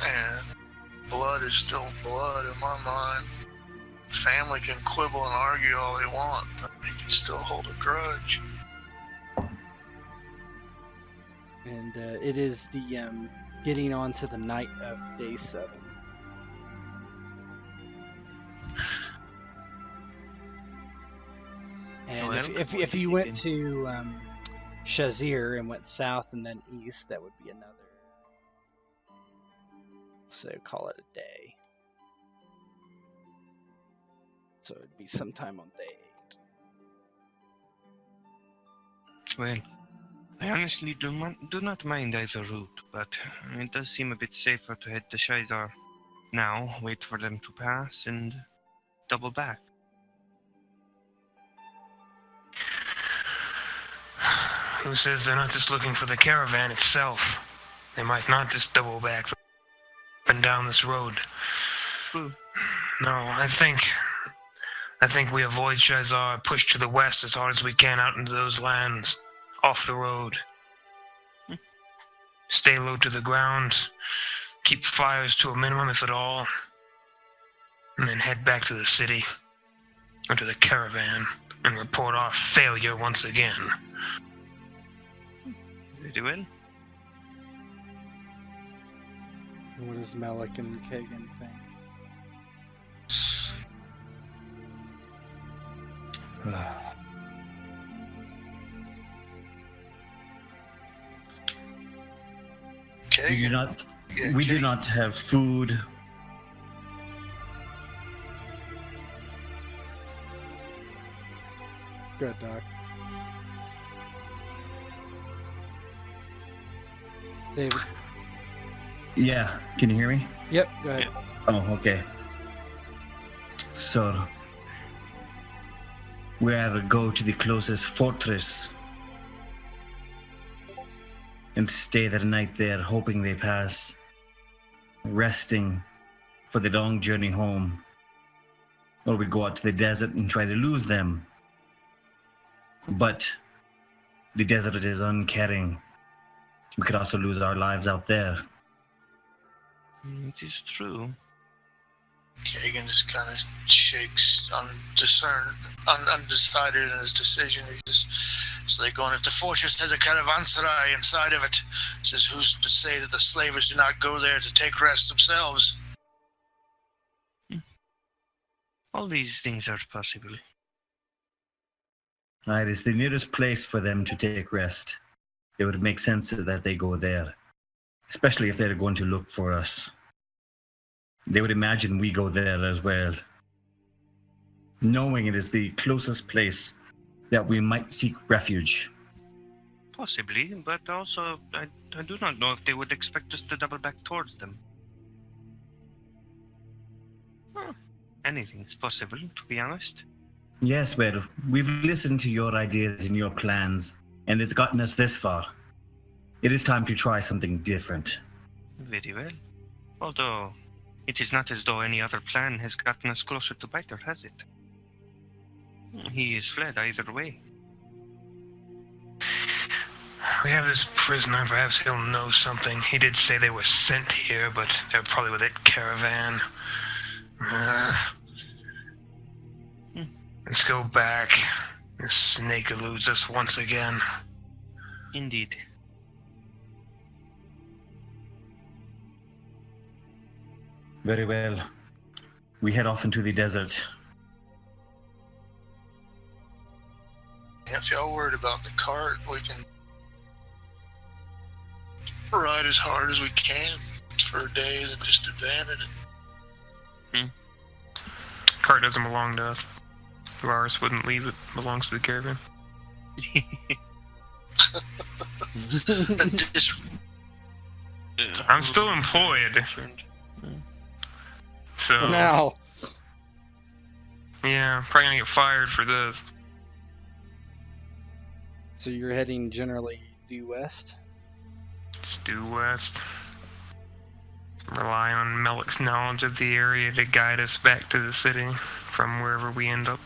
And blood is still blood in my mind. Family can quibble and argue all they want, but they can still hold a grudge. And it is the getting on to the night of day 7. And Well, if you went to Shazir and went south and then east, that would be another. So call it a day. So it'd be sometime on day 8. Well, I honestly do not mind either route, but it does seem a bit safer to head to Shizar now, wait for them to pass, and double back. Who says they're not just looking for the caravan itself? They might not just double back up and down this road. true. No, I think we avoid Shazar, push to the west as hard as we can out into those lands, off the road. Stay low to the ground, keep fires to a minimum if at all, and then head back to the city, or to the caravan, and report our failure once again. Very well. What does Malik and Kagan think? Okay. We do not have food. Good, Doc. David. Yeah, can you hear me? Yep, go ahead. Oh, okay. So, we either go to the closest fortress and stay the night there, hoping they pass, resting for the long journey home, or we go out to the desert and try to lose them. But the desert is uncaring. We could also lose our lives out there. It is true. Kagan just kind of shakes, undecided in his decision. So they go, and if the fortress has a caravanserai inside of it, says, who's to say that the slavers do not go there to take rest themselves? All these things are possible. It is the nearest place for them to take rest. It would make sense that they go there, especially if they're going to look for us. They would imagine we go there as well, knowing it is the closest place that we might seek refuge. Possibly, but also I do not know if they would expect us to double back towards them. Anything is possible, to be honest. Yes, well, we've listened to your ideas and your plans, and it's gotten us this far. It is time to try something different. Very well. Although, it is not as though any other plan has gotten us closer to Pyter, has it? He is fled either way. We have this prisoner, perhaps he'll know something. He did say they were sent here, but they're probably with that caravan. Let's go back. This snake eludes us once again. Indeed. Very well. We head off into the desert. If y'all worried about the cart, we can ride as hard as we can for a day, then just abandon it. Cart doesn't belong to us. Varus wouldn't leave it. Belongs to the caravan. I'm still employed. So Now. yeah, probably gonna get fired for this. So you're heading generally due west? Just due west. Rely on Melik's knowledge of the area to guide us back to the city from wherever we end up.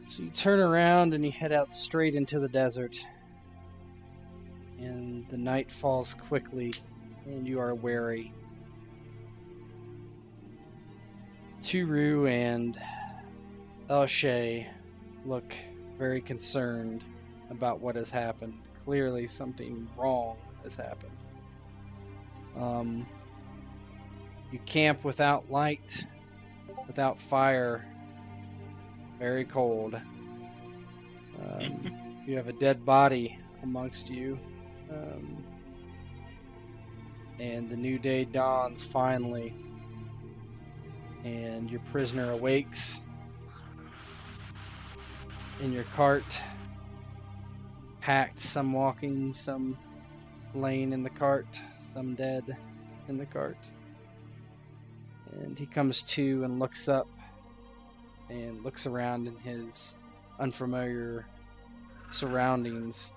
So you turn around and you head out straight into the desert. And the night falls quickly, and you are wary. Turu and Elshay look very concerned about what has happened. Clearly something wrong has happened. You camp without light, without fire, very cold. You have a dead body amongst you. And the new day dawns finally. And your prisoner awakes in your cart, packed, some walking, some laying in the cart, some dead in the cart. And he comes to and looks up and looks around in his unfamiliar surroundings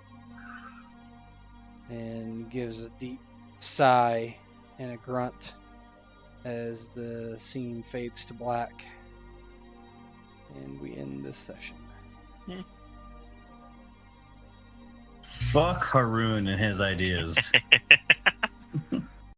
and gives a deep sigh and a grunt as the scene fades to black. And we end this session. Fuck Haroon and his ideas.